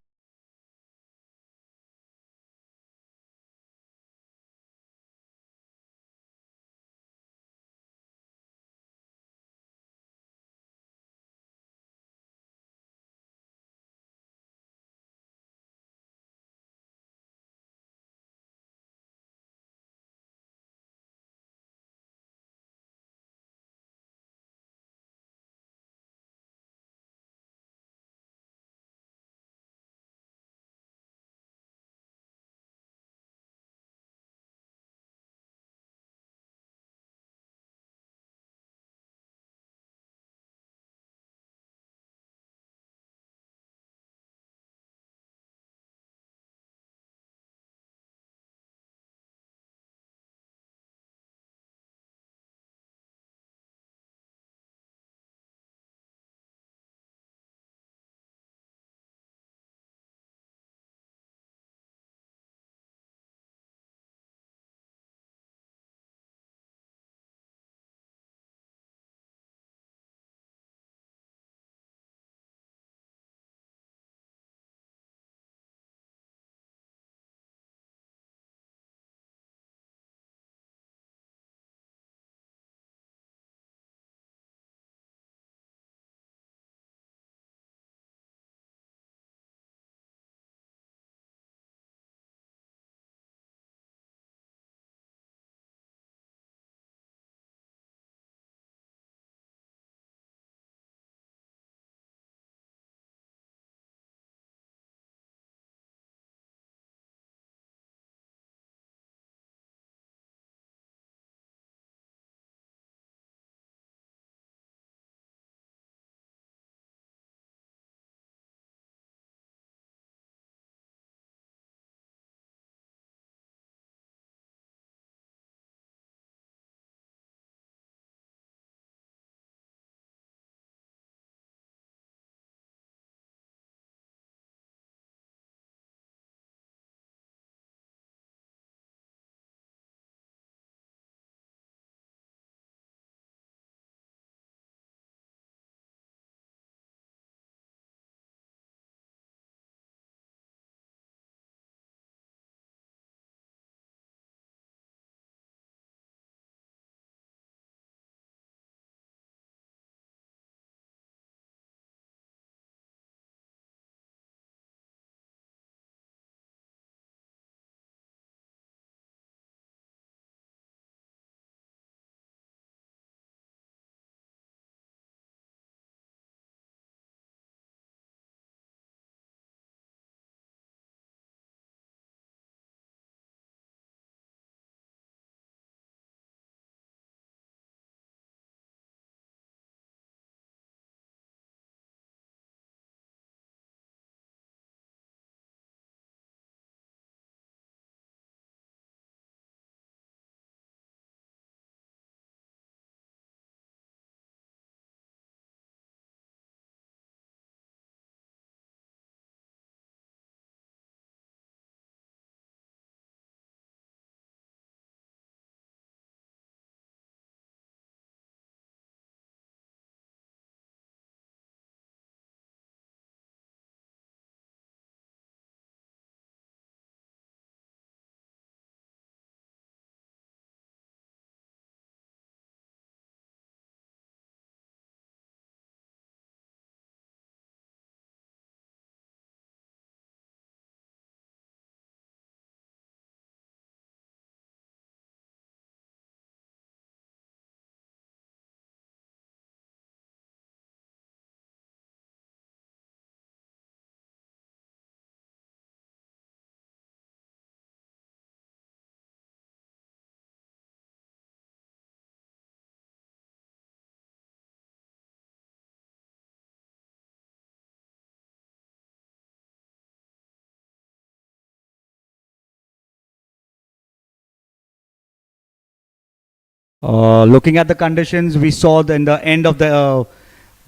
Speaker 7: Looking at the conditions, we saw in the end of the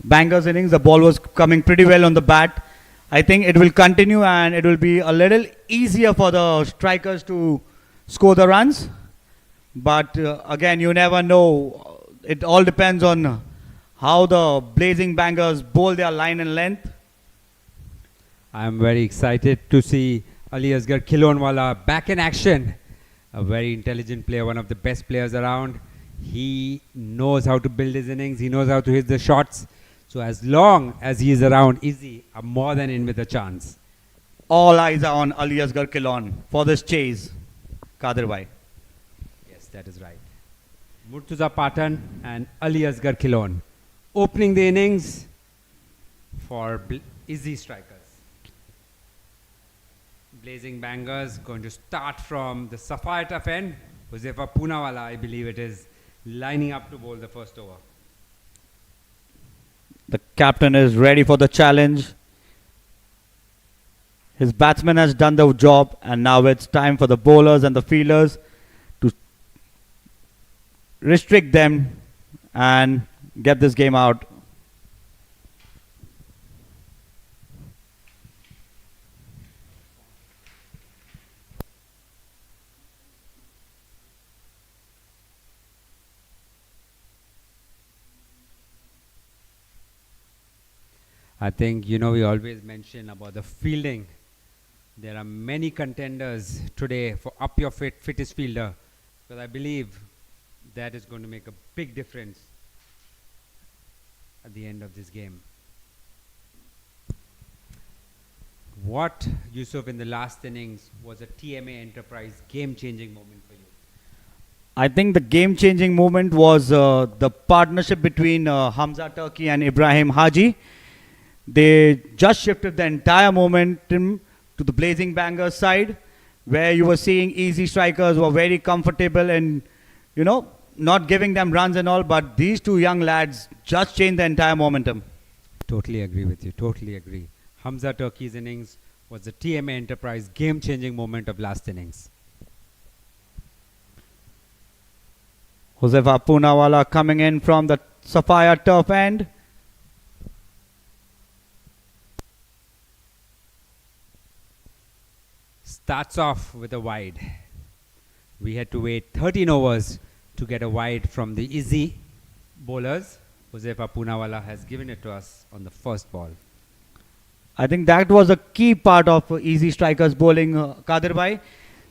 Speaker 7: Bangers innings, the ball was coming pretty well on the bat. I think it will continue and it will be a little easier for the strikers to score the runs. But again, you never know. It all depends on how the blazing bangers bowl their line and length.
Speaker 6: I'm very excited to see Ali Asgar Khilonwala back in action. A very intelligent player, one of the best players around. He knows how to build his innings. He knows how to hit the shots. So as long as he is around, Ezzi are more than in with a chance.
Speaker 7: All eyes are on Ali Asgar Khilon for this chase. Kadir bhai.
Speaker 6: Yes, that is right. Murtuza Patan and Ali Asgar Khilon opening the innings for Ezzi strikers. Blazing bangers going to start from the Sapphire tough end. Huzefa Poonawala, I believe it is, lining up to bowl the first over.
Speaker 7: The captain is ready for the challenge. His batsman has done the job, and now it's time for the bowlers and the fielders to restrict them and get this game out.
Speaker 6: I think, you know, we always mention about the fielding. There are many contenders today for up your fittest fielder, because I believe that is going to make a big difference at the end of this game. What, Yusuf, in the last innings was a TMA Enterprise game-changing moment for you?
Speaker 7: I think the game-changing moment was the partnership between Hamza Turki and Ibrahim Haji. They just shifted the entire momentum to the blazing bangers side, where you were seeing easy strikers were very comfortable and, you know, not giving them runs and all, but these two young lads just changed the entire momentum.
Speaker 6: Totally agree with you, totally agree. Hamza Turki's innings was the TMA Enterprise game-changing moment of last innings.
Speaker 7: Huzefa Poonawala coming in from the Sapphire turf end.
Speaker 6: Starts off with a wide. We had to wait 13 overs to get a wide from the Ezzi bowlers. Huzefa Poonawala has given it to us on the first ball.
Speaker 7: I think that was a key part of easy strikers bowling, Kadir bhai.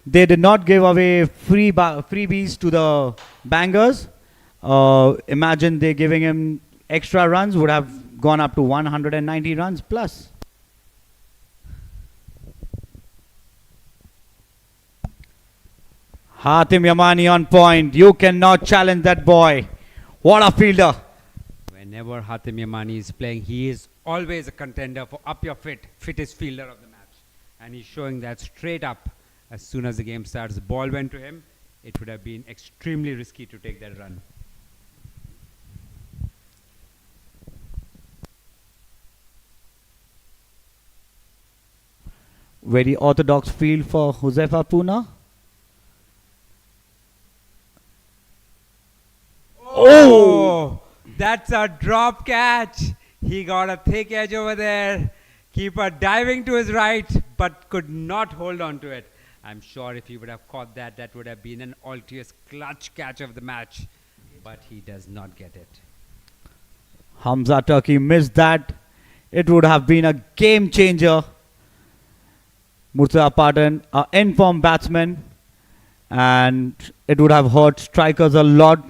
Speaker 7: They did not give away freebies to the bangers. Imagine they giving him extra runs, would have gone up to 190 runs plus. Hatim Yamani on point. You cannot challenge that boy. What a fielder.
Speaker 6: Whenever Hatim Yamani is playing, he is always a contender for up your fittest fielder of the match. And he's showing that straight up. As soon as the game starts, the ball went to him. It would have been extremely risky to take that run.
Speaker 7: Very orthodox field for Huzefa Poona.
Speaker 6: Oh, that's a drop catch. He got a thick edge over there. Keeper diving to his right, but could not hold on to it. I'm sure if he would have caught that, that would have been an ultimate clutch catch of the match. But he does not get it.
Speaker 7: Hamza Turki missed that. It would have been a game changer. Murtuza Patan, an in-form batsman, and it would have hurt strikers a lot.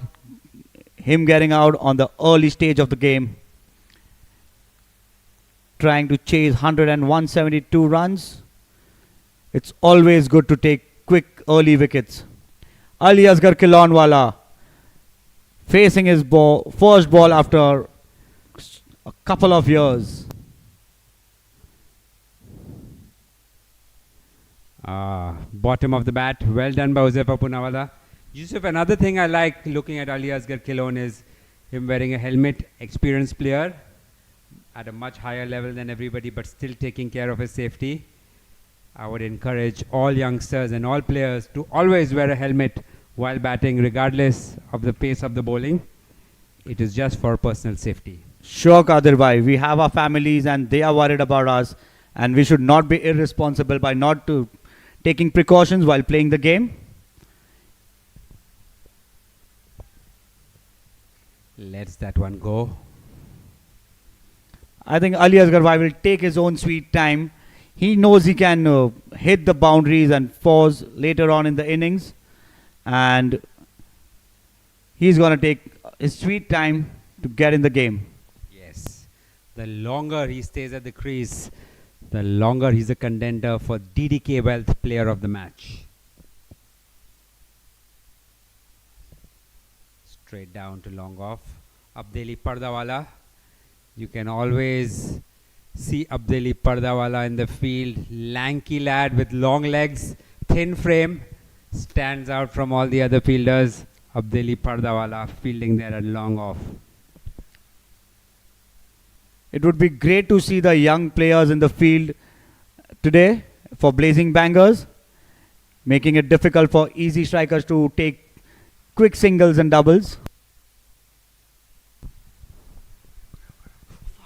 Speaker 7: Him getting out on the early stage of the game, trying to chase 100 and 172 runs. It's always good to take quick early wickets. Ali Asgar Khilonwala facing his first ball after a couple of years.
Speaker 6: Bottom of the bat, well done by Huzefa Poonawala. Yusuf, another thing I like looking at Ali Asgar Khilon is him wearing a helmet, experienced player at a much higher level than everybody, but still taking care of his safety. I would encourage all youngsters and all players to always wear a helmet while batting, regardless of the pace of the bowling. It is just for personal safety.
Speaker 7: Sure, Kadir bhai. We have our families and they are worried about us, and we should not be irresponsible by not taking precautions while playing the game.
Speaker 6: Let's that one go.
Speaker 7: I think Ali Asghar bhai will take his own sweet time. He knows he can hit the boundaries and fours later on in the innings, and he's going to take his sweet time to get in the game.
Speaker 6: Yes. The longer he stays at the crease, the longer he's a contender for DDK Wealth Player of the Match. Straight down to long off. Abdeli Pardawala. You can always see Abdeli Pardawala in the field. Lanky lad with long legs, thin frame. Stands out from all the other fielders. Abdeli Pardawala fielding there at long off.
Speaker 7: It would be great to see the young players in the field today for blazing bangers, making it difficult for easy strikers to take quick singles and doubles.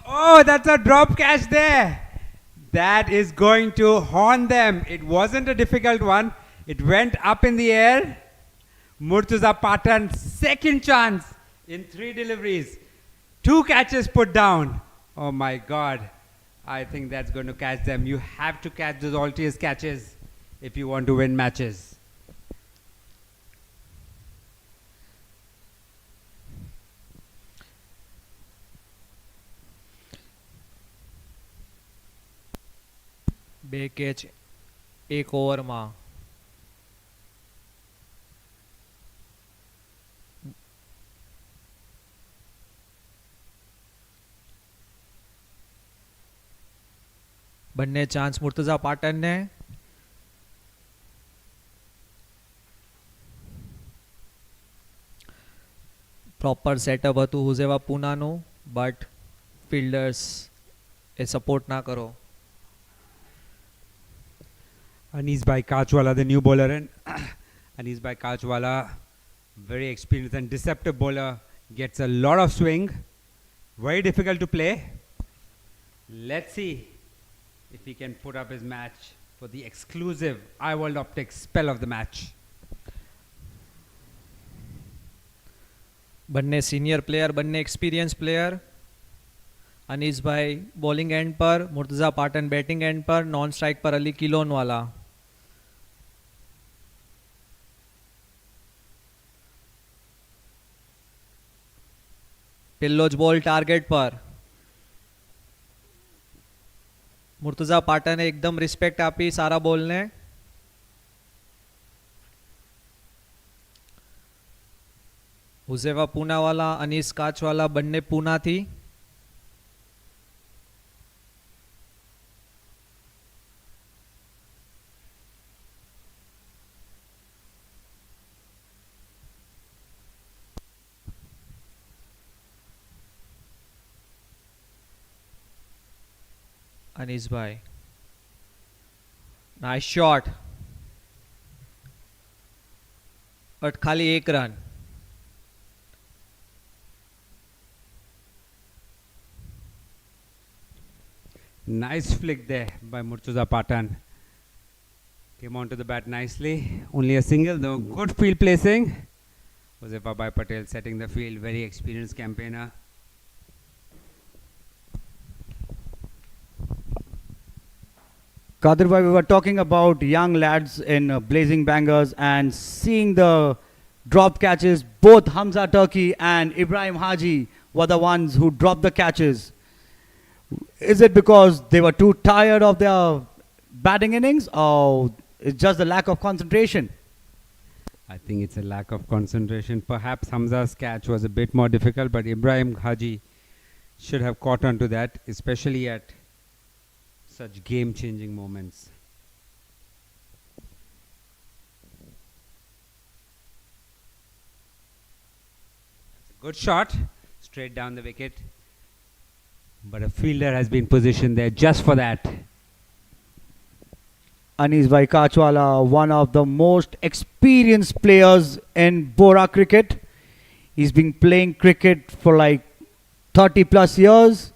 Speaker 6: Oh, that's a drop catch there. That is going to haunt them. It wasn't a difficult one. It went up in the air. Murtuza Patan, second chance in 3 deliveries. 2 catches put down. Oh my God. I think that's going to catch them. You have to catch those Altius catches if you want to win matches.
Speaker 8: બે catch એક ઓવરમાં. બંને chance મુર્તઝા પાટણને. Proper setup હતું હુઝેવા પૂનાનું, but ફિલ્ડર્સ A support ના કરો.
Speaker 6: Anis Bhai Kachwala, the new bowler, and Anis Bhai Kachwala, very experienced and deceptive bowler, gets a lot of swing. Very difficult to play. Let's see if he can put up his match for the exclusive iWorld Optics spell of the match.
Speaker 8: બંને senior player, બંને experience player. અનીસભાઈ bowling and પર, મુર્તઝા Patan batting and પર, non strike પર અલી કિલોનવાલા. પેલો જ બોલ target પર. મુર્તઝા પાટને એકદમ રિસ્પેક્ટ આપી સારા બોલને. હુઝેવા પૂનાવાલા, અનીસ કાચવાલા બંને પૂનાથી. અનીસભાઈ, નાઇસ શોટ, બટ ખાલી 1 run.
Speaker 6: Nice flick there by Murtuza Patan. Came onto the bat nicely. Only a single though. Good field placing. Josefa Bhai Patel setting the field. Very experienced campaigner.
Speaker 7: Kadir bhai, we were talking about young lads in blazing bangers and seeing the drop catches. Both Hamza Turki and Ibrahim Haji were the ones who dropped the catches. Is it because they were too tired of their batting innings, or it's just the lack of concentration?
Speaker 6: I think it's a lack of concentration. Perhaps Hamza's catch was a bit more difficult, but Ibrahim Haji should have caught on to that, especially at such game-changing moments. Good shot, straight down the wicket. But a fielder has been positioned there just for that.
Speaker 7: Anis Bhai Kachwala, one of the most experienced players in Bora cricket. He's been playing cricket for like 30 plus years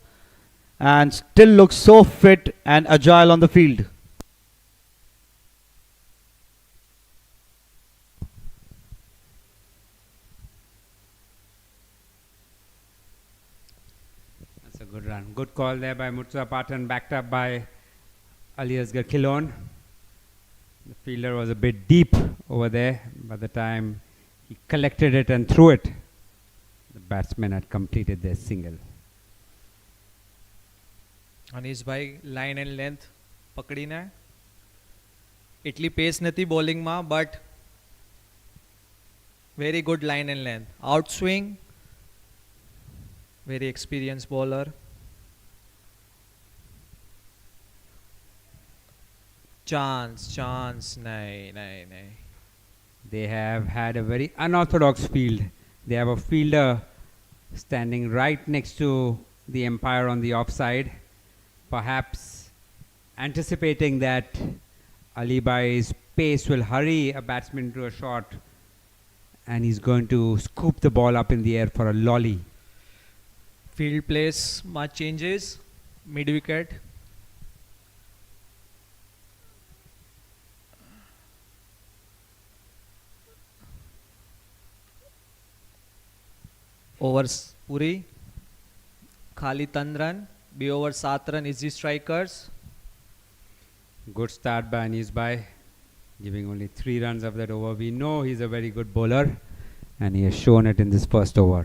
Speaker 7: and still looks so fit and agile on the field.
Speaker 6: That's a good run. Good call there by Murtuza Patan, backed up by Ali Asgar Khilon. The fielder was a bit deep over there. By the time he collected it and threw it, the batsmen had completed their single.
Speaker 8: અનીશભાઈ line and length પકડીને એટલી pace નથી બોલિંગમાં but very good line and length outswing very experience bowler chance નહીં.
Speaker 6: They have had a very unorthodox field. They have a fielder standing right next to the umpire on the offside, perhaps anticipating that Ali Bhai's pace will hurry a batsman to a shot, and he's going to scoop the ball up in the air for a lolly.
Speaker 8: Field placement changes mid wicket. Overs પૂરી ખાલી 3 run 2 over 7 run easy strikers.
Speaker 6: Good start by Anis Bhai, giving only 3 runs of that over. We know he's a very good bowler, and he has shown it in this first over.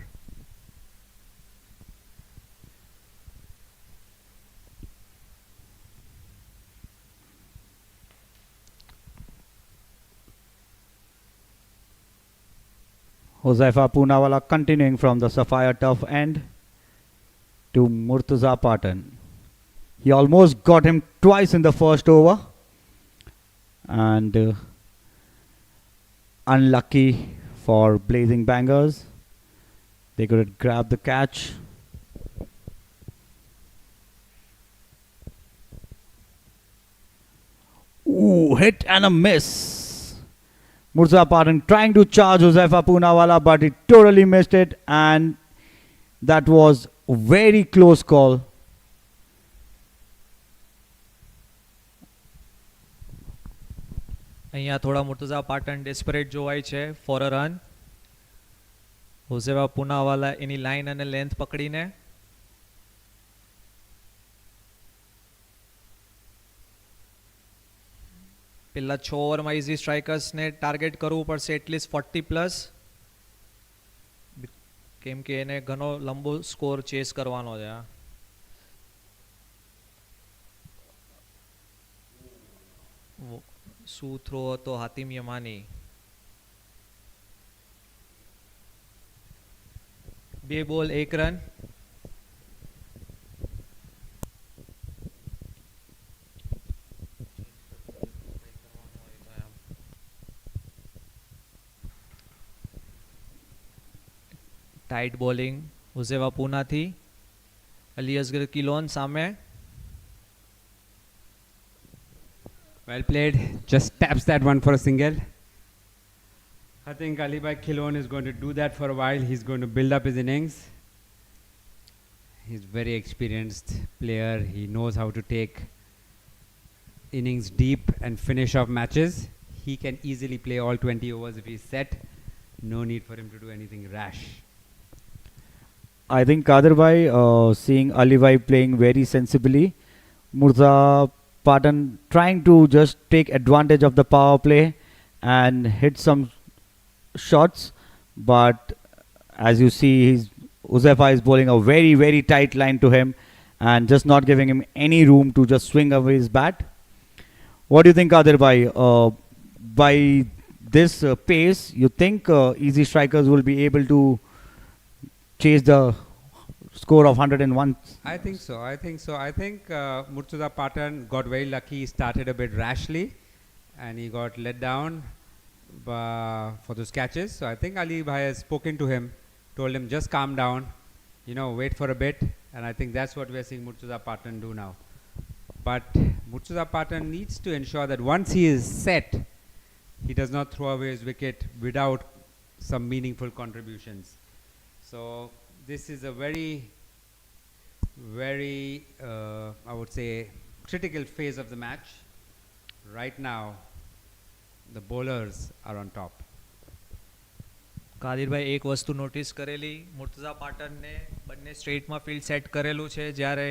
Speaker 7: Huzaifa Poonawala continuing from the Sapphire tough end to Murtuza Patan. He almost got him twice in the first over and unlucky for Blazing Bangers. They could grab the catch. Ooh, hit and a miss. Murtuza Patan trying to charge Huzaifa Poonawala, but he totally missed it, and that was a very close call.
Speaker 8: અહીંયા થોડા મુર્તુઝા Patan desperate જોવાય છે for a run. Huzefa Poonawala એની line અને length પકડીને પેલા 6 ઓવરમાં easy સ્ટ્રાઇકર્સને target કરવું પડશે એટલીસ્ટ 40 પ્લસ, કેમ કે એને ઘણો લંબો સ્કોર ચેસ કરવાનો છે. શું થ્રો હતો Hatim યમાની. 2 ball 1 run. Tight bowling Huzefa પૂનાથી. અલી અસગર કિલોન સામે.
Speaker 6: Well played. Just taps that one for a single. I think Ali Bhai Khilon is going to do that for a while. He's going to build up his innings. He's very experienced player. He knows how to take innings deep and finish off matches. He can easily play all 20 overs if he's set. No need for him to do anything rash.
Speaker 7: I think Kadir Bhai, seeing Ali Bhai playing very sensibly, Murtuza Patan trying to just take advantage of the power play and hit some shots, but as you see, Huzaifa is bowling a very, very tight line to him and just not giving him any room to just swing away his bat. What do you think, Kadir Bhai? By this pace, you think easy strikers will be able to chase the score of 101?
Speaker 6: I think so. I think Murtuza Patan got very lucky. He started a bit rashly and he got let down for those catches. So I think Ali Bhai has spoken to him, told him just calm down, wait for a bit. And I think that's what we are seeing Murtuza Patan do now. But Murtuza Patan needs to ensure that once he is set, he does not throw away his wicket without some meaningful contributions. So this is a very, very, I would say, critical phase of the match. Right now, the bowlers are on top.
Speaker 8: કાદિરભાઈ એક વસ્તુ notice કરેલી, મુર્તઝા પાટનને બંને સ્ટ્રેટમાં field set કરેલું છે, જ્યારે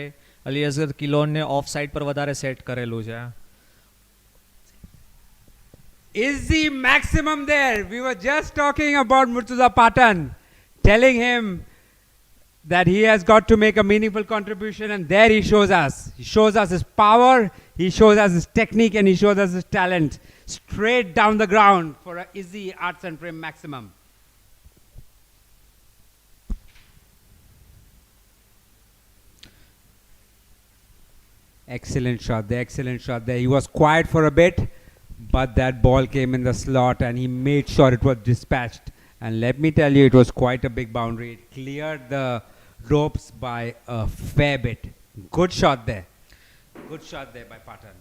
Speaker 8: Ali Azhar કિલોનને off side પર વધારે set કરેલું છે.
Speaker 6: Ezzi maximum there. We were just talking about Murtuza Patan, telling him that he has got to make a meaningful contribution, and there he shows us. He shows us his power, he shows us his technique, and he shows us his talent. Straight down the ground for a Ezzi arts and frame maximum. Excellent shot there, excellent shot there. He was quiet for a bit, but that ball came in the slot and he made sure it was dispatched. And let me tell you, it was quite a big boundary. It cleared the ropes by a fair bit. Good shot there. Good shot there by Patan.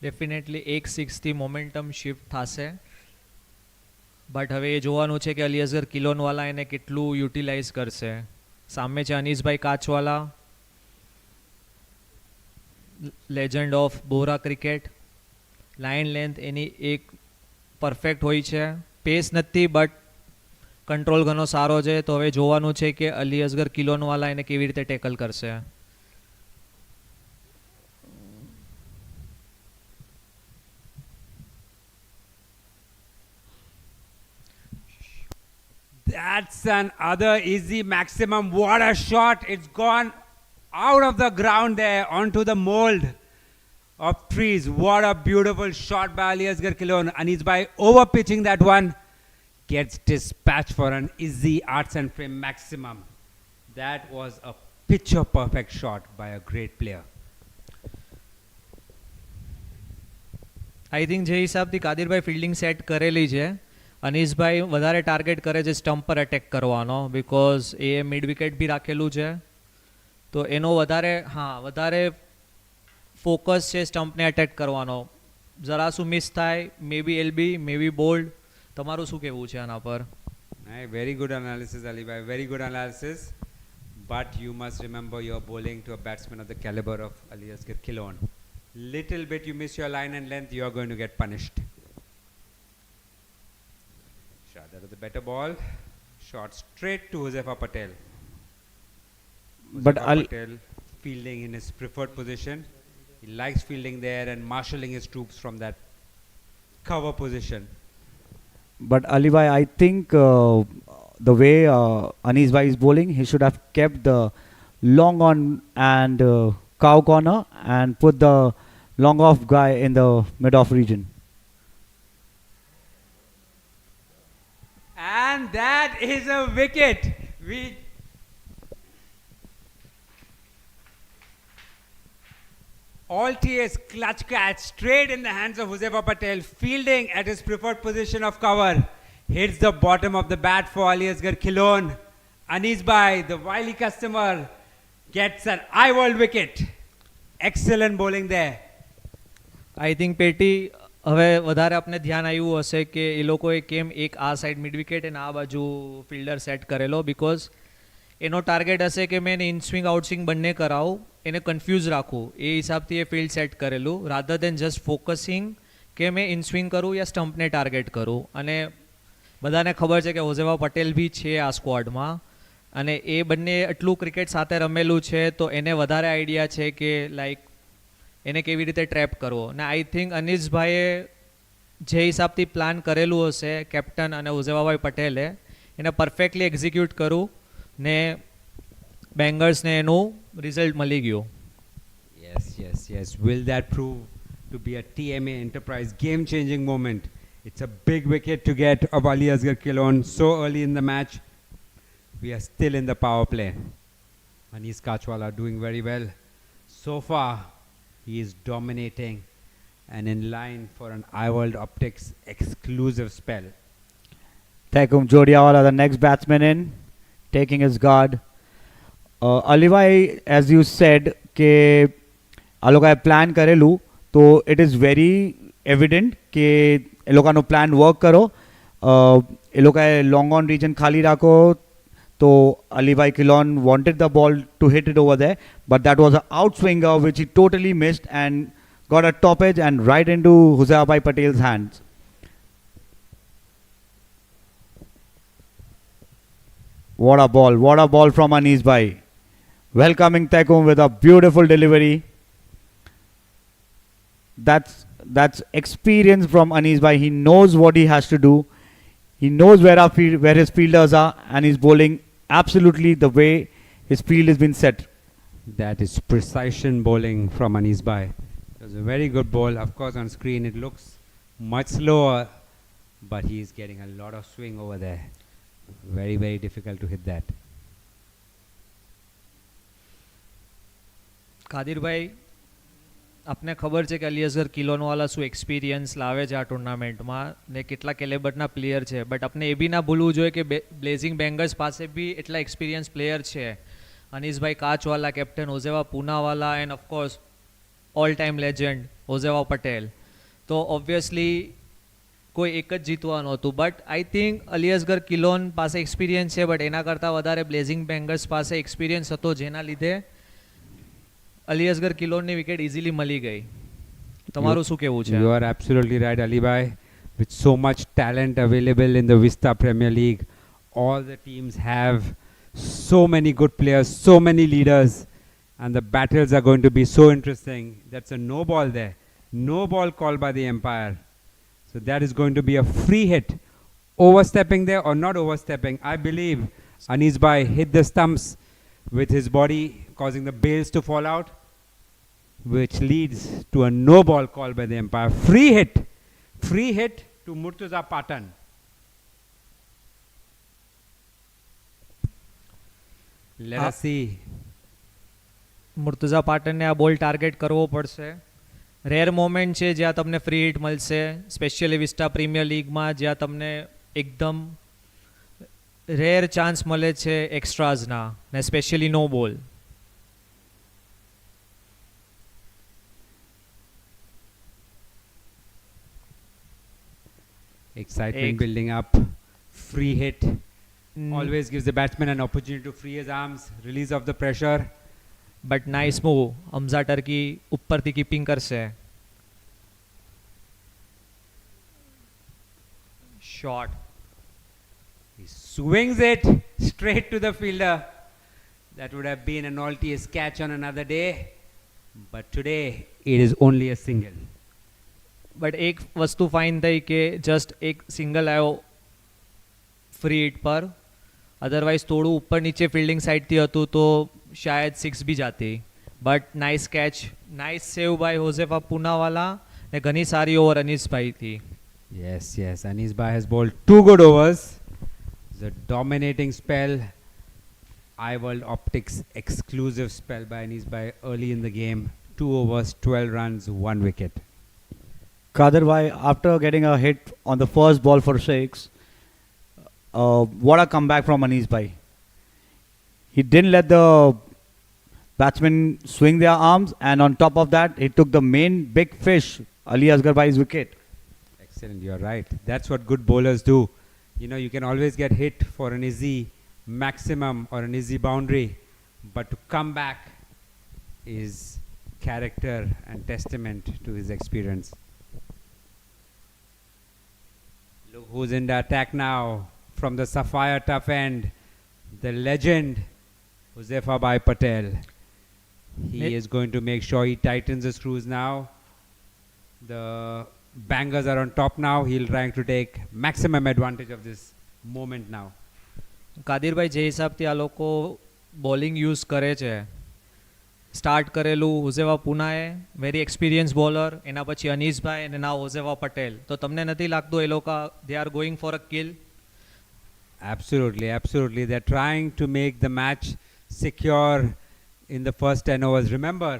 Speaker 8: Definitely એક સિક્સથી momentum shift થશે, but હવે એ જોવાનું છે કે અલી અઝહર કિલોનવાલા એને કેટલું utilise કરશે. સામે છે Anisbhai Kachwala, legend of Bohra cricket. Line length એની એક પરફેક્ટ હોય છે, પેસ નથી બટ કંટ્રોલ ઘણો સારો છે. તો હવે જોવાનું છે કે અલી અઝહર કિલોનવાલા એને કેવી રીતે ટેકલ કરશે.
Speaker 6: That's another easy maximum. What a shot. It's gone out of the ground there onto the mold of trees. What a beautiful shot by Ali Asghar Kilon. Anis Bhai over pitching that one. Gets dispatched for an easy arts and frame maximum. That was a picture perfect shot by a great player.
Speaker 8: I think જે હિસાબથી કાદિરભાઈ fielding set કરેલી છે, અનીસભાઈ વધારે target કરે છે stump પર attack કરવાનો, because A mid wicket બી રાખેલું છે. તો એનો વધારે ફોકસ છે સ્ટમ્પને અટેક કરવાનો. જરા શું મિસ થાય, મે બી એલબી, મે બી બોલ્ડ. તમારું શું કહેવું છે આના પર?
Speaker 6: Very good analysis, Ali Bhai. Very good analysis. But you must remember you're bowling to a batsman of the caliber of Ali Asghar Kilon. Little bit you miss your line and length, you're going to get punished. Shot that was the better ball. Shot straight to Huzefa Patel.
Speaker 7: But
Speaker 6: Patel fielding in his preferred position. He likes fielding there and marshalling his troops from that cover position.
Speaker 7: But Ali Bhai, I think the way Anis Bhai is bowling, he should have kept the long on and cow corner and put the long off guy in the mid off region.
Speaker 6: And that is a wicket. Altius clutch catch straight in the hands of Huzefa Patel, fielding at his preferred position of cover. Hits the bottom of the bat for Ali Asghar Kilon. Anis Bhai, the wily customer, gets an eye-world wicket. Excellent bowling there.
Speaker 8: I think પેટી હવે વધારે આપણે ધ્યાન આવ્યું હશે કે એ લોકોએ કેમ એક આ સાઈડ મિડ વિકેટ અને આ બાજુ ફિલ્ડર સેટ કરેલો, બિકોઝ એનો ટાર્ગેટ હશે કે મેં એને ઇન સ્વિંગ આઉટ સ્વિંગ બંને કરાવું, એને કન્ફ્યુઝ રાખું. એ હિસાબથી એ ફિલ્ડ સેટ કરેલું, રાધર દેન જસ્ટ ફોકસિંગ કે મેં ઇન સ્વિંગ કરું યા સ્ટમ્પને ટાર્ગેટ કરું. અને બધાને ખબર છે કે હુઝેફા પટેલ બી છે આ સ્ક્વોડમાં, અને એ બંને એટલું ક્રિકેટ સાથે રમેલું છે, તો એને વધારે આઈડિયા છે કે લાઈક એને કેવી રીતે ટ્રેપ કરવો. ને આઈ થિંક અનીસભાઈએ જે હિસાબથી પ્લાન કરેલું હશે કેપ્ટન અને હુઝેફાભાઈ પટેલે, એને પરફેક્ટલી એક્ઝિક્યુટ કરું ને બેંગર્સને એનું રિઝલ્ટ મળી ગયું.
Speaker 6: Yes. Will that prove to be a TMA Enterprise game-changing moment? It's a big wicket to get of Ali Asghar Kilon so early in the match. We are still in the power play. Anis Kachwala doing very well. So far, he is dominating and in line for an iWorld Optics exclusive spell.
Speaker 7: Taikum Jodiawala, the next batsman in, taking his guard. Ali Bhai, as you said, કે આ લોકોએ plan કરેલું તો it is very એવિડન્ટ કે એ લોકોનો plan work કરો. એ લોકોએ long on region ખાલી રાખો તો Alibhai કિલોન wanted the ball to hit it over there, but that was an outswinger which he totally missed and got a top edge and right into Huzaifa Patel's hands. What a ball from Anis bhai. Welcoming Tekum with a beautiful delivery. That's experience from Anis bhai. He knows what he has to do. He knows where his fielders are, and he's bowling absolutely the way his field has been set.
Speaker 6: That is precision bowling from Anis bhai. It was a very good ball. Of course, on screen it looks much slower, but he's getting a lot of swing over there. Very, very difficult to hit that.
Speaker 8: કાદિરભાઈ, આપને ખબર છે કે અલી અઝહર કિલોનવાલા શું experience લાવે છે આ ટુર્નામેન્ટમાં ને કેટલા કેલેબરના પ્લેયર છે, બટ આપણે એ બી ના ભૂલવું જોઈએ કે બ્લેઝિંગ બેંગર્સ પાસે બી એટલા એક્સપિરિયન્સ પ્લેયર છે. Anisbhai Kachwala, captain Huzefa Poonawala and of course all time legend Huzefa Patel. તો ઓબ્વિયસલી કોઈ એક જ જીતવાનું હતું, but I think Ali Azhar Kilon પાસે એક્સપિરિયન્સ છે, બટ એના કરતાં વધારે બ્લેઝિંગ બેંગર્સ પાસે એક્સપિરિયન્સ હતો, જેના લીધે અલી અઝહર કિલોનની વિકેટ ઇઝીલી મળી ગઈ. તમારું શું કહેવું છે?
Speaker 6: You are absolutely right, Ali bhai. With so much talent available in the Vista Premier League, all the teams have so many good players, so many leaders, and the battles are going to be so interesting. That's a no ball there. No ball called by the umpire. So that is going to be a free hit. Overstepping there or not overstepping, I believe Anis bhai hit the stumps with his body, causing the bails to fall out, which leads to a no ball call by the umpire. Free hit to Murtuza Patan. Let us see.
Speaker 8: મુર્તુઝા પાટનને આ બોલ target કરવો પડશે. Rare moment છે જ્યાં તમને free hit મળશે, specially vista premier લીગમાં, જ્યાં તમને એકદમ રેર ચાન્સ મળે છે એક્સ્ટ્રાઝના, ને સ્પેશિયલી નો બોલ.
Speaker 6: Excitement building up. Free hit always gives the batsman an opportunity to free his arms, release of the pressure.
Speaker 8: But nice move. Hamza turkey ઉપરથી keeping કરશે. Shot.
Speaker 6: He swings it straight to the fielder. That would have been an Altius catch on another day, but today it is only a single.
Speaker 8: But એક વસ્તુ fine થઈ કે just એક single આવ્યો free hit પર, otherwise થોડું ઉપર નીચે ફિલ્ડિંગ સાઇડથી હતું તો શાયદ 6 બી જાતી. But nice catch, nice save by Huzefa Poonawala, ને ઘણી સારી ઓવર અનીસભાઈથી.
Speaker 6: Yes. Anis bhai has bowled 2 good overs. It's a dominating spell. iWorld Optics exclusive spell by Anis bhai early in the game. 2 overs, 12 runs, 1 wicket.
Speaker 7: Kadir bhai, after getting a hit on the first ball for 6, what a comeback from Anis bhai. He didn't let the batsmen swing their arms, and on top of that, he took the main big fish, Ali Asghar bhai's wicket.
Speaker 6: Excellent, you're right. That's what good bowlers do. You know, you can always get hit for an easy maximum or an easy boundary, but to come back is character and testament to his experience. Look who's in the attack now from the Sapphire tough end, the legend Huzaifa Patel. He is going to make sure he tightens the screws now. The bangers are on top now. He'll try to take maximum advantage of this moment now.
Speaker 8: કાદિરભાઈ, જે હિસાબથી આ લોકો bowling use કરે છે, start કરેલું હુઝેવા પૂનાએ, very experience bowler, એના પછી અનીસભાઈ અને ના હુઝેવા પટેલ, તો તમને નથી લાગતું એ લોકો they are going for a kill?
Speaker 6: Absolutely. They're trying to make the match secure in the first 10 overs. Remember,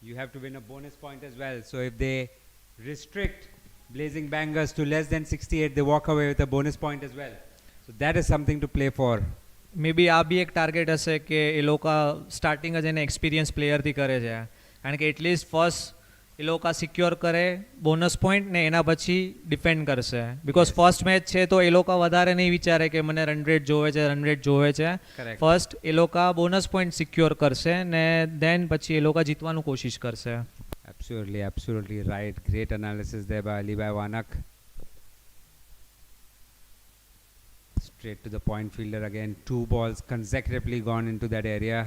Speaker 6: you have to win a bonus point as well. So if they restrict blazing bangers to less than 68, they walk away with a bonus point as well. So that is something to play for.
Speaker 8: મે બી આ બી એક target હશે કે એ લોકો starting જ એને experience પ્લેયરથી કરે છે, કારણ કે એટલીસ્ટ ફર્સ્ટ એ લોકો સિક્યોર કરે બોનસ પોઈન્ટ ને એના પછી ડિફેન્ડ કરશે. બિકોઝ ફર્સ્ટ મેચ છે તો એ લોકો વધારે નહીં વિચારે કે મને રન રેટ જોવે છે, રન રેટ જોવે છે. ફર્સ્ટ એ લોકો બોનસ પોઈન્ટ સિક્યોર કરશે ને દેન પછી એ લોકો જીતવાનું કોશિશ કરશે.
Speaker 6: Absolutely right. Great analysis there by Ali Bhai Wanak. Straight to the point fielder again. 2 balls consecutively gone into that area.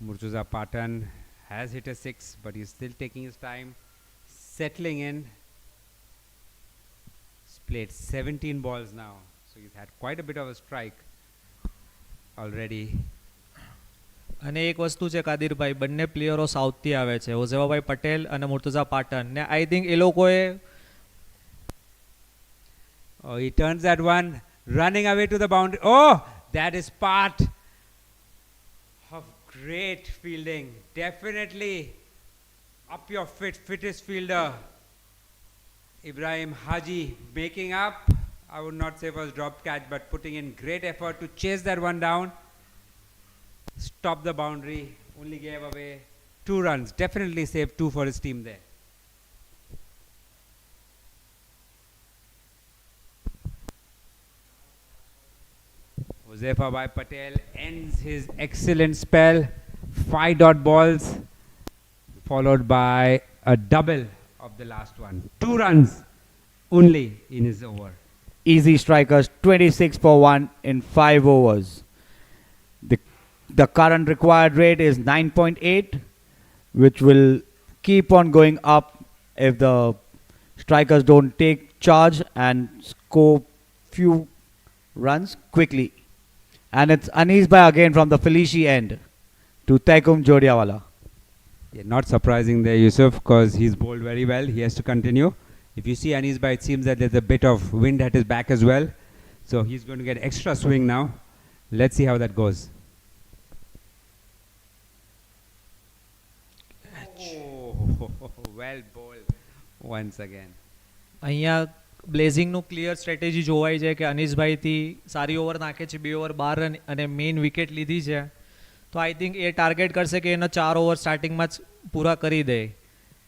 Speaker 6: Murtuza Patan has hit a 6, but he's still taking his time, settling in. He's played 17 balls now, so he's had quite a bit of a strike already.
Speaker 8: અને એક વસ્તુ છે કાદિરભાઈ, બંને પ્લેયરો સાઉથથી આવે છે, ઓઝેવાભાઈ પટેલ અને મુર્તુઝા પાટણ, ને આઈ think એ લોકોએ
Speaker 6: he turns that one, running away to the boundary. Oh, that is part of great fielding. Definitely up your fittest fielder. Ibrahim Haji making up. I would not say was drop catch, but putting in great effort to chase that one down. Stop the boundary. Only gave away 2 runs. Definitely saved 2 for his team there. Josefa Bhai Patel ends his excellent spell. 5 dot balls, followed by a double of the last one. 2 runs only in his over.
Speaker 7: Easy strikers, 26 for 1 in 5 overs. The current required rate is 9.8, which will keep on going up if the strikers don't take charge and score few runs quickly. And it's Anis Bhai again from the Felici end to Taikum Jodiawala.
Speaker 6: Yeah, not surprising there, Yusuf, because he's bowled very well. He has to continue. If you see Anis Bhai, it seems that there's a bit of wind at his back as well. So he's going to get extra swing now. Let's see how that goes. Well bowled once again.
Speaker 8: અહીંયા બ્લેઝિંગનું clear strategy જોવાઈ છે કે અનીસભાઈથી સારી over નાખે છે, 2 over 12 run અને main wicket લીધી છે, તો આઈ થિંક એ ટાર્ગેટ કરશે કે એનો 4 ઓવર સ્ટાર્ટિંગમાં જ પૂરા કરી દે.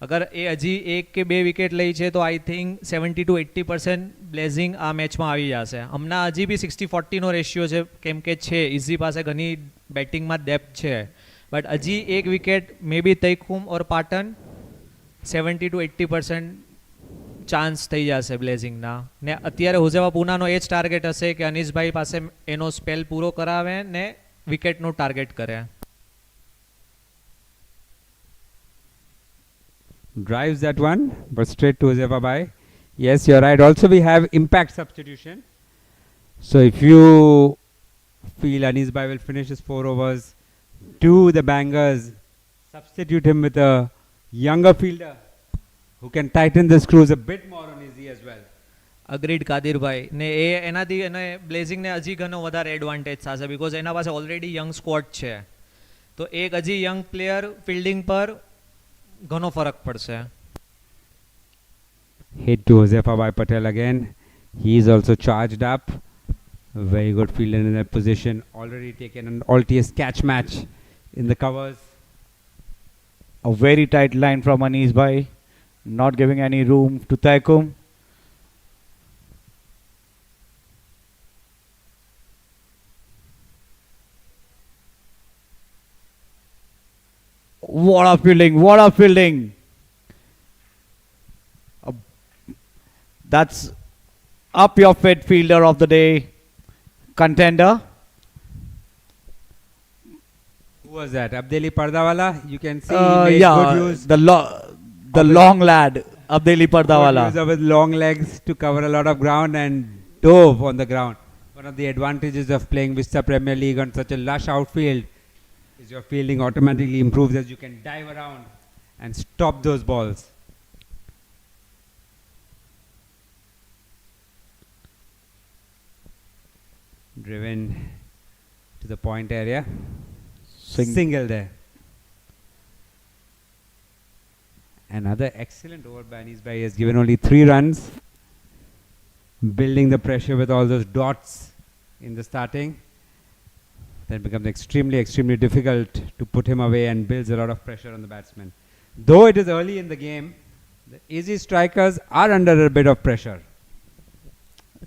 Speaker 8: અગર એ હજી 1 કે 2 વિકેટ લઈ છે તો આઈ થિંક 70 to 80% બ્લેઝિંગ આ મેચમાં આવી જશે. હમણાં હજી બી 60-40નો રેશિયો છે, કેમ કે છે ઇઝી પાસે ઘણી બેટિંગમાં ડેપ્થ છે, બટ હજી 1 વિકેટ મે બી તૈખુમ ઓર પાટન 70 to 80% ચાન્સ થઈ જશે બ્લેઝિંગના. ને અત્યારે હુઝેવા પૂનાનો એ જ ટાર્ગેટ હશે કે અનીસભાઈ પાસે એનો સ્પેલ પૂરો કરાવે ને વિકેટનું ટાર્ગેટ કરે.
Speaker 6: Drives that one, but straight to Josefa Bhai. Yes, you're right. Also, we have impact substitution. So if you feel Anis Bhai will finish his 4 overs, do the bangers, substitute him with a younger fielder who can tighten the screws a bit more on Ezzi as well.
Speaker 8: Agreed Kadirbhai, ને એ એનાથી એને બ્લેઝિંગને હજી ઘણો વધારે advantage થશે, because એના પાસે ઓલરેડી યંગ સ્કોડ છે, તો એક હજી યંગ પ્લેયર ફિલ્ડિંગ પર ઘણો ફરક પડશે.
Speaker 6: Hit to Josefa Bhai Patel again. He's also charged up. Very good fielder in that position. Already taken an Altius catch match in the covers.
Speaker 7: A very tight line from Anis Bhai, not giving any room to Taikum. What a fielding, what a fielding. That's up your fit fielder of the day contender.
Speaker 6: Who was that? Abdeli Pardawala? You can see he made good use.
Speaker 7: The long lad, Abdeli Pardawala.
Speaker 6: Good use of his long legs to cover a lot of ground and dove on the ground. One of the advantages of playing Vista Premier League on such a lush outfield is your fielding automatically improves as you can dive around and stop those balls. Driven to the point area. Single there. Another excellent over by Anis Bhai. He has given only 3 runs. Building the pressure with all those dots in the starting. then it becomes extremely, extremely difficult to put him away and builds a lot of pressure on the batsman. Though it is early in the game, the easy strikers are under a bit of pressure.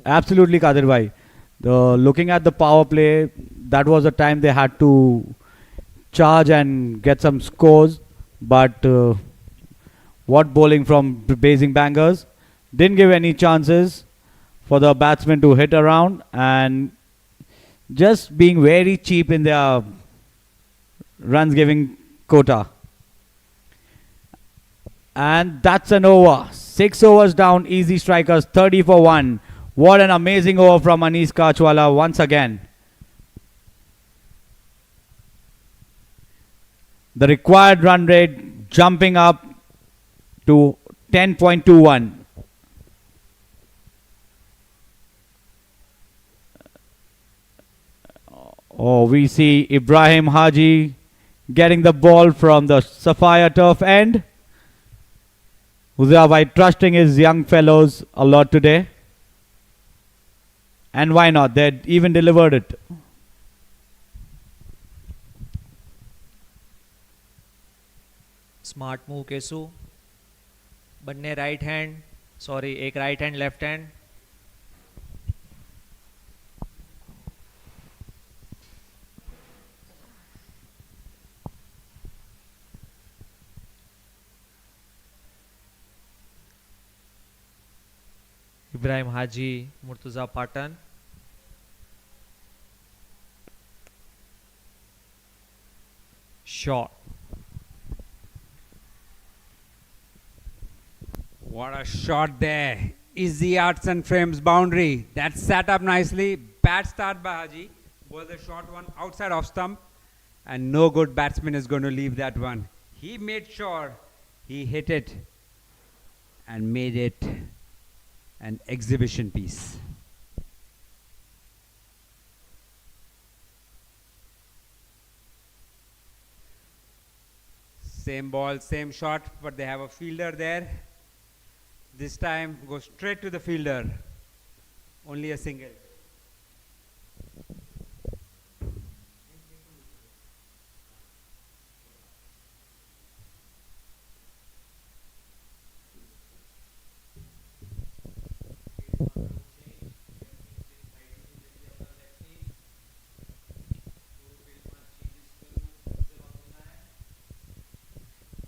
Speaker 7: Absolutely, Kadir bhai. Looking at the power play, that was the time they had to charge and get some scores. But what bowling from basing bangers didn't give any chances for the batsmen to hit around, and just being very cheap in their runs giving quota. And that's an over. 6 overs down, easy strikers 30 for 1. What an amazing over from Anish Kachwala once again. The required run rate jumping up to 10.21. Oh, we see Ibrahim Haji getting the ball from the Sapphire turf end. Huzabai trusting his young fellows a lot today. And why not? They even delivered it.
Speaker 8: Smart move Kesu. બંને right hand. Sorry, एक right hand left hand. Ibrahim Haji, Murtuza Patan. Shot.
Speaker 6: What a shot there. Easy arts and frames boundary. That sat up nicely. Bad start by Haji. Was a short one outside off stump. And no good batsman is going to leave that one. He made sure he hit it and made it an exhibition piece. Same ball, same shot, but they have a fielder there. This time goes straight to the fielder. Only a single.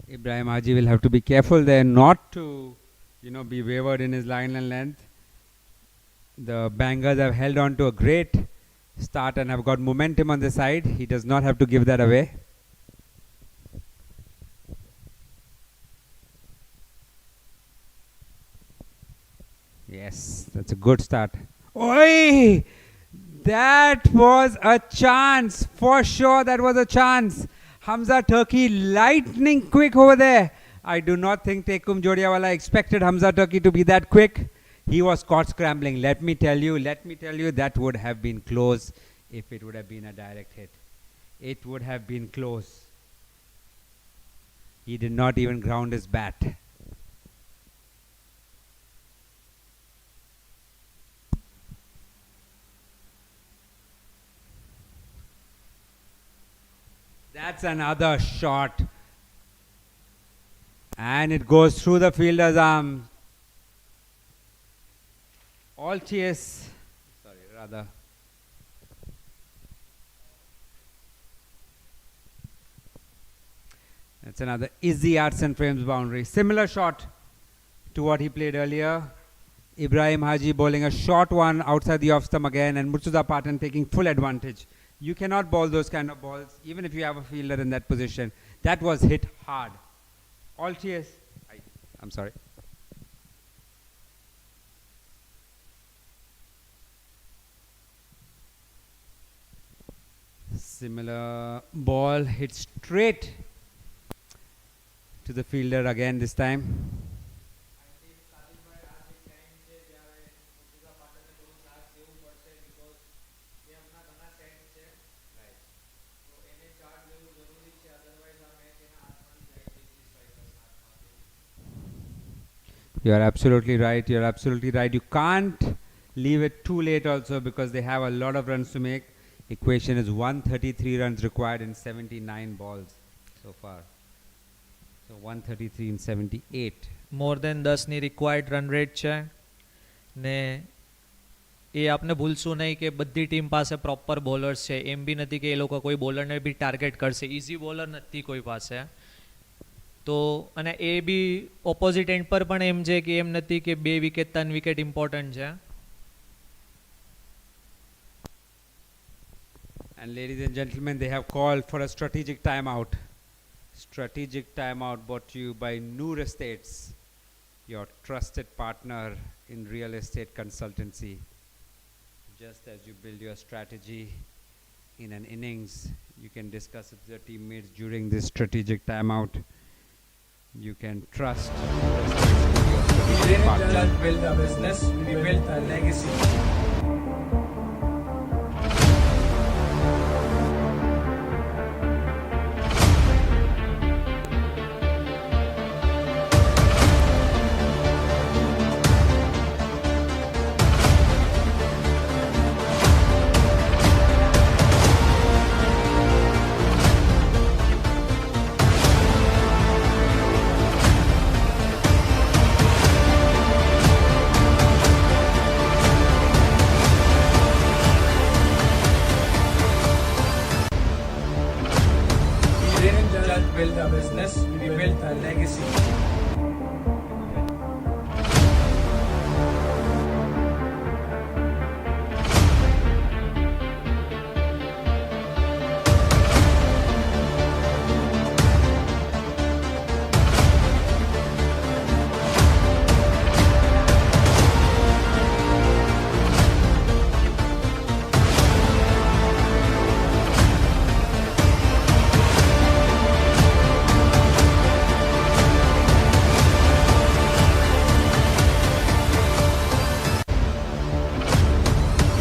Speaker 6: Ibrahim Haji will have to be careful there not to, be wavered in his line and length. The bangers have held on to a great start and have got momentum on the side. He does not have to give that away. Yes, that's a good start. Oi! That was a chance. For sure, that was a chance. Hamza Turkey lightning quick over there. I do not think Tekum Jodiawala expected Hamza Turkey to be that quick. He was caught scrambling. Let me tell you, that would have been close if it would have been a direct hit. It would have been close. He did not even ground his bat. That's another shot. And it goes through the fielder's arm. Altius. Sorry, rather. That's another Izzy Arts and Frames boundary. Similar shot to what he played earlier. Ibrahim Haji bowling a short one outside the off stump again, and Murtuza Patan taking full advantage. You cannot bowl those kind of balls, even if you have a fielder in that position. That was hit hard. Altius. I'm sorry. Similar ball hit straight to the fielder again this time. You are absolutely right. You can't leave it too late also, because they have a lot of runs to make. Equation is 133 runs required in 79 balls so far. So 133 in 78.
Speaker 8: More than 10ની required run rate છે ને એ આપણે ભૂલશું નહીં કે બધી team પાસે proper bowlers છે. એમ બી નથી કે એ લોકો કોઈ બોલરને બી ટાર્ગેટ કરશે. ઇઝી બોલર નથી કોઈ પાસે. તો અને એ બી ઓપોઝિટ એન્ડ પર પણ એમ છે કે એમ નથી કે 2 વિકેટ 3 વિકેટ ઇમ્પોર્ટન્ટ છે.
Speaker 6: And ladies and gentlemen, they have called for a strategic timeout. Strategic timeout brought to you by Noor Estates, your trusted partner in real estate consultancy. Just as you build your strategy in an innings, you can discuss it with your teammates during this strategic timeout. You can trust Noor Estates to be your strategic
Speaker 4: We didn't
Speaker 6: partner.
Speaker 4: just build a business, we built a legacy. We didn't just build a business, we built a legacy.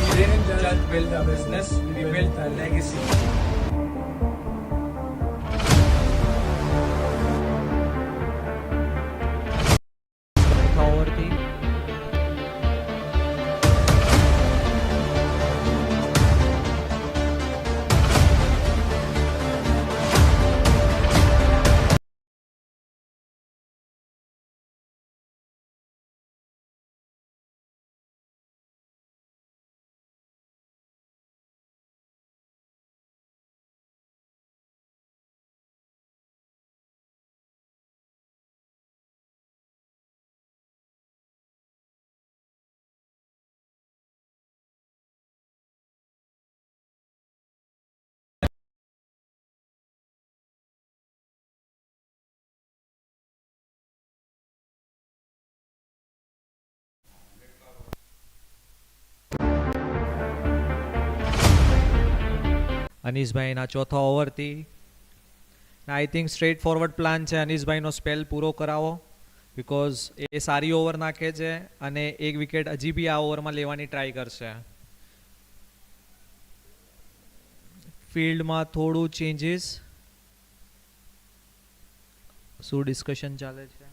Speaker 4: We didn't just build a business, we built a legacy.
Speaker 8: ચોથા ઓવરથી અનીસભાઈના ચોથા ઓવરથી I think straight forward plan છે અનીસભાઈનો spell પૂરો કરાવો because એ સારી ઓવર નાખે છે અને એક વિકેટ હજી બી આ ઓવરમાં લેવાની ટ્રાય કરશે. ફિલ્ડમાં થોડું ચેન્જીસ શું ડિસ્કશન ચાલે છે?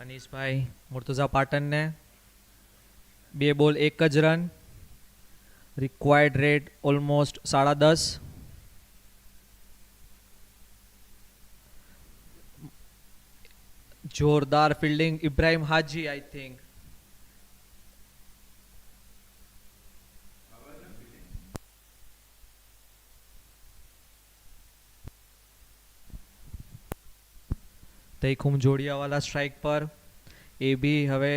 Speaker 8: અનીસભાઈ મુર્તુઝા પાટણને 2 બોલ 1 જ રન. Required rate almost 10.5. જોરદાર ફિલ્ડિંગ ઇબ્રાહિમ હાજી આઈ થિંક. તૈખુમ જોડિયાવાલા સ્ટ્રાઇક પર. એ બી હવે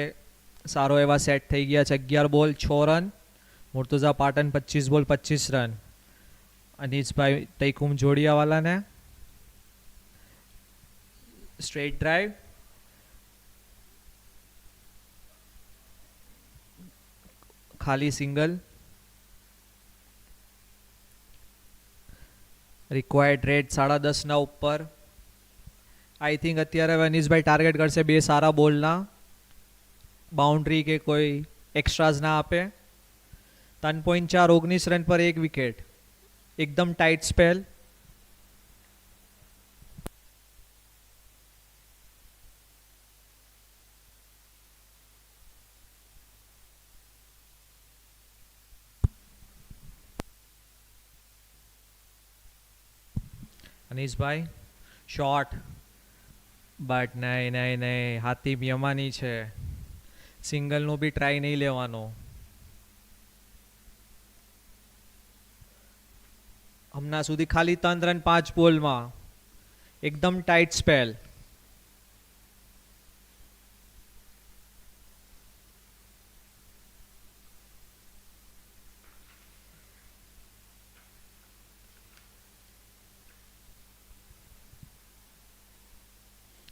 Speaker 8: સારો એવા સેટ થઈ ગયા છે. 11 બોલ 6 run. મુર્તુઝા Patan 25 ball 25 run. Anisbhai Taikhum જોડિયાવાલાને સ્ટ્રેટ ડ્રાઈવ. ખાલી સિંગલ. રિક્વાયર્ડ રેટ 10.5 ઉપર. આઈ થિંક અત્યારે અનીસભાઈ ટાર્ગેટ કરશે 2 સારા બોલના. બાઉન્ડ્રી કે કોઈ एक्स्ट्राज ना આપે. 3.4 19 રન પર એક વિકેટ, એકદમ ટાઈટ સ્પેલ. અનીશભાઈ શોર્ટ, બટ નહીં, હાથીમ યમાની છે. સિંગલનું બી ટ્રાય નહીં લેવાનો. હમણાં સુધી ખાલી 3 રન 5 બોલમાં, એકદમ ટાઈટ સ્પેલ.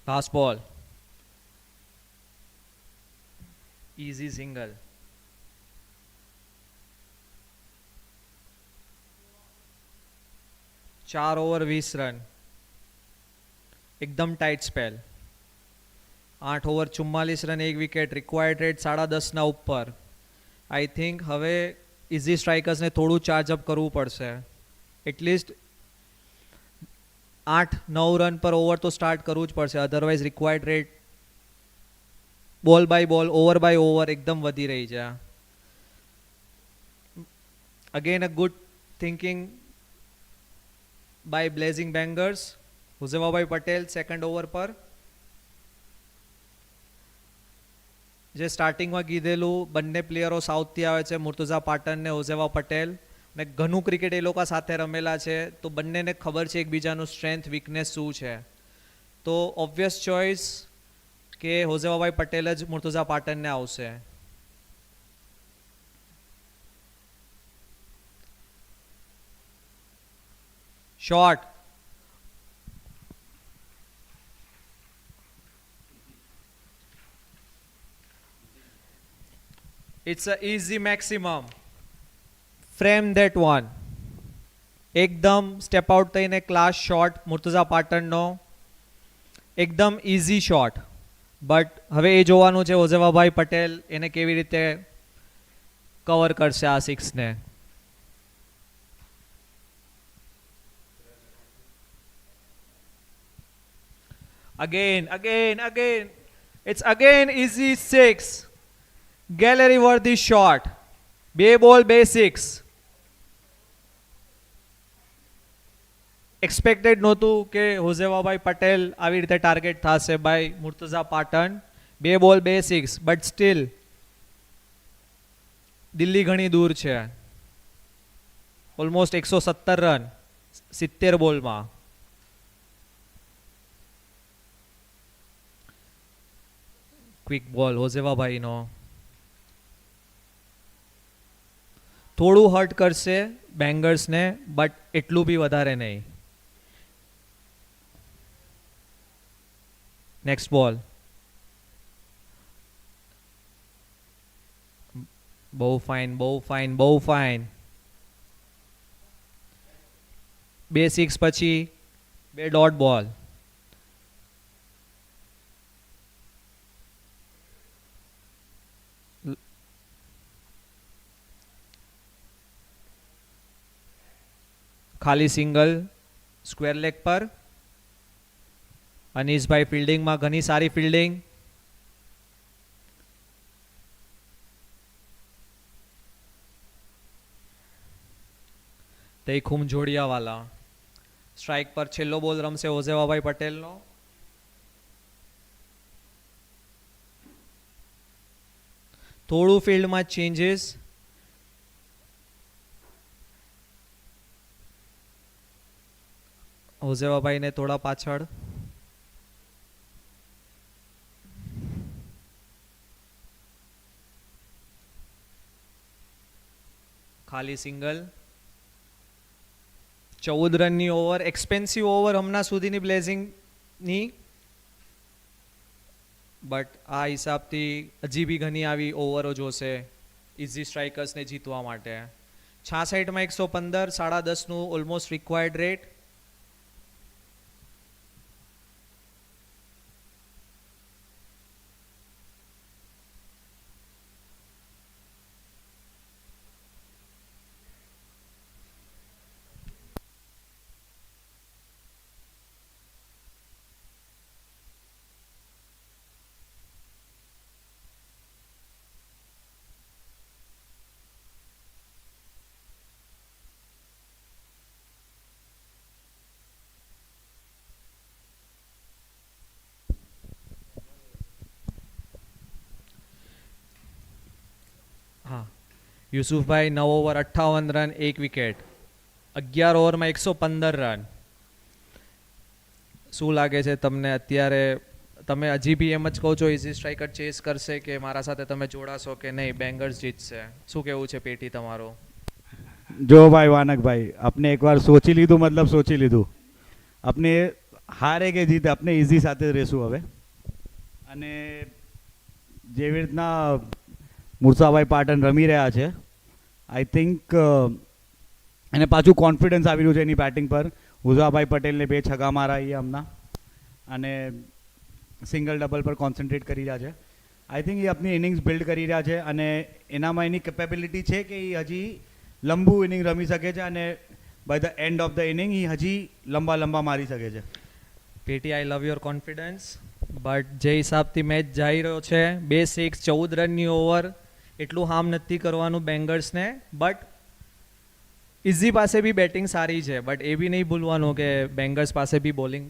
Speaker 8: લાસ્ટ બોલ, easy single. चार ओवर 20 रन, एकदम टाइट स्पेल. 8 ओवर 44 रन, एक विकेट, रिक्वायर्ड रेट 10.5 ના ઉપર. આઈ થિંક હવે ઇઝી સ્ટ્રાઇકર્સને થોડું ચાર્જઅપ કરવું પડશે. એટલીસ્ટ 8-9 રન પર ઓવર તો સ્ટાર્ટ કરવું જ પડશે, otherwise required rate ball by ball, over by over એકદમ વધી રહી છે. Again a good thinking by blazing bangers. Huzefabhai Patel second over પર જે સ્ટાર્ટિંગમાં કીધેલું, બંને પ્લેયરો સાઉથથી આવે છે, મુર્તુઝા પાટણ ને હુઝેવા પટેલ, ને ઘણું ક્રિકેટ એ લોકો સાથે રમેલા છે, તો બંનેને ખબર છે એકબીજાનું સ્ટ્રેન્થ વીકનેસ શું છે. તો ઓબ્વિયસ ચોઇસ કે હુઝેવાભાઈ પટેલ જ મુર્તુઝા પાટણને આવશે. Short, it's a easy maximum. Frame that one. એકદમ સ્ટેપ આઉટ થઈને ક્લાસ શોટ મુર્તુઝા પાટણનો, એકદમ ઇઝી શોટ. બટ હવે એ જોવાનું છે હુઝેવાભાઈ પટેલ એને કેવી રીતે કવર કરશે આ સિક્સને. Again, it's again easy six. Gallery worthy shot. 2 બોલ 2 સિક્સ. એક્સપેક્ટેડ નહોતું કે હુઝેવાભાઈ પટેલ આવી રીતે ટાર્ગેટ થશે બાય મુર્તુઝા પાટણ. 2 બોલ 2 સિક્સ, બટ સ્ટીલ દિલ્હી ઘણી દૂર છે. ઓલમોસ્ટ 117 રન 70 બોલમાં. ક્વિક બોલ હુઝેવાભાઈનો, થોડું હર્ટ કરશે બેંગર્સને, બટ એટલું બી વધારે નહીં. નેક્સ્ટ બોલ, બહુ ફાઇન. 2 સિક્સ પછી 2 ડોટ બોલ. ખાલી સિંગલ સ્ક્વેર લેગ પર. અનીશભાઈ ફિલ્ડિંગમાં ઘણી સારી ફિલ્ડિંગ. તૈખુમ જોડિયાવાલા સ્ટ્રાઇક પર છેલ્લો બોલ રમશે હુઝેવાભાઈ પટેલનો. થોડું ફિલ્ડમાં ચેન્જીસ. હુઝેવાભાઈને થોડા પાછળ. ખાલી સિંગલ. 14 રનની ઓવર, એક્સપેન્સિવ ઓવર હમણાં સુધીની બ્લેઝિંગની, બટ આ હિસાબથી હજી બી ઘણી આવી ઓવરો જોશે ઇઝી સ્ટ્રાઇકર્સને જીતવા માટે. 66માં 115, 10.5નું almost required rate. યુસુફભાઈ 9 over 58 run 1 wicket, 11 ઓવરમાં 115 રન. શું લાગે છે તમને અત્યારે? તમે હજી બી એમ જ કહો છો ઇઝી સ્ટ્રાઇકર ચેસ કરશે કે મારા સાથે તમે જોડાશો કે નહીં, બેંગર્સ જીતશે? શું કહેવું છે પેટી તમારું?
Speaker 7: જો ભાઈ વાનકભાઈ, આપણે એકવાર સોચી લીધું મતલબ સોચી લીધું. આપણે હારે કે જીતે આપણે ઇઝી સાથે જ રહેશું હવે. અને જેવી રીતના મુરસાભાઈ પાટણ રમી રહ્યા છે, આઈ થિંક એને પાછું કોન્ફિડન્સ આવી રહ્યું છે એની બેટિંગ પર. હુઝાભાઈ પટેલને 2 છગ્ગા મારા એ હમણાં અને સિંગલ ડબલ પર કોન્સન્ટ્રેટ કરી રહ્યા છે. આઈ થિંક એ આપણી ઇનિંગ્સ બિલ્ડ કરી રહ્યા છે અને એનામાં એની કેપેબિલિટી છે કે એ હજી લંબુ ઇનિંગ રમી શકે છે અને by the end of the inning એ હજી લંબા મારી શકે છે.
Speaker 8: પેટી, I love your confidence, but જે હિસાબથી મેચ જઈ રહ્યો છે 2 6 14 રનની ઓવર, એટલું હાર્મ નથી કરવાનું બેંગર્સને. બટ ઇઝી પાસે બી બેટિંગ સારી છે, બટ એ બી નહીં ભૂલવાનું કે બેંગર્સ પાસે બી બોલિંગ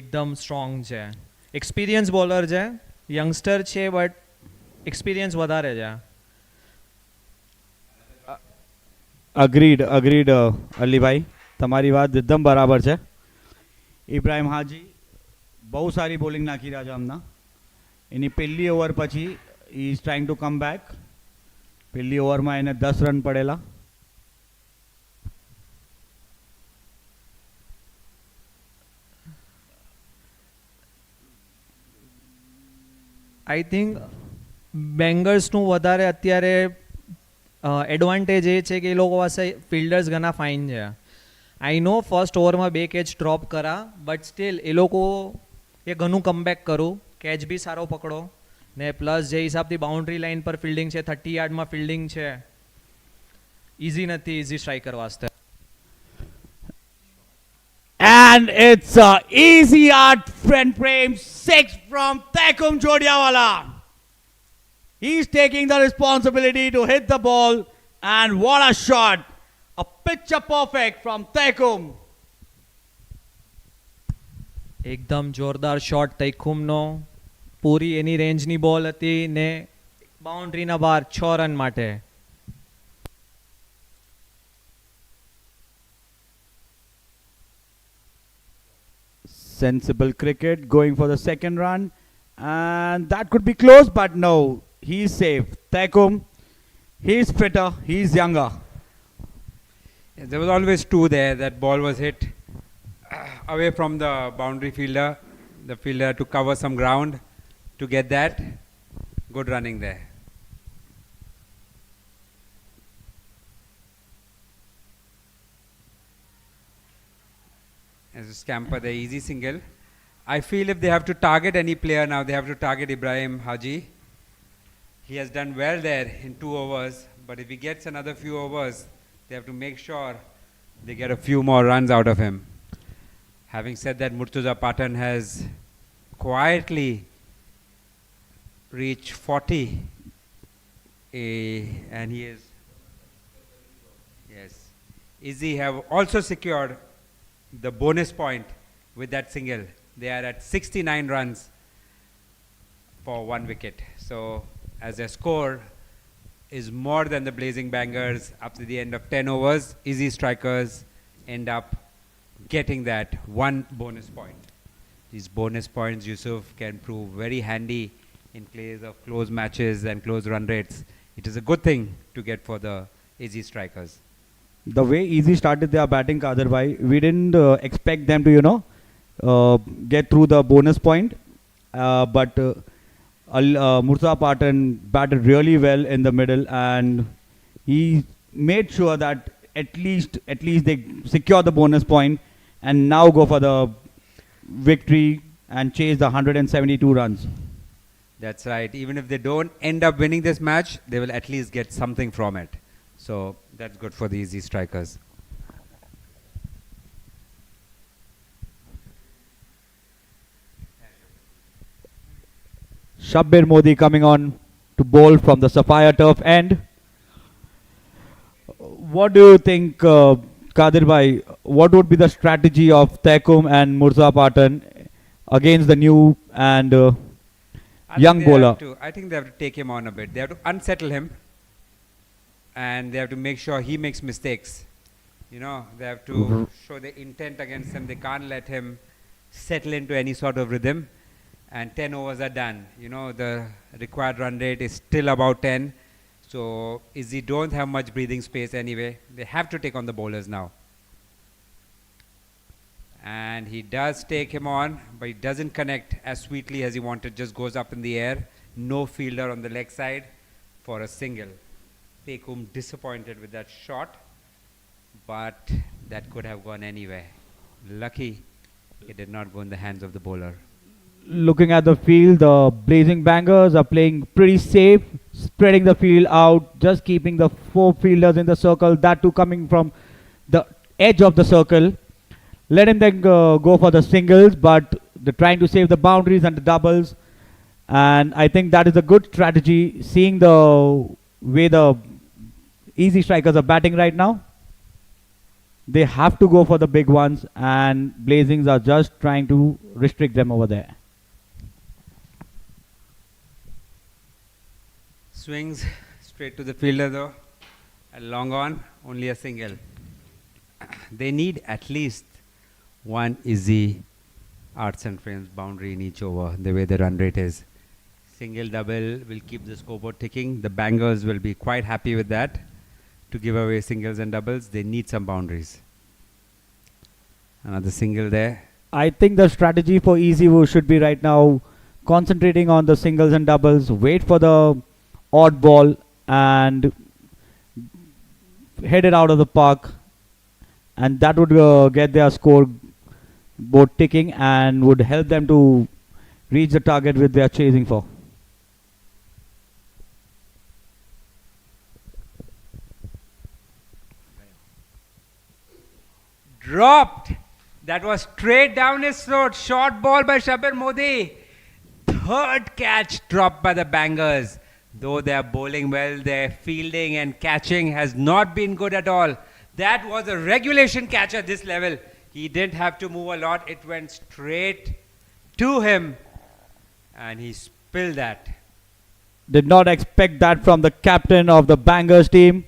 Speaker 8: એકદમ સ્ટ્રોંગ છે. એક્સપિરિયન્સ બોલર છે, યંગસ્ટર છે બટ એક્સપિરિયન્સ વધારે છે.
Speaker 7: અગ્રીડ અલીભાઈ, તમારી વાત એકદમ બરાબર છે. ઇબ્રાહિમ હાજી બહુ સારી બોલિંગ નાખી રહ્યા છે હમણાં. એની પહેલી ઓવર પછી is trying to come back. પહેલી ઓવરમાં એને 10 રન પડેલા.
Speaker 8: આઈ થિંક બેંગર્સનું વધારે અત્યારે એડવાન્ટેજ એ છે કે એ લોકો પાસે ફિલ્ડર્સ ઘણા ફાઇન છે. આઈ નો ફર્સ્ટ ઓવરમાં 2 કેચ ડ્રોપ કરા, બટ સ્ટીલ એ લોકો એ ઘણું કમબેક કરું, કેચ બી સારો પકડો ને પ્લસ જે હિસાબથી બાઉન્ડ્રી લાઇન પર ફિલ્ડિંગ છે, 30 યાર્ડમાં ફિલ્ડિંગ છે, ઇઝી નથી ઇઝી સ્ટ્રાઇકર વાસ્તે.
Speaker 7: And it's easy art friend frame 6 from Tekum Jodiawala. He's taking the responsibility to hit the ball, and what a shot! A picture perfect from Tekum.
Speaker 8: એકદમ જોરદાર shot તૈખુમનો, પૂરી એની રેન્જની બોલ હતી ને બાઉન્ડ્રીના બહાર 6 run માટે.
Speaker 7: Sensible cricket, going for the second run, and that could be close, but no, he's safe. Tekum, he's fitter, he's younger.
Speaker 6: Yeah, there was always 2 there. That ball was hit away from the boundary fielder. The fielder to cover some ground to get that. Good running there. As a scamper, the easy single. I feel if they have to target any player now, they have to target Ibrahim Haji. He has done well there in 2 overs, but if he gets another few overs, they have to make sure they get a few more runs out of him. Having said that, Murtuza Patan has quietly reached 40, and he is, yes, Ezzi have also secured the bonus point with that single. They are at 69 runs for 1 wicket. So as their score is more than the Blazing Bangers up to the end of 10 overs, Ezzi strikers end up getting that 1 bonus point. These bonus points, Yusuf, can prove very handy in case of close matches and close run rates. It is a good thing to get for the Ezzi strikers.
Speaker 7: The way Ezzi started their batting, Kadir bhai, we didn't expect them to, get through the bonus point. But Murtaza Patan batted really well in the middle, and he made sure that at least they secure the bonus point and now go for the victory and chase the 172 runs.
Speaker 6: That's right. Even if they don't end up winning this match, they will at least get something from it. So that's good for the Ezzi strikers.
Speaker 7: Shabbir Modi coming on to bowl from the Sapphire turf end. What do you think, Kadir bhai, what would be the strategy of Tekum and Murtaza Patan against the new and young bowler?
Speaker 6: I think they have to take him on a bit. They have to unsettle him and they have to make sure he makes mistakes. You know, they have to show the intent against him. They can't let him settle into any sort of rhythm. And 10 overs are done. You know, the required run rate is still about 10. So Izzy don't have much breathing space anyway. They have to take on the bowlers now. And he does take him on, but he doesn't connect as sweetly as he wanted. Just goes up in the air. No fielder on the leg side for a single. Tekum disappointed with that shot, but that could have gone anywhere. Lucky it did not go in the hands of the bowler.
Speaker 10: Looking at the field, the Blazing Bangers are playing pretty safe, spreading the field out, just keeping the 4 fielders in the circle, that too coming from the edge of the circle. Letting them go for the singles, but they're trying to save the boundaries and the doubles. And I think that is a good strategy, seeing the way the easy strikers are batting right now. They have to go for the big ones, and Blazings are just trying to restrict them over there.
Speaker 6: Swings straight to the fielder though. A long on, only a single. They need at least one easy arts and frames boundary in each over, the way the run rate is. Single double will keep the scoreboard ticking. The Bangers will be quite happy with that. To give away singles and doubles, they need some boundaries. Another single there.
Speaker 10: I think the strategy for Easy should be right now concentrating on the singles and doubles, wait for the odd ball and head it out of the park, and that would get their score board ticking and would help them to reach the target which they are chasing for.
Speaker 6: Dropped. That was straight down his throat. Short ball by Shabir Modi. Third catch dropped by the Bangers. Though they are bowling well, their fielding and catching has not been good at all. That was a regulation catch at this level. He didn't have to move a lot. It went straight to him. And he spilled that.
Speaker 10: Did not expect that from the captain of the Bangers team.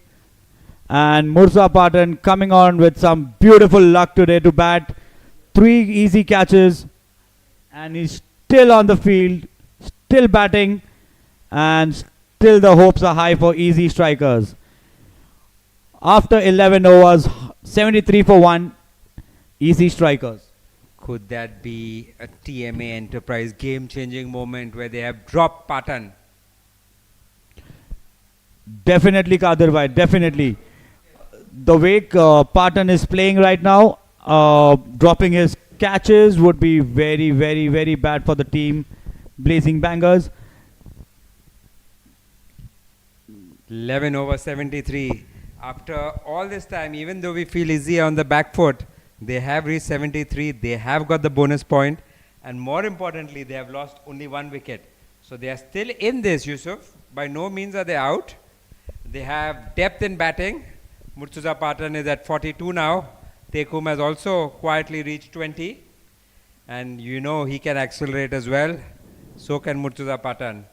Speaker 10: And Murza Patan coming on with some beautiful luck today to bat. 3 easy catches. And he's still on the field, still batting. And still the hopes are high for easy strikers. After 11 overs, 73 for 1, easy strikers.
Speaker 6: Could that be a TMA Enterprise game-changing moment where they have dropped Patan?
Speaker 10: Definitely, Kadir bhai, definitely. The way Patan is playing right now, dropping his catches would be very, very, very bad for the team. Blazing Bangers.
Speaker 6: 11 over 73. After all this time, even though we feel easy on the back foot, they have reached 73. They have got the bonus point. And more importantly, they have lost only 1 wicket. So they are still in this, Yusuf. By no means are they out. They have depth in batting. Murtuza Patan is at 42 now. Tekum has also quietly reached 20. And you know he can accelerate as well. So can Murtuza Patan.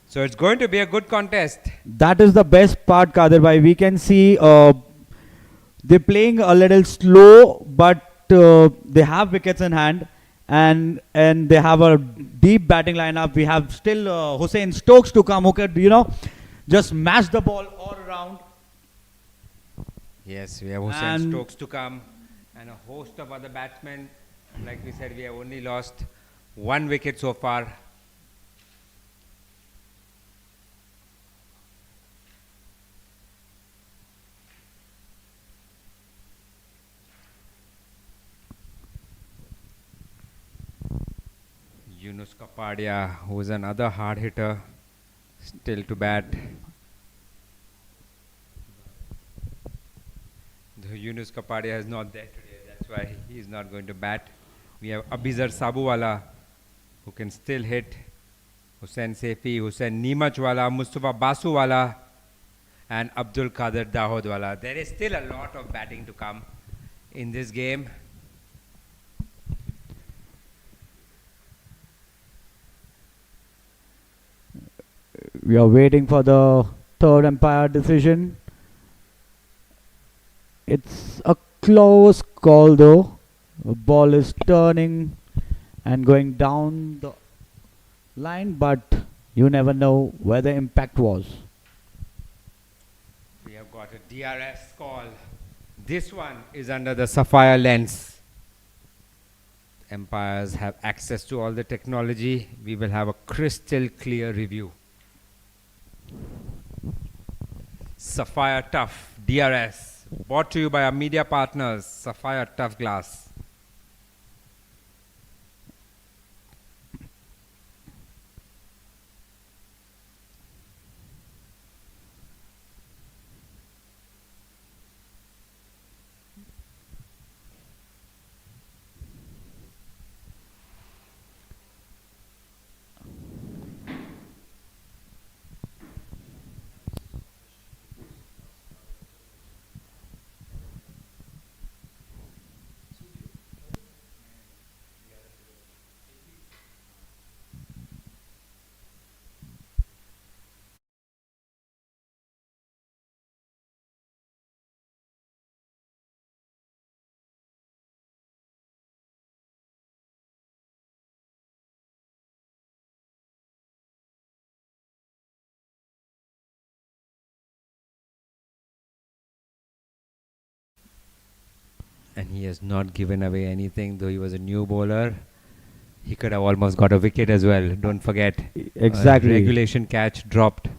Speaker 6: So it's going to be a good contest.
Speaker 10: That is the best part, Kadir bhai. We can see they're playing a little slow, but they have wickets in hand, and they have a deep batting lineup. We have still Hussain Stokes to come, who could, just mash the ball all around.
Speaker 6: Yes, we have Hussain Stokes to come, and a host of other batsmen. Like we said, we have only lost 1 wicket so far. Yunus Kapadia, who is another hard hitter, still to bat. The Yunus Kapadia is not there today, that's why he is not going to bat. We have Abizar Sabuwala, who can still hit. Hussain Sefi, Hussain Neemachwala, Mustafa Basuwala, and Abdul Qadir Dahodwala. There is still a lot of batting to come in this game.
Speaker 10: We are waiting for the third umpire decision. It's a close call though. The ball is turning and going down the line, but you never know where the impact was.
Speaker 6: We have got a DRS call. This one is under the sapphire lens. Umpires have access to all the technology. We will have a crystal clear review. Sapphire Tough DRS, brought to you by our media partners, Sapphire Tough Glass. And he has not given away anything, though he was a new bowler. He could have almost got a wicket as well. Don't forget.
Speaker 10: Exactly.
Speaker 6: Regulation catch dropped.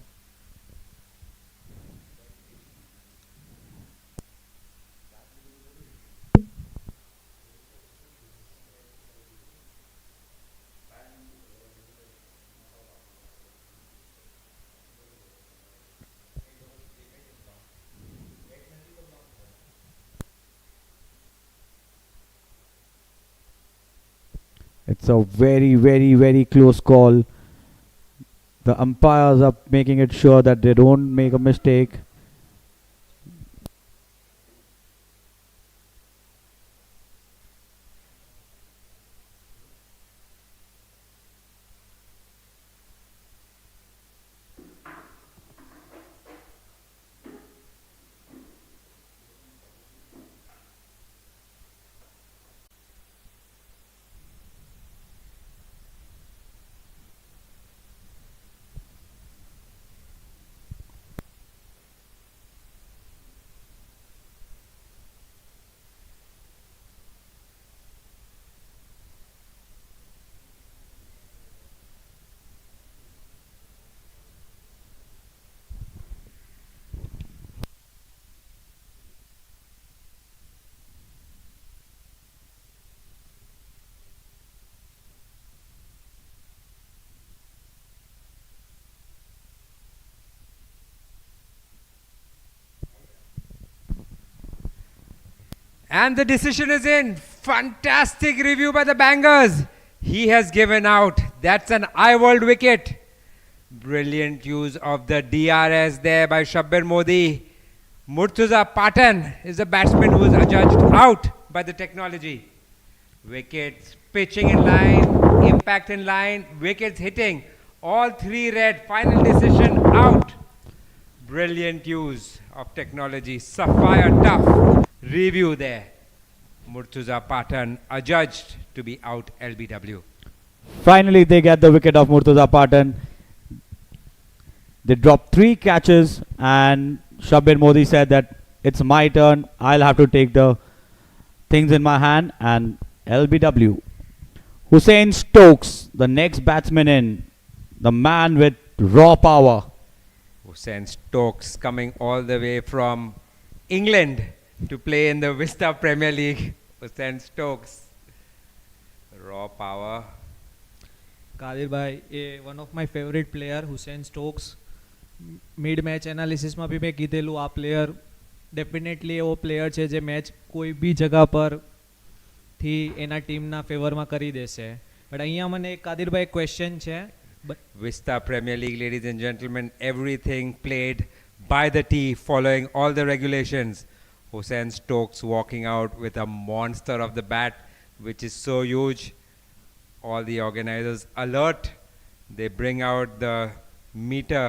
Speaker 10: It's a very, very, very close call. The umpires are making it sure that they don't make a mistake.
Speaker 6: And the decision is in. Fantastic review by the bangers. He has given out. That's an eye-world wicket. Brilliant use of the DRS there by Shabbir Modi. Murtuza Patan is the batsman who is adjudged out by the technology. Wickets pitching in line, impact in line, wickets hitting. All three red. Final decision out. Brilliant use of technology. Sapphire Tough review there. Murtuza Patan adjudged to be out LBW.
Speaker 10: Finally, they get the wicket of Murtuza Patan. They dropped 3 catches, and Shabbir Modi said that it's my turn. I'll have to take the things in my hand, and LBW. Hussein Stokes, the next batsman in, the man with raw power.
Speaker 6: Hussein Stokes coming all the way from England to play in the Vista Premier League. Hussein Stokes. Raw power.
Speaker 8: Kadir bhai, one of my favorite player, Hussein Stokes. Mid match એનાલિસિસમાં બી મેં કીધેલું આ player definitely એવો player છે જે match કોઈ બી જગા પર થી એના ટીમના ફેવરમાં કરી દેશે. બટ અહીંયા મને કાદિરભાઈ ક્વેશ્ચન છે.
Speaker 6: Vista Premier League, ladies and gentlemen, everything played by the tee, following all the regulations. Hussein Stokes walking out with a monster of the bat, which is so huge. All the organizers alert. They bring out the meter,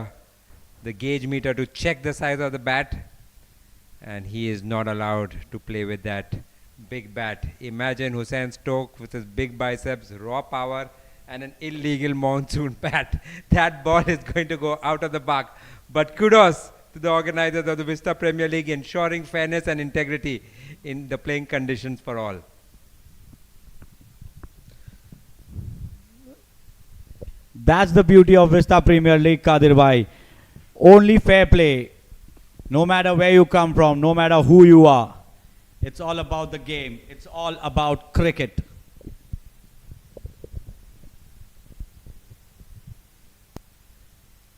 Speaker 6: the gauge meter, to check the size of the bat. and he is not allowed to play with that big bat. Imagine Hussain Stokes with his big biceps, raw power, and an illegal monsoon bat. That ball is going to go out of the park. But kudos to the organizers of the Vista Premier League ensuring fairness and integrity in the playing conditions for all.
Speaker 10: That's the beauty of Vista Premier League, Kadir bhai. Only fair play. No matter where you come from, no matter who you are. It's all about the game. It's all about cricket.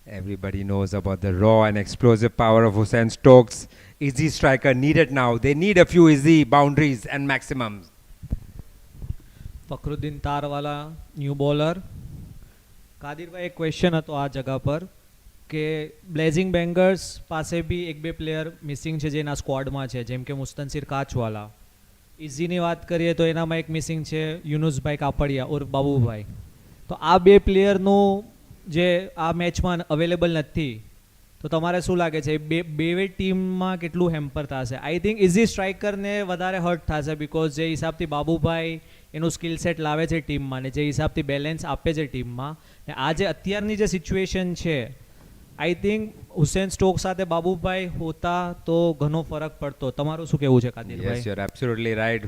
Speaker 6: Everybody knows about the raw and explosive power of Hussain Stokes. Easy striker needed now. They need a few easy boundaries and maximums.
Speaker 8: Fakhruddin Tarwala new bowler. Kadirbhai એક question હતો આ જગા પર કે બ્લેઝિંગ બેંગર્સ પાસે બી એક બે player missing છે જે એના સ્ક્વોડમાં છે, જેમ કે મુસ્તનસીર કાચવાલા. ઇઝીની વાત કરીએ તો એનામાં એક મિસિંગ છે યુનુસભાઈ કાપડિયા ઉર્ફ બાબુભાઈ. તો આ બે પ્લેયરનું જે આ મેચમાં અવેલેબલ નથી, તો તમારે શું લાગે છે બે ટીમમાં કેટલું હેમ્પર થશે? આઈ થિંક ઇઝી સ્ટ્રાઇકરને વધારે હર્ટ થશે, બિકોઝ જે હિસાબથી બાબુભાઈ એનું સ્કિલ સેટ લાવે છે ટીમમાં ને જે હિસાબથી બેલેન્સ આપે છે ટીમમાં, ને આ જે અત્યારની જે સિચ્યુએશન છે, આઈ થિંક હુસેન સ્ટોક સાથે બાબુભાઈ હોતા તો ઘણો ફરક પડતો. તમારું શું કહેવું છે કાદિરભાઈ?
Speaker 6: Yes, you're absolutely right.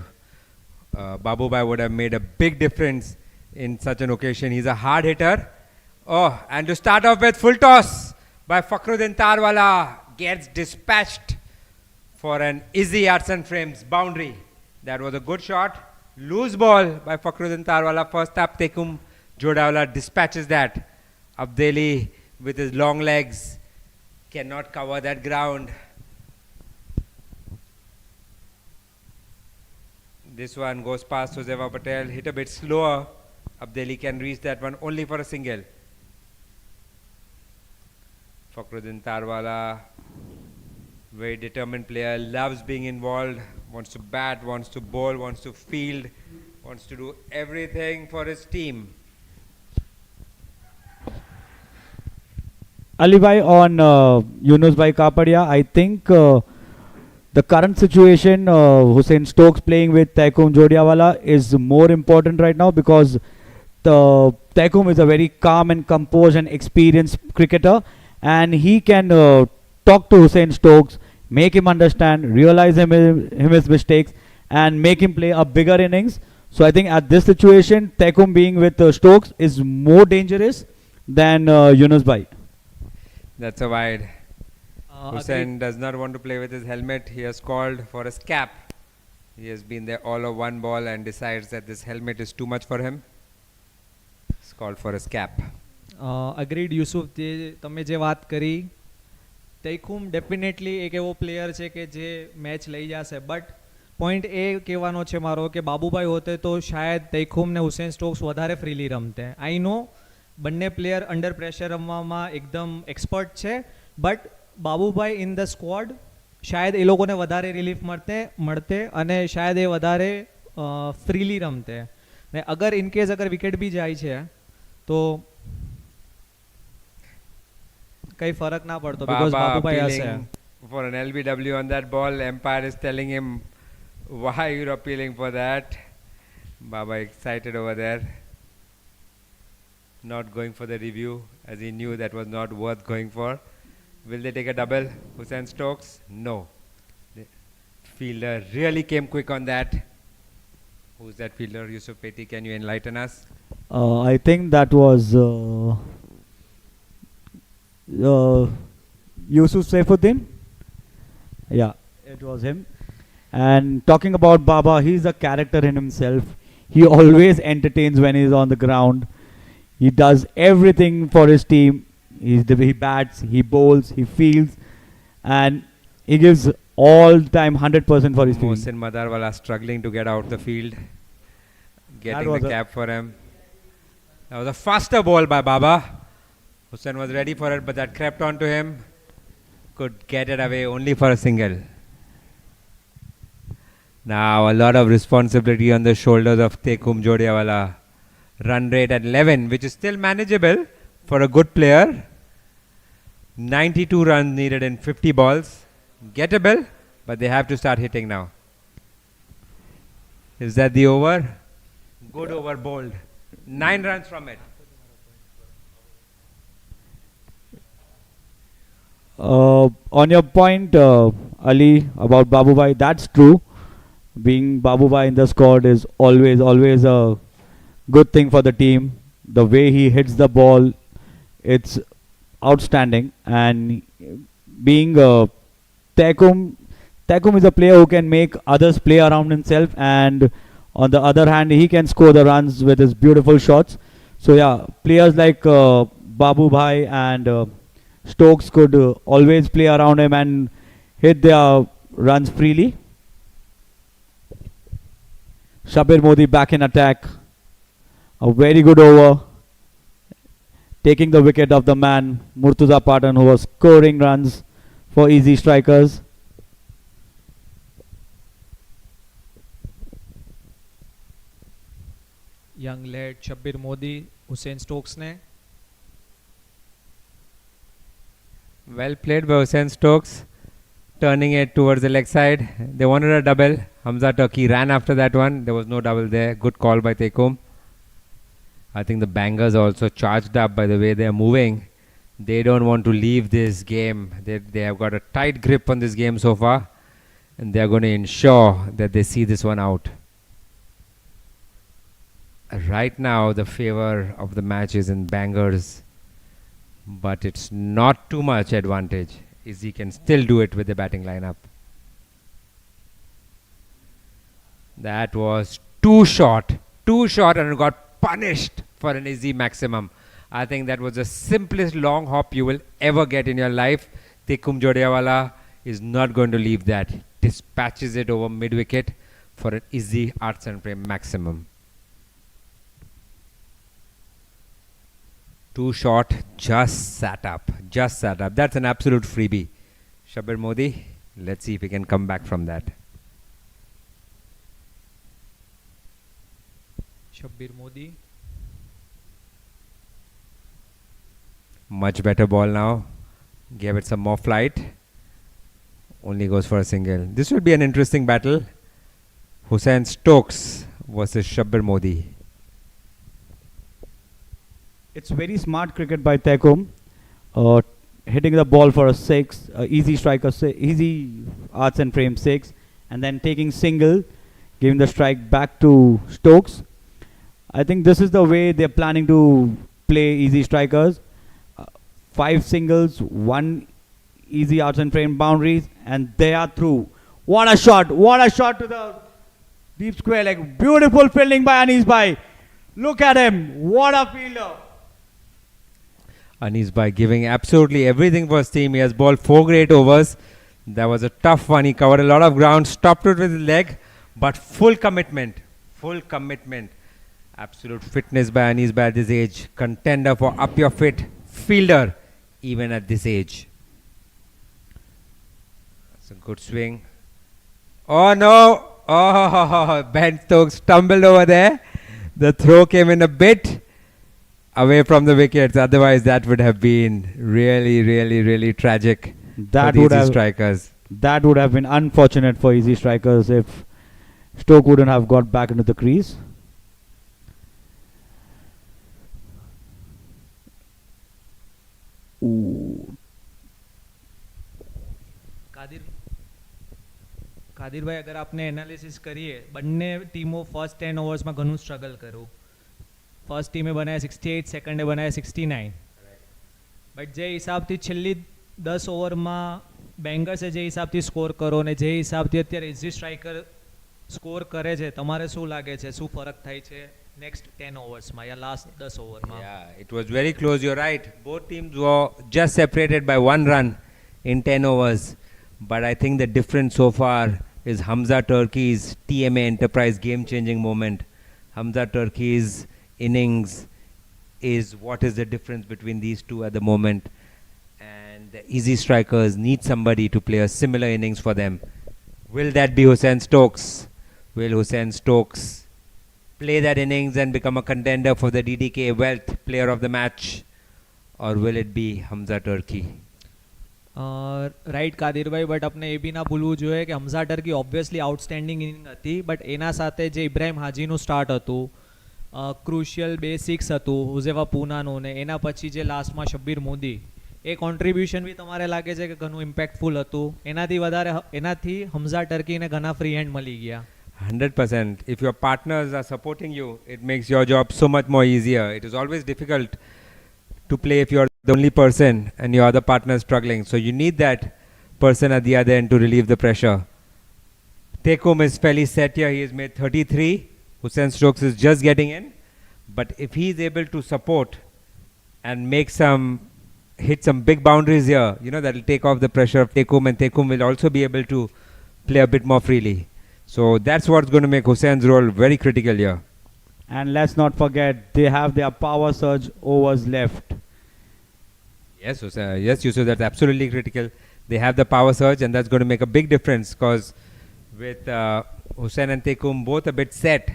Speaker 6: Babubai would have made a big difference in such an occasion. He's a hard hitter. Oh, and to start off with, full toss by Fakhruddin Tarwala gets dispatched for an easy arts and frames boundary. That was a good shot. Loose ball by Fakhruddin Tarwala. First up, Tekum Jodawala dispatches that. Abdeli with his long legs cannot cover that ground. This one goes past Joseva Patel, hit a bit slower. Abdeli can reach that one only for a single. Fakhruddin Tarwala, very determined player, loves being involved, wants to bat, wants to bowl, wants to field, wants to do everything for his team.
Speaker 10: Ali bhai, on Yunus bhai Kapadia, I think the current situation, Hussain Stokes playing with Taikum Jodiawala is more important right now, because Taikum is a very calm and composed and experienced cricketer, and he can talk to Hussain Stokes, make him understand, realize his mistakes, and make him play a bigger innings. So I think at this situation, Taikum being with Stokes is more dangerous than Yunus bhai.
Speaker 6: That's a wide. Hussain does not want to play with his helmet. He has called for a scap. He has been there all of one ball and decides that this helmet is too much for him. It's called for a scap.
Speaker 8: Agreed Yusuf, તમે જે વાત કરી, તૈખુમ definitely એક એવો player છે કે જે match લઈ જશે, બટ પોઈન્ટ એ કહેવાનો છે મારો કે બાબુભાઈ હોતે તો શાયદ તૈખુમ ને હુસેન સ્ટોક્સ વધારે ફ્રીલી રમતે. આઈ નો બંને પ્લેયર અંડર પ્રેશર રમવામાં એકદમ એક્સપર્ટ છે, but Babubhai in the squad શાયદ એ લોકોને વધારે રિલીફ મળતે અને શાયદ એ વધારે ફ્રીલી રમતે. ને અગર ઇનકેસ અગર વિકેટ બી જાય છે તો કઈ ફરક ના પડતો, બીકોઝ બાબુભાઈ હશે.
Speaker 6: For an LBW on that ball, umpire is telling him why you're appealing for that. Baba excited over there, not going for the review as he knew that was not worth going for. Will they take a double? Hussain Stokes? No. The fielder really came quick on that. Who's that fielder? Yusuf Peti, can you enlighten us?
Speaker 10: I think that was Yusuf Saifuddin. Yeah, it was him. And talking about Baba, he's a character in himself. He always entertains when he's on the ground. He does everything for his team. He bats, he bowls, he fields, and he gives all time 100% for his team.
Speaker 6: Mohsin Madarwala struggling to get out the field, getting the cap for him. That was a faster ball by Baba. Hussain was ready for it, but that crept onto him. Could get it away only for a single. Now a lot of responsibility on the shoulders of Tekum Jodiawala. Run rate at 11, which is still manageable for a good player. 92 runs needed in 50 balls. Gettable, but they have to start hitting now. Is that the over? Good over bowled. 9 runs from it.
Speaker 10: On your point, Ali, about Babu Bhai, that's true. Being Babu Bhai in the squad is always a good thing for the team. The way he hits the ball, it's outstanding. And being Tekum is a player who can make others play around himself, and on the other hand, he can score the runs with his beautiful shots. So yeah, players like Babu Bhai and Stokes could always play around him and hit their runs freely. Shabir Modi back in attack. A very good over. Taking the wicket of the man, Murtuza Patan, who was scoring runs for Easy Strikers.
Speaker 8: Young lad Shabir Modi, Hussain Stokes ne.
Speaker 6: Well played by Hussain Stokes, turning it towards the leg side. They wanted a double. Hamza Turkey ran after that one. There was no double there. Good call by Tekum. I think the bangers are also charged up by the way they are moving. They don't want to leave this game. They have got a tight grip on this game so far, and they are going to ensure that they see this one out. Right now, the favor of the match is in bangers, but it's not too much advantage. Ezzi can still do it with the batting lineup. That was too short, and it got punished for an Ezzi maximum. I think that was the simplest long hop you will ever get in your life. Tekum Jodewala is not going to leave that. Dispatches it over mid-wicket for an Ezzi arts and frame maximum. Too short, just sat up. That's an absolute freebie. Shabir Modi, let's see if he can come back from that.
Speaker 8: Shabir Modi.
Speaker 6: Much better ball now. Gave it some more flight. Only goes for a single. This will be an interesting battle. Hussain Stokes versus Shabir Modi.
Speaker 10: It's very smart cricket by Tekum. Hitting the ball for a 6, easy striker, easy arts and frame 6, and then taking single, giving the strike back to Stokes. I think this is the way they're planning to play easy strikers. 5 singles, 1 easy arts and frame boundaries, and they are through. What a shot to the deep square leg. Beautiful fielding by Anis Bhai. Look at him, what a fielder.
Speaker 6: Anis Bhai giving absolutely everything for his team. He has bowled 4 great overs. That was a tough one. He covered a lot of ground, stopped it with his leg, but full commitment. Absolute fitness by Anis Bhai at this age. Contender for up your fit fielder even at this age. That's a good swing. Oh no! Oh, Ben Stokes stumbled over there. The throw came in a bit away from the wickets. Otherwise, that would have been really tragic for the Easy Strikers.
Speaker 10: That would have been unfortunate for Easy Strikers if Stoke wouldn't have got back into the crease. Ooh.
Speaker 8: Kadir ભાઈ અગર આપણે analysis કરીએ બંને ટીમો first 10 ઓવર્સમાં ઘણું struggle કર્યું. First ટીમે બનાવ્યા 68, સેકન્ડે બનાવ્યા 69. બટ જે હિસાબથી છેલ્લી 10 ઓવરમાં બેંગર્સે જે હિસાબથી સ્કોર કરો ને જે હિસાબથી અત્યારે ઇઝી સ્ટ્રાઇકર સ્કોર કરે છે, તમારે શું લાગે છે, શું ફરક થાય છે next 10 overs या last 10 over ma?
Speaker 6: Yeah, it was very close. You're right. Both teams were just separated by 1 run in 10 overs. But I think the difference so far is Hamza Turkey's TMA Enterprise game-changing moment. Hamza Turkey's innings is what is the difference between these two at the moment. And the Easy Strikers need somebody to play a similar innings for them. Will that be Hussain Stokes? Will Hussain Stokes play that innings and become a contender for the DDK Wealth Player of the Match? Or will it be Hamza Turkey?
Speaker 8: Right Kadirbhai, but આપણે એ બી ના ભૂલવું જોઈએ કે Hamza Turkey obviously outstanding inning હતી, but એના સાથે જે ઇબ્રાહિમ હાજીનું સ્ટાર્ટ હતું, ક્રુશિયલ 2 6 હતું હુઝેફા પૂનાનું, ને એના પછી જે લાસ્ટમાં શબ્બીર મોદી, એ કોન્ટ્રીબ્યુશન બી તમારે લાગે છે કે ઘણું ઇમ્પેક્ટફુલ હતું? એનાથી હમઝા ટર્કીને ઘણા ફ્રી હેન્ડ મળી ગયા.
Speaker 6: 100%. If your partners are supporting you, it makes your job so much more easier. It is always difficult to play if you're the only person and your other partner is struggling. So you need that person at the other end to relieve the pressure. Tekum is fairly set here. He has made 33. Hussain Stokes is just getting in. But if he is able to support and hit some big boundaries here, that will take off the pressure of Tekum, and Tekum will also be able to play a bit more freely. So that's what's going to make Hussain's role very critical here.
Speaker 10: And let's not forget, they have their power surge overs left.
Speaker 6: Yes, Yusuf, that's absolutely critical. They have the power surge, and that's going to make a big difference, because with Hussain and Tekum both a bit set,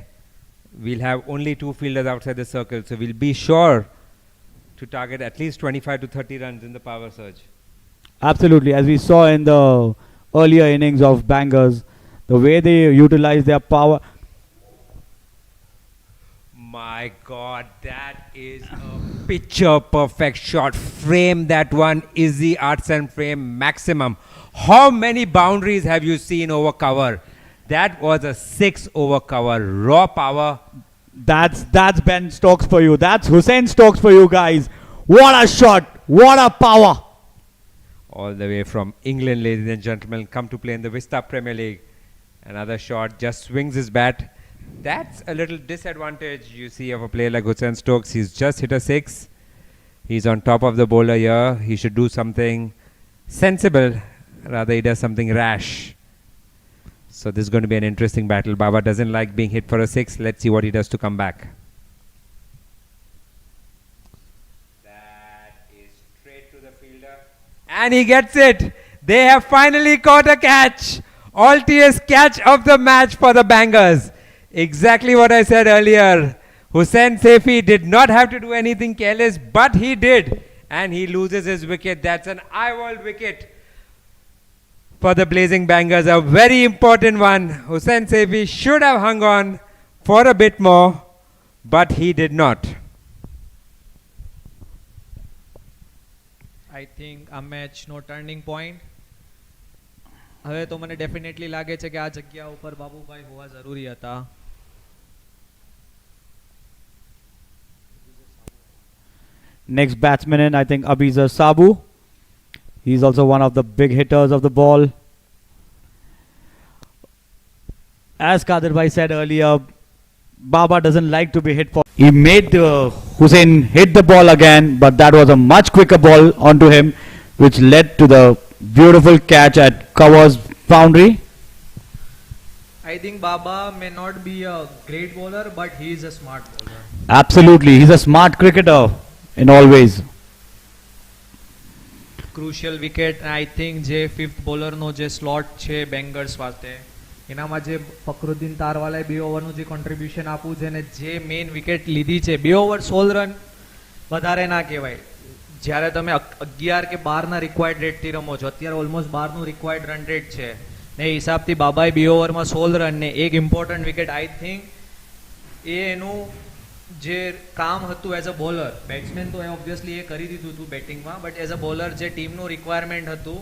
Speaker 6: we'll have only 2 fielders outside the circle. So we'll be sure to target at least 25 to 30 runs in the power surge.
Speaker 10: Absolutely. As we saw in the earlier innings of Bangers, the way they utilize their power.
Speaker 6: My God, that is a picture perfect shot. Frame that one. Ezzi arts and frame maximum. How many boundaries have you seen over cover? That was a 6 over cover. Raw power.
Speaker 10: That's Ben Stokes for you. That's Hussain Stokes for you guys. What a shot. What a power.
Speaker 6: All the way from England, ladies and gentlemen, come to play in the Vista Premier League. Another shot, just swings his bat. That's a little disadvantage you see of a player like Hussain Stokes. He's just hit a 6. He's on top of the bowler here. He should do something sensible. Rather, he does something rash. So this is going to be an interesting battle. Baba doesn't like being hit for a 6. Let's see what he does to come back. That is straight to the fielder. And he gets it. They have finally caught a catch. Altiest catch of the match for the Bangers. Exactly what I said earlier. Hussain Saifi did not have to do anything careless, but he did. And he loses his wicket. That's an eye-world wicket for the Blazing Bangers. A very important one. Hussain Saifi should have hung on for a bit more, but he did not.
Speaker 8: I think a match no turning point. હવે તો મને definitely લાગે છે કે આ જગ્યા ઉપર બાબુભાઈ હોવા જરૂરી હતા.
Speaker 10: Next batsman in, I think, Abiza Sabu. He's also one of the big hitters of the ball. As Kadir Bhai said earlier, Baba doesn't like to be hit for. He made Hussain hit the ball again, but that was a much quicker ball onto him, which led to the beautiful catch at Cover's boundary.
Speaker 8: I think Baba may not be a great bowler, but he is a smart bowler.
Speaker 10: Absolutely, he's a smart cricketer in all ways.
Speaker 8: Crucial wicket. I think જે fifth બોલરનો જે slot છે બેંગર્સ વાસ્તે એનામાં જે ફકરુદ્દીન તારવાલાએ 2 ઓવરનું જે contribution આપવું છે ને જે મેઇન વિકેટ લીધી છે 2 ઓવર 16 રન વધારે ના કહેવાય. જ્યારે તમે 11 કે 12 ના રિક્વાયર્ડ રેટથી રમો છો, અત્યારે ઓલમોસ્ટ 12 નું રિક્વાયર્ડ રન રેટ છે ને એ હિસાબથી બાબાએ 2 ઓવરમાં 16 રન ને એક ઇમ્પોર્ટન્ટ વિકેટ. આઈ થિંક એ એનું જે કામ હતું એઝ અ બોલર, બેટ્સમેન તો એ ઓબ્વિયસલી એ કરી દીધું હતું બેટિંગમાં, બટ એઝ અ બોલર જે ટીમનું રિક્વાયરમેન્ટ હતું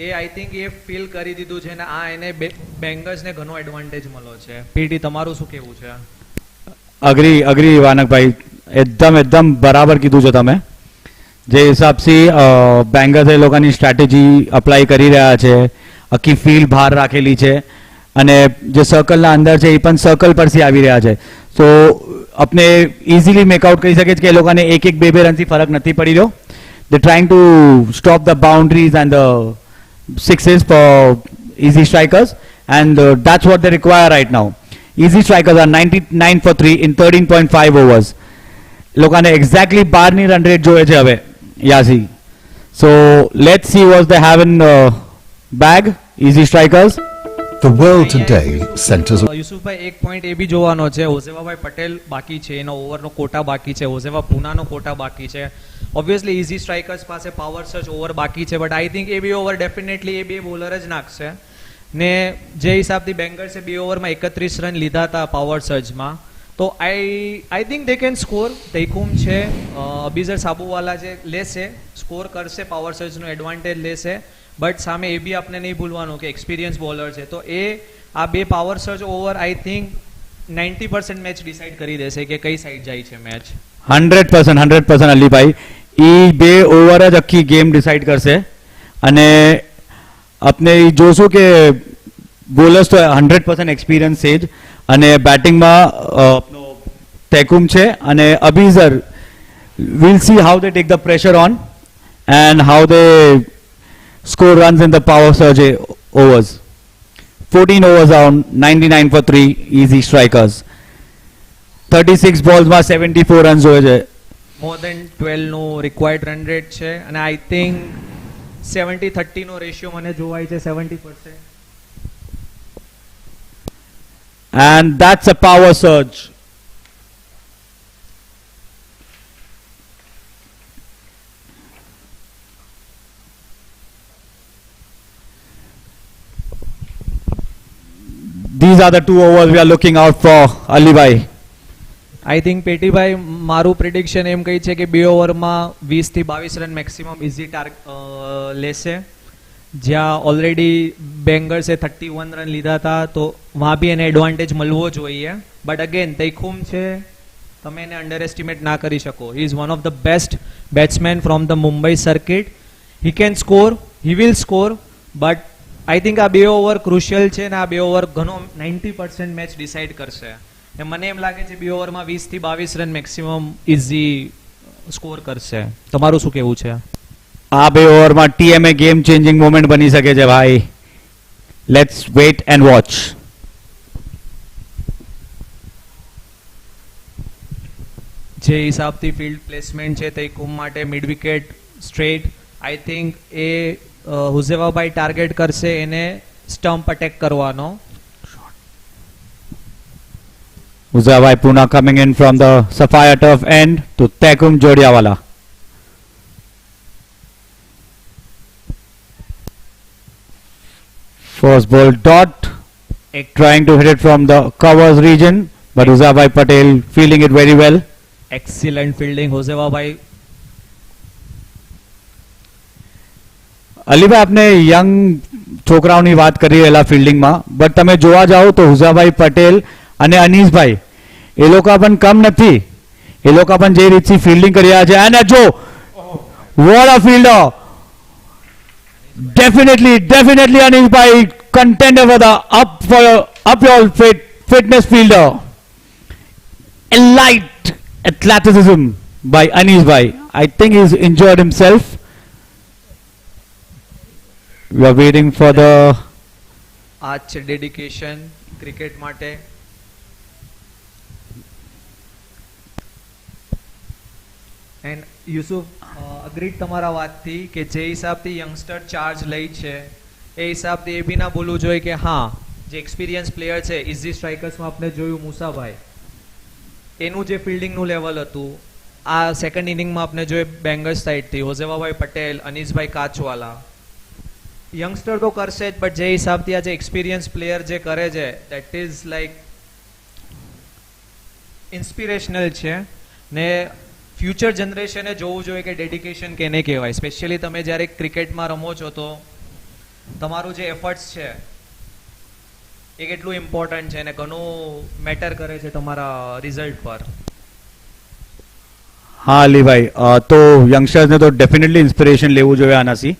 Speaker 8: એ આઈ થિંક એ ફીલ કરી દીધું છે ને આ એને બેંગર્સને ઘણો એડવાન્ટેજ મળ્યો છે. પીટી તમારું શું કહેવું છે?
Speaker 10: અગ્રી વાનકભાઈ, એકદમ બરાબર કીધું છે તમે. જે હિસાબથી બેંગર્સ એ લોકોની સ્ટ્રેટેજી અપ્લાય કરી રહ્યા છે, આખી ફીલ્ડ બહાર રાખેલી છે અને જે સર્કલના અંદર છે એ પણ સર્કલ પરથી આવી રહ્યા છે. સો આપણે ઇઝીલી મેકઆઉટ કરી શકીએ કે એ લોકોને 1-2 રનથી ફરક નથી પડી રહ્યો. They trying to stop the boundaries and the sixes for easy strikers, and that's what they require right now. Easy strikers are 99 for 3 in 13.5 overs. લોકોને exactly 12 ની રન રેટ જોઈએ છે હવે યાસી. So let's see what they have in bag, easy strikers.
Speaker 9: The world today centers
Speaker 8: યુસુફભાઈ એક point એ બી જોવાનો છે, હોઝેવાભાઈ પટેલ બાકી છે, એનો ઓવરનો કોટા બાકી છે, હોઝેવા પૂનાનો કોટા બાકી છે, ઓબ્વિયસલી ઇઝી સ્ટ્રાઇકર્સ પાસે પાવર સર્ચ ઓવર બાકી છે, બટ આઈ થિંક એ બે ઓવર ડેફિનેટલી એ બે બોલર જ નાખશે. ને જે હિસાબથી બેંગર્સે 2 ઓવરમાં 31 રન લીધા હતા પાવર સર્ચમાં, તો I think they can score. Taikhum છે, અબીઝર સાબુવાલા જે લેશે, સ્કોર કરશે, પાવર સર્ચનો એડવાન્ટેજ લેશે, બટ સામે એ બી આપણે નહીં ભૂલવાનું કે એક્સપિરિયન્સ બોલર છે. તો એ આ બે power search over I think 90% match decide કરી દેશે કે કઈ સાઈડ જાય છે મેચ.
Speaker 10: 100% અલીભાઈ, એ બે ઓવર જ આખી ગેમ ડિસાઇડ કરશે. અને આપણે જોશું કે બોલર્સ તો 100% એક્સપિરિયન્સ છે જ, અને બેટિંગમાં તૈખુમ છે અને અબીઝર. we'll see how they take the pressure on and how they score runs in the power surge overs. 14 overs down, 99 for 3 easy strikers. 36 balls માં 74 runs જોઈએ છે.
Speaker 8: મોર દેન 12 નું રિક્વાયર્ડ રન રેટ છે, અને આઈ થિંક 70-30 નો રેશિયો મને જોવાય છે 70%.
Speaker 10: And that's a power surge. These are the 2 overs we are looking out for, Alibhai.
Speaker 8: I think Petibhai, મારું પ્રિડિક્શન એમ કહી છે કે 2 ઓવરમાં 20 થી 22 રન મેક્સિમમ ઇઝી લેશે. જ્યાં ઓલરેડી બેંગર્સે 31 રન લીધા હતા, તો વहाँ બી એને એડવાન્ટેજ મળવો જોઈએ. બટ અગેન તૈખુમ છે, તમે એને અંડર એસ્ટિમેટ ના કરી શકો. He is one of the best batsman from the Mumbai circuit. He can score, he will score, but I think આ 2 ઓવર ક્રુશિયલ છે, ને આ 2 ઓવર ઘણો 90% મેચ ડિસાઇડ કરશે. ને મને એમ લાગે છે 2 ઓવરમાં 20 થી 22 રન મેક્સિમમ ઇઝી સ્કોર કરશે. તમારું શું કહેવું છે?
Speaker 10: આ 2 ઓવરમાં ટીએમએ ગેમ ચેન્જિંગ મોમેન્ટ બની શકે છે ભાઈ. Let's wait and watch.
Speaker 8: જે હિસાબથી ફિલ્ડ પ્લેસમેન્ટ છે તૈખુમ માટે mid wicket straight, I think એ હુઝેવાભાઈ ટાર્ગેટ કરશે એને સ્ટમ્પ અટેક કરવાનો.
Speaker 10: Huzabai Pune coming in from the Sapphire turf end to Taikhum Jodiawala. First ball dot, trying to hit it from the covers region, but Huzabai Patel feeling it very well.
Speaker 8: Excellent fielding, Huzefabhai.
Speaker 10: Alibhai, આપને young છોકરાઓની વાત કરી રહેલા ફિલ્ડિંગમાં, but તમે જોવા જાઓ તો હુઝાભાઈ પટેલ અને અનીસભાઈ એ લોકો પણ કમ નથી. એ લોકો પણ જે રીતથી ફિલ્ડિંગ કરી રહ્યા છે, અને જો what a fielder. Definitely અનીસભાઈ contender for the up your fitness fielder. A light athleticism by Anisbhai. I think he's enjoyed himself. We are waiting for the
Speaker 8: આ છે ડેડિકેશન ક્રિકેટ માટે. એન્ડ યુસુફ, અગ્રીડ તમારા વાતથી કે જે હિસાબથી યંગસ્ટર ચાર્જ લઈ છે એ હિસાબથી એ બી ના બોલવું જોઈએ કે હા, જે એક્સપિરિયન્સ પ્લેયર છે ઇઝી સ્ટ્રાઇકર્સમાં આપણે જોયું મુસાભાઈ, એનું જે ફિલ્ડિંગનું લેવલ હતું આ સેકન્ડ ઇનિંગમાં આપણે જોયું બેંગર્સ સાઈડથી હુઝેવાભાઈ પટેલ, અનીસભાઈ કાચવાલા. યંગસ્ટર તો કરશે જ, બટ જે હિસાબથી આ જે એક્સપિરિયન્સ પ્લેયર જે કરે છે દેટ ઇઝ લાઈક ઇન્સ્પિરેશનલ છે. ને ફ્યુચર જનરેશને જોવું જોઈએ કે ડેડિકેશન કેને કહેવાય. સ્પેશિયલી તમે જ્યારે ક્રિકેટમાં રમો છો તો તમારું જે એફર્ટ્સ છે એ કેટલું ઇમ્પોર્ટન્ટ છે અને ઘણું મેટર કરે છે તમારા રિઝલ્ટ પર.
Speaker 10: હા અલીભાઈ, તો યંગસ્ટર્સને તો ડેફિનેટલી ઇન્સ્પિરેશન લેવું જોઈએ આનાથી.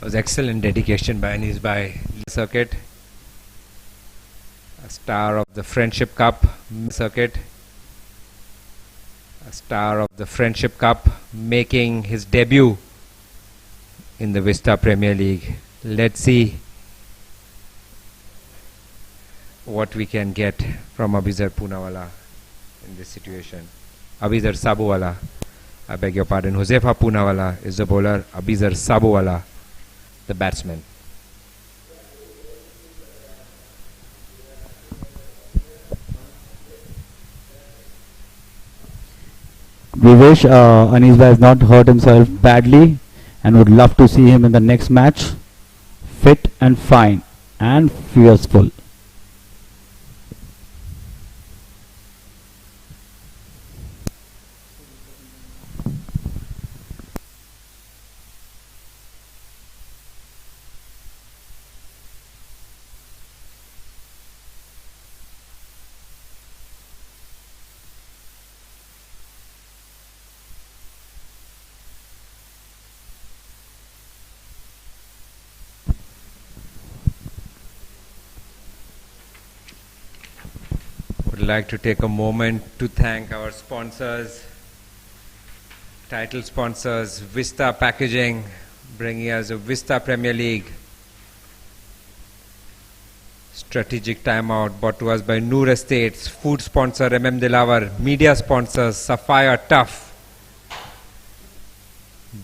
Speaker 6: Was excellent dedication by Anis by circuit. A star of the Friendship Cup circuit. A star of the Friendship Cup making his debut in the Vista Premier League. Let's see what we can get from Abizar Poonawala in this situation. Abizar Sabuwala, I beg your pardon. Huzefa Poonawala is the bowler. Abizar Sabuwala, the batsman.
Speaker 10: We wish Anisba has not hurt himself badly and would love to see him in the next match fit and fine and fierceful.
Speaker 6: Would like to take a moment to thank our sponsors, title sponsors, Vista Packaging, bringing us a Vista Premier League. Strategic timeout brought to us by Noor Estates, food sponsor Dilawar, media sponsors Sapphire Tough,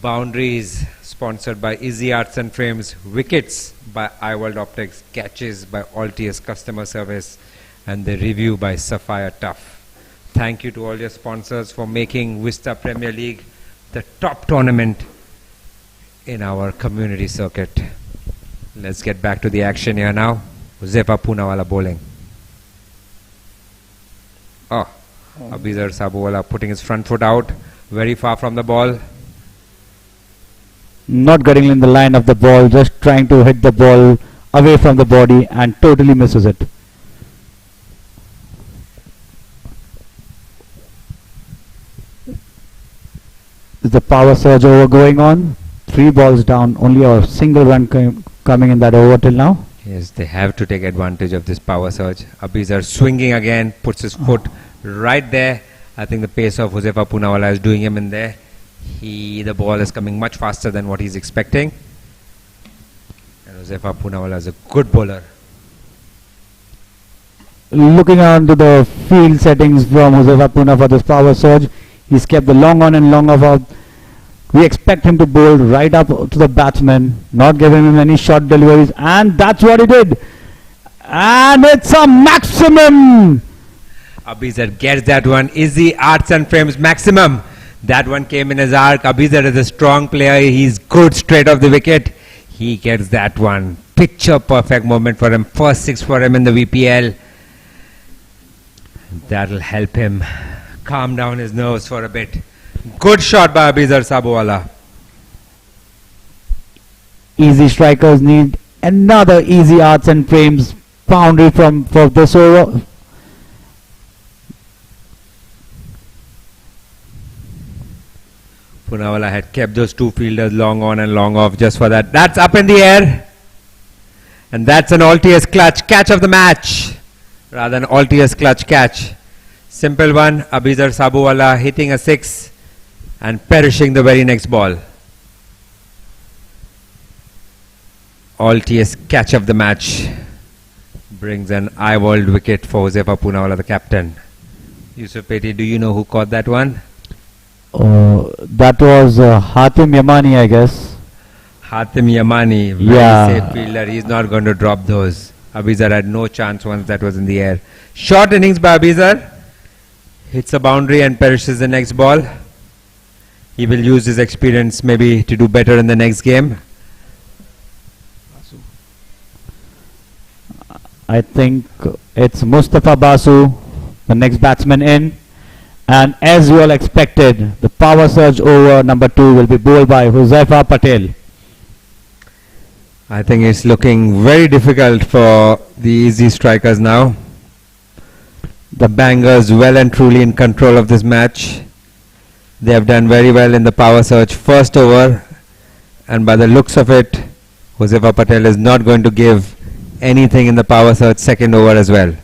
Speaker 6: boundaries sponsored by Easy Arts and Frames, Wickets by iWorld Optics, Catches by Altius Customer Service, and the review by Sapphire Tough. Thank you to all your sponsors for making Vista Premier League the top tournament in our community circuit. Let's get back to the action here now. Huzefa Poonawala bowling. Abizar Sabhuwala putting his front foot out, very far from the ball.
Speaker 10: Not getting in the line of the ball, just trying to hit the ball away from the body and totally misses it. Is the power surge over going on? 3 balls down, only a single run coming in that over till now.
Speaker 6: Yes, they have to take advantage of this power surge. Abizar swinging again, puts his foot right there. I think the pace of Huzefa Poonawala is doing him in there. The ball is coming much faster than what he's expecting. And Huzefa Poonawala is a good bowler.
Speaker 10: Looking onto the field settings from Huzefa Poonawala for this power surge, he's kept the long on and long off out. We expect him to bowl right up to the batsman, not giving him any short deliveries, and that's what he did. And it's a maximum.
Speaker 6: Abizar gets that one. Easy Arts and Frames maximum. That one came in his arc. Abizar is a strong player. He's good straight off the wicket. He gets that one. Picture perfect moment for him. First 6 for him in the VPL. That'll help him calm down his nerves for a bit. Good shot by Abizar Sabhuwala.
Speaker 10: Easy strikers need another Easy Arts and Frames boundary for this over.
Speaker 6: Poonawala had kept those 2 fielders long on and long off just for that. That's up in the air. And that's an Altius clutch catch of the match. Rather than Altius clutch catch. Simple one. Abizar Sabhuwala hitting a 6 and perishing the very next ball. Altius catch of the match. Brings an iWorld wicket for Huzefa Poonawala, the captain. Yusuf Peti, do you know who caught that one?
Speaker 10: That was Hatim Yamani, I guess.
Speaker 6: Hatim Yamani, very safe fielder. He's not going to drop those. Abizar had no chance once that was in the air. Short innings by Abizar. Hits a boundary and perishes the next ball. He will use his experience maybe to do better in the next game.
Speaker 10: I think it's Mustafa Basu, the next batsman in. And as you all expected, the power surge over number 2 will be bowled by Huzaifa Patel.
Speaker 6: I think it's looking very difficult for the easy strikers now. The bangers well and truly in control of this match. They have done very well in the power surge first over, and by the looks of it, Huzaifa Patel is not going to give anything in the power surge second over as well.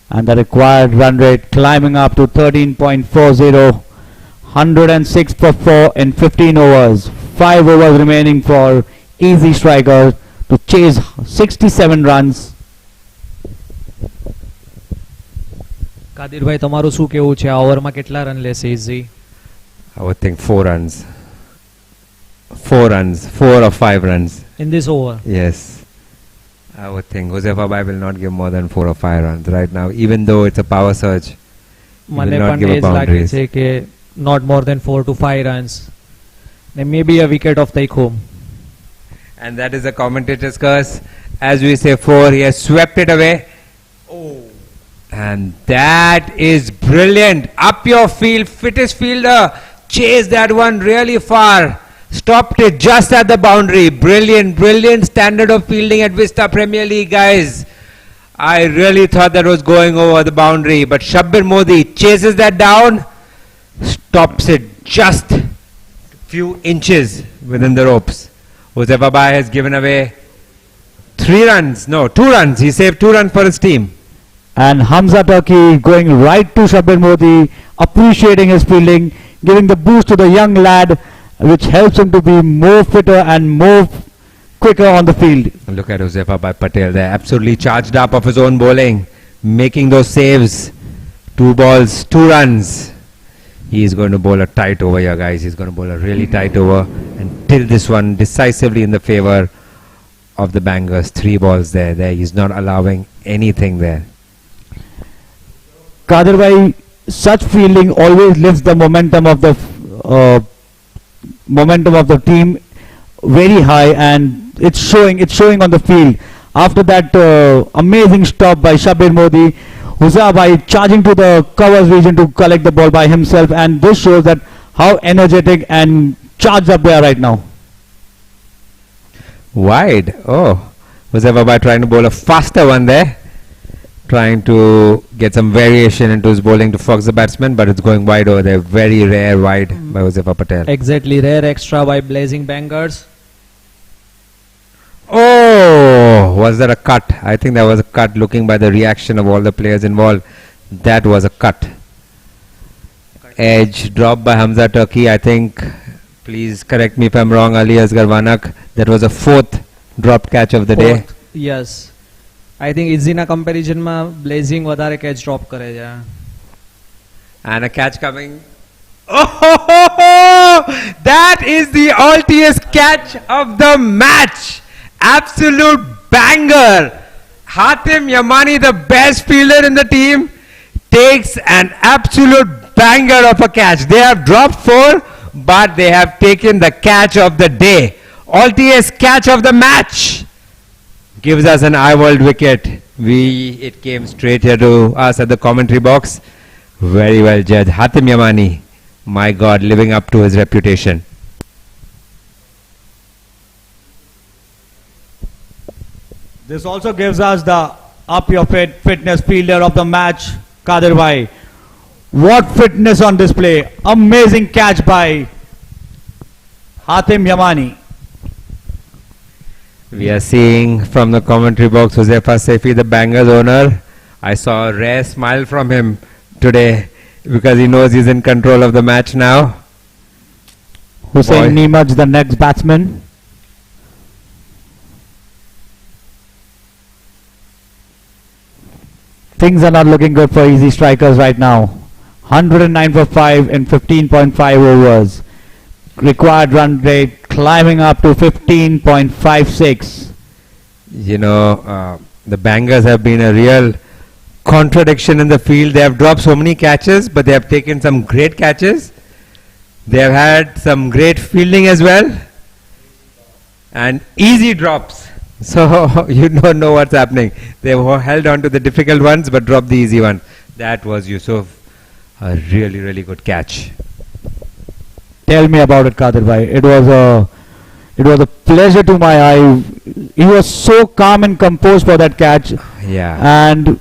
Speaker 10: And the required run rate climbing up to 13.40, 106 for 4 in 15 overs. 5 overs remaining for easy strikers to chase 67 runs.
Speaker 8: કાદિરભાઈ તમારું શું કેવું છે આ ઓવરમાં કેટલા run લેશે easy?
Speaker 6: I would think 4 runs. 4 runs, 4 or 5 runs.
Speaker 8: In this over?
Speaker 6: Yes. I would think Huzaifa Bhai will not give more than 4 or 5 runs right now, even though it's a power surge. He will
Speaker 8: મને
Speaker 6: not
Speaker 8: પણ
Speaker 6: give
Speaker 8: એ
Speaker 6: up
Speaker 8: જ લાગે
Speaker 6: boundaries.
Speaker 8: છે કે not more than 4 to 5 runs. Then maybe a wicket of take home.
Speaker 6: And that is the commentator's curse. As we say 4, he has swept it away. Oh. And that is brilliant. Up your field, fittest fielder. Chased that one really far. Stopped it just at the boundary. Brilliant, brilliant standard of fielding at Vista Premier League, guys. I really thought that was going over the boundary. But Shabbir Modi chases that down. Stops it just few inches within the ropes. Josefa Bai has given away 2 runs. He saved 2 runs for his team.
Speaker 10: And Hamza Turki going right to Shabbir Modi, appreciating his fielding, giving the boost to the young lad, which helps him to be more fitter and more quicker on the field.
Speaker 6: Look at Josefa Bai Patel there, absolutely charged up of his own bowling, making those saves. 2 balls, 2 runs. He is going to bowl a tight over here, guys. He's going to bowl a really tight over and tilt this one decisively in the favor of the Bangers. 3 balls there. He's not allowing anything there.
Speaker 10: Kadir bhai, such fielding always lifts the momentum of the team very high, and it's showing on the field. After that amazing stop by Shabbir Modi, Josefa Bai charging to the covers region to collect the ball by himself, and this shows that how energetic and charged up they are right now.
Speaker 6: Wide. Oh, Josefa Bai trying to bowl a faster one there. Trying to get some variation into his bowling to fox the batsman, but it's going wide over there. Very rare wide by Josefa Patel.
Speaker 8: Exactly, rare extra by Blazing Bangers.
Speaker 6: Oh, was that a cut? I think that was a cut, looking by the reaction of all the players involved. That was a cut. Edge dropped by Hamza Turki. I think, please correct me if I'm wrong, Ali Asghar Wanak. That was a 4th dropped catch of the day.
Speaker 8: Yes. I think Ezzi na comparison ma Blazing વધારે catch drop કરે છે.
Speaker 6: And a catch coming. Oh, that is the ultiest catch of the match. Absolute banger. Hatim Yamani, the best fielder in the team, takes an absolute banger of a catch. They have dropped 4, but they have taken the catch of the day. Ultiest catch of the match. Gives us an eye-world wicket. It came straight here to us at the commentary box. Very well judged. Hatim Yamani, my God, living up to his reputation.
Speaker 10: This also gives us the up your fitness fielder of the match, Kadir bhai. What fitness on display. Amazing catch by Hatim Yamani.
Speaker 6: We are seeing from the commentary box Huzefa Sefi, the Bangers owner. I saw a rare smile from him today because he knows he's in control of the match now.
Speaker 10: Hussain Nimaj, the next batsman. Things are not looking good for easy strikers right now. 109 for 5 in 15.5 overs. Required run rate climbing up to 15.56.
Speaker 6: You know, the Bangers have been a real contradiction in the field. They have dropped so many catches, but they have taken some great catches. They have had some great fielding as well, and easy drops. So you don't know what's happening. They have held on to the difficult ones, but dropped the easy one. That was Yusuf. A really, really good catch.
Speaker 10: Tell me about it, Kadir bhai. It was a pleasure to my eye. He was so calm and composed for that catch.
Speaker 6: Yeah.
Speaker 10: And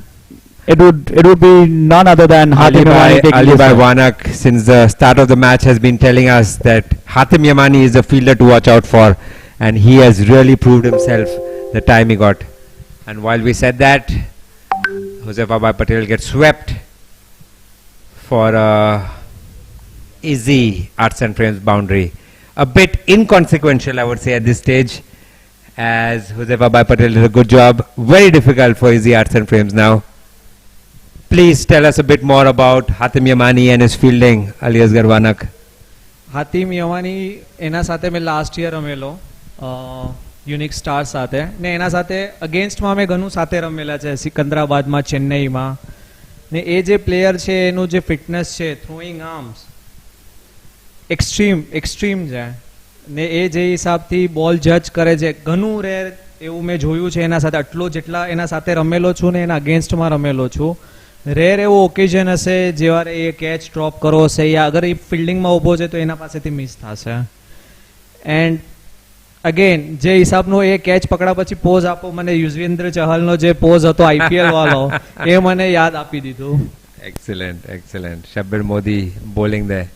Speaker 10: it would be none other than Hatim Yamani taking
Speaker 6: Ali
Speaker 10: this
Speaker 6: Bhai
Speaker 10: one.
Speaker 6: Wanak, since the start of the match, has been telling us that Hatim Yamani is a fielder to watch out for, and he has really proved himself the time he got. And while we said that, Josefa Bai Patel gets swept for a easy arts and frames boundary. A bit inconsequential, I would say, at this stage, as Josefa Bai Patel did a good job. Very difficult for easy arts and frames now. Please tell us a bit more about Hatim Yamani and his fielding, Ali Asghar Wanak.
Speaker 8: Hatim યમાની એના સાથે મેં last year રમેલો unique star સાથે ને એના સાથે અગેન્સ્ટમાં અમે ઘણું સાથે રમેલા છે સિકંદરાબાદમાં ચેન્નઈમાં ને એ જે પ્લેયર છે એનું જે ફિટનેસ છે થ્રોઈંગ આર્મ્સ એક્સ્ટ્રીમ છે ને એ જે હિસાબથી બોલ જજ કરે છે ઘણું રેર એવું મેં જોયું છે એના સાથે આટલો જેટલા એના સાથે રમેલો છું ને એના અગેન્સ્ટમાં રમેલો છું રેર એવો ઓકેઝન હશે જ્યારે એ કેચ ડ્રોપ કરો હશે યા અગર એ ફિલ્ડિંગમાં ઊભો છે તો એના પાસેથી મિસ થશે એન્ડ અગેન જે હિસાબનો એ કેચ પકડા પછી પોઝ આપો મને યુઝવેન્દ્ર ચહલનો જે પોઝ હતો આઈપીએલ વાળો એ મને યાદ આપી દીધું.
Speaker 6: Excellent. Shabbir Modi bowling there.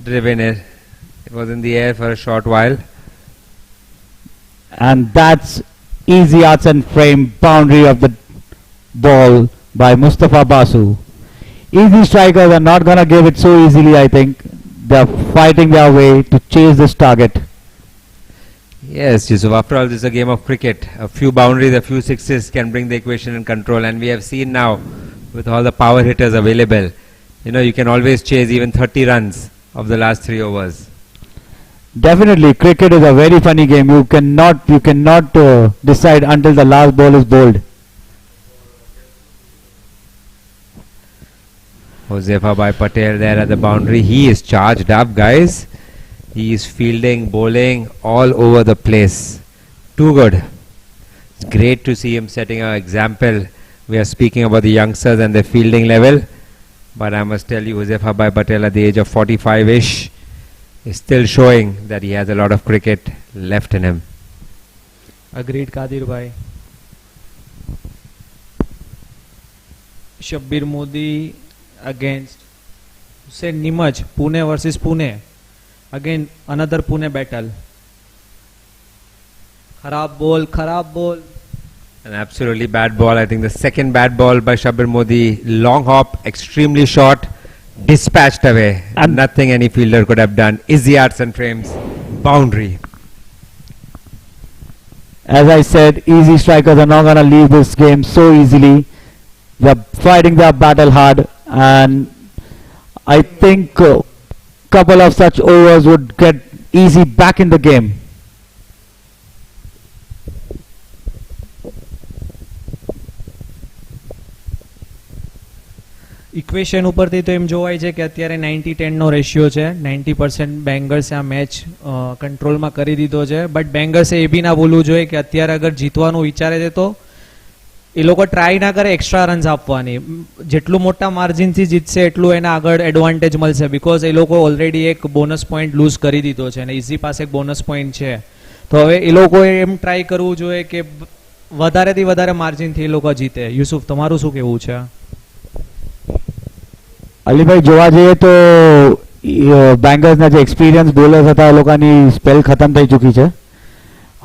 Speaker 6: Driven it. It was in the air for a short while.
Speaker 10: And that's easy arts and frame boundary of the ball by Mustafa Basu. Easy strikers are not gonna give it so easily, I think. They're fighting their way to chase this target.
Speaker 6: Yes, Yusuf. After all, this is a game of cricket. A few boundaries, a few sixes can bring the equation in control. And we have seen now, with all the power hitters available, you can always chase even 30 runs of the last 3 overs.
Speaker 10: Definitely, cricket is a very funny game. You cannot decide until the last ball is bowled.
Speaker 6: Josefa Bhai Patel there at the boundary. He is charged up, guys. He is fielding, bowling all over the place. Too good. It's great to see him setting an example. We are speaking about the youngsters and their fielding level. But I must tell you, Josefa Bhai Patel at the age of 45-ish is still showing that he has a lot of cricket left in him.
Speaker 8: Agreed, Kadir bhai. Shabbir Modi against Hussain Nimaj, Pune versus Pune. Again, another Pune battle. Kharab ball.
Speaker 6: An absolutely bad ball. I think the second bad ball by Shabbir Modi. Long hop, extremely short, dispatched away. And nothing any fielder could have done. Easy arts and frames, boundary.
Speaker 10: As I said, easy strikers are not going to leave this game so easily. They're fighting their battle hard, and I think couple of such overs would get easy back in the game.
Speaker 8: Equation ઉપરથી તો એમ જોવાય છે કે અત્યારે 90-10 નો ratio છે 90% બેંગર્સે આ match કંટ્રોલમાં કરી દીધો છે બટ બેંગર્સે એ બી ના ભૂલવું જોઈએ કે અત્યારે અગર જીતવાનું વિચારે છે તો એ લોકો ટ્રાય ના કરે એક્સ્ટ્રા રન્સ આપવાની જેટલું મોટા માર્જિનથી જીતશે એટલું એને આગળ એડવાન્ટેજ મળશે બિકોઝ એ લોકો ઓલરેડી એક બોનસ પોઈન્ટ લૂઝ કરી દીધો છે અને ઇઝી પાસે એક બોનસ પોઈન્ટ છે તો હવે એ લોકોએ એમ ટ્રાય કરવું જોઈએ કે વધારેથી વધારે માર્જિનથી એ લોકો જીતે યુસુફ તમારું શું કહેવું છે
Speaker 10: અલીભાઈ જોવા જઈએ તો બેંગર્સના જે એક્સપિરિયન્સ બોલર્સ હતા એ લોકોની સ્પેલ ખતમ થઈ ચૂકી છે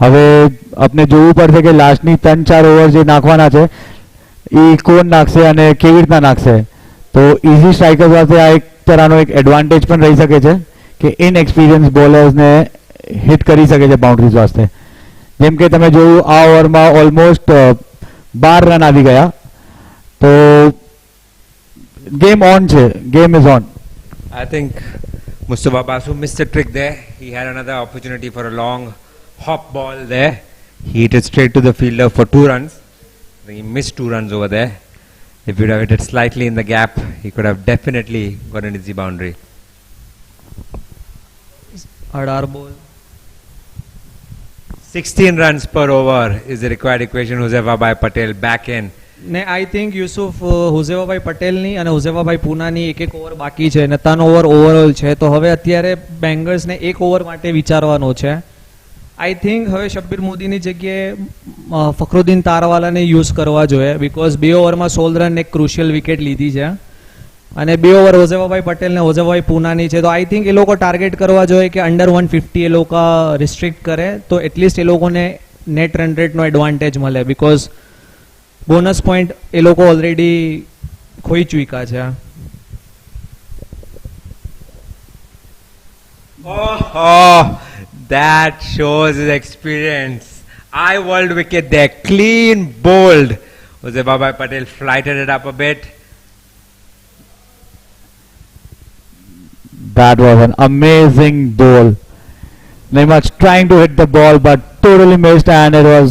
Speaker 10: હવે આપણે જોવું પડશે કે લાસ્ટની 3-4 ઓવર જે નાખવાના છે એ કોણ નાખશે અને કેવી રીતના નાખશે તો ઇઝી સ્ટ્રાઇકર્સ પાસે આ એક તરહનો એક એડવાન્ટેજ પણ રહી શકે છે કે ઇનએક્સપિરિયન્સ બોલર્સને હિટ કરી શકે છે બાઉન્ડ્રીઝ વાસ્તે જેમ કે તમે જોયું આ ઓવરમાં ઓલમોસ્ટ 12 રન આવી ગયા તો game on che, game is on.
Speaker 6: I think Mustafa Basu missed a trick there. He had another opportunity for a long hop ball there. He hit it straight to the fielder for 2 runs. I think he missed 2 runs over there. If he would have hit it slightly in the gap, he could have definitely got an easy boundary.
Speaker 8: Hadar ball.
Speaker 6: 16 runs per over is the required equation. Josefa Bhai Patel back in.
Speaker 8: ને I think Yusuf હુઝેવાભાઈ પટેલની અને હુઝેવાભાઈ પૂનાની એક over બાકી છે અને 3 over overall છે તો હવે અત્યારે બેંગર્સને 1 ઓવર માટે વિચારવાનો છે આઈ થિંક હવે શબ્બીર મોદીની જગ્યાએ ફખરુદ્દીન તારવાલાને યુઝ કરવા જોઈએ બિકોઝ 2 ઓવરમાં 16 રન એક ક્રુશિયલ વિકેટ લીધી છે અને 2 ઓવર હુઝેવાભાઈ પટેલ ને હુઝેવાભાઈ પૂનાની છે તો આઈ થિંક એ લોકો ટાર્ગેટ કરવા જોઈએ કે અંડર 150 એ લોકો રિસ્ટ્રિક્ટ કરે તો એટલીસ્ટ એ લોકોને નેટ રન રેટનો એડવાન્ટેજ મળે બિકોઝ બોનસ પોઈન્ટ એ લોકો ઓલરેડી ખોઈ ચૂક્યા છે
Speaker 6: Oh, that shows his experience. I world wicket there, clean bowled. Josefa Bhai Patel flighted it up a bit.
Speaker 10: That was an amazing ball. Nimaj trying to hit the ball but totally missed and it was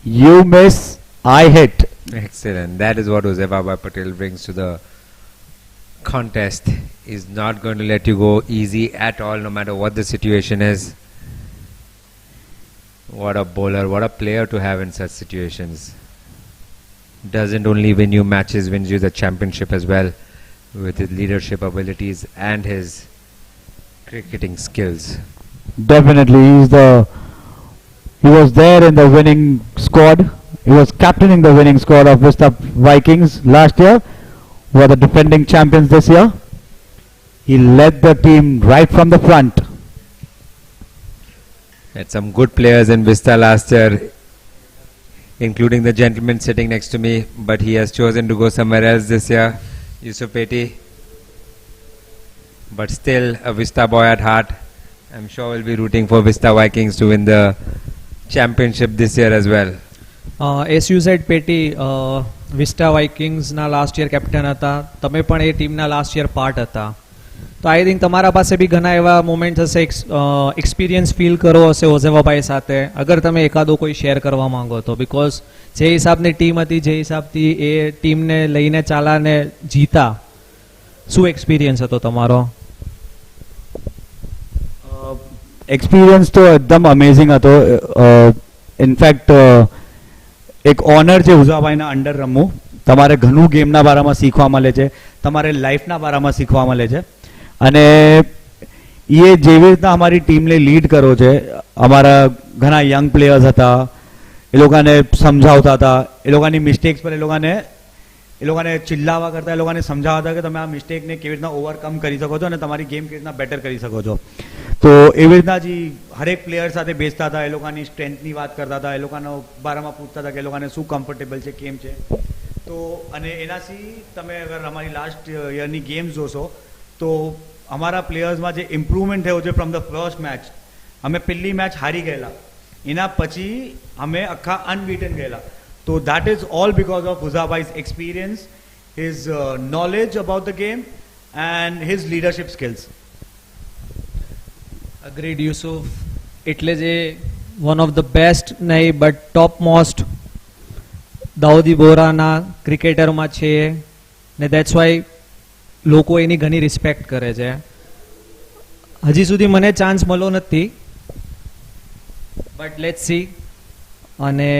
Speaker 10: you miss I hit.
Speaker 6: Excellent. That is what Josefa Bhai Patel brings to the contest is not going to let you go easy at all, no matter what the situation is. What a bowler, what a player to have in such situations. Doesn't only win you matches, wins you the championship as well, with his leadership abilities and his cricketing skills.
Speaker 10: Definitely, he was there in the winning squad. He was captaining the winning squad of Vista Vikings last year, who are the defending champions this year. He led the team right from the front.
Speaker 6: Had some good players in Vista last year, including the gentleman sitting next to me, but he has chosen to go somewhere else this year, Yusuf Peti. But still a Vista boy at heart. I'm sure we'll be rooting for Vista Vikings to win the championship this year as well.
Speaker 8: As you said, Peti, Vista Vikings na last year captain હતા, તમે પણ એ ટીમના last year part હતા. તો I think તમારા પાસે બી ઘણા એવા મોમેન્ટ્સ હશે, એક્સપિરિયન્સ ફીલ કરો હશે ઓઝેવાભાઈ સાથે. અગર તમે એકાદો કોઈ શેર કરવા માંગો તો, બિકોઝ જે હિસાબની ટીમ હતી, જે હિસાબથી એ ટીમને લઈને ચાલાને જીતા, શું એક્સપિરિયન્સ હતો તમારો?
Speaker 10: એક્સપિરિયન્સ તો એકદમ અમેઝિંગ હતો. ઇનફેક્ટ એક ઓનર છે હુઝાભાઈના અંડર રમવું. તમારે ઘણું ગેમના બારામાં શીખવા મળે છે, તમારે લાઈફના બારામાં શીખવા મળે છે. અને એ જેવી રીતના અમારી ટીમને લીડ કરો છે, અમારા ઘણા યંગ પ્લેયર્સ હતા, એ લોકોને સમજાવતા હતા, એ લોકોની મિસ્ટેક્સ પર એ લોકોને ચિલ્લાવા કરતા એ લોકોને સમજાવતા કે તમે આ મિસ્ટેકને કેવી રીતના ઓવરકમ કરી શકો છો અને તમારી ગેમ કેવી રીતના બેટર કરી શકો છો. તો એવી રીતના જ હરેક પ્લેયર સાથે બેસતા હતા, એ લોકોની સ્ટ્રેન્થની વાત કરતા હતા, એ લોકોનો બારામાં પૂછતા હતા કે એ લોકોને શું કમ્ફર્ટેબલ છે, કેમ છે. તો અને એનાથી તમે અગર અમારી લાસ્ટ યરની ગેમ્સ જોશો તો અમારા પ્લેયર્સમાં જે ઇમ્પ્રુવમેન્ટ થયો છે ફ્રોમ ધ ફર્સ્ટ મેચ. અમે પહેલી મેચ હારી ગયેલા, એના પછી અમે આખા અનબીટન ગયેલા. તો that is all because of Huzabhai's experience, his knowledge about the game and his leadership skills.
Speaker 8: Agreed Yusuf. એટલે જે વન ઓફ ધ બેસ્ટ નહીં બટ ટોપ મોસ્ટ દાઉદી બોરાના ક્રિકેટરમાં છે ને દેટ્સ વાય લોકો એની ઘણી રિસ્પેક્ટ કરે છે. હજી સુધી મને ચાન્સ મળ્યો નથી, બટ લેટ્સ સી. અને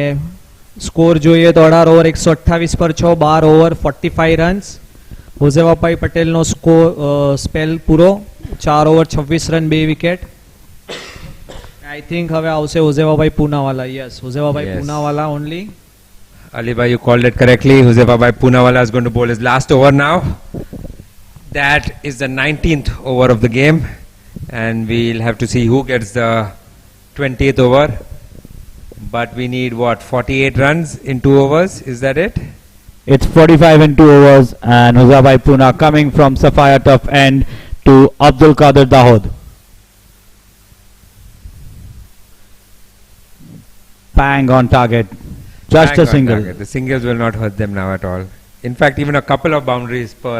Speaker 8: સ્કોર જોઈએ તો 18 ઓવર 128 પર 6, 12 ઓવર 45 રન્સ. હોઝેવાભાઈ પટેલનો સ્પેલ પૂરો, 4 over 26 run, 2 wicket. I think હવે આવશે Huzefabhai Poonawala. Yes, Huzefabhai Poonawala only.
Speaker 6: Alibai, you called it correctly. Huzefabai Poonawala is going to bowl his last over now. That is the 19th over of the game, and we'll have to see who gets the 20th over. But we need what, 48 runs in 2 overs? Is that it?
Speaker 10: It's 45 in 2 overs, and Huzabai Puna coming from Sapphire tough end to Abdul Qadir Dahod. Bang on target. Just a single.
Speaker 6: Target. The singles will not hurt them now at all. In fact, even a couple of boundaries per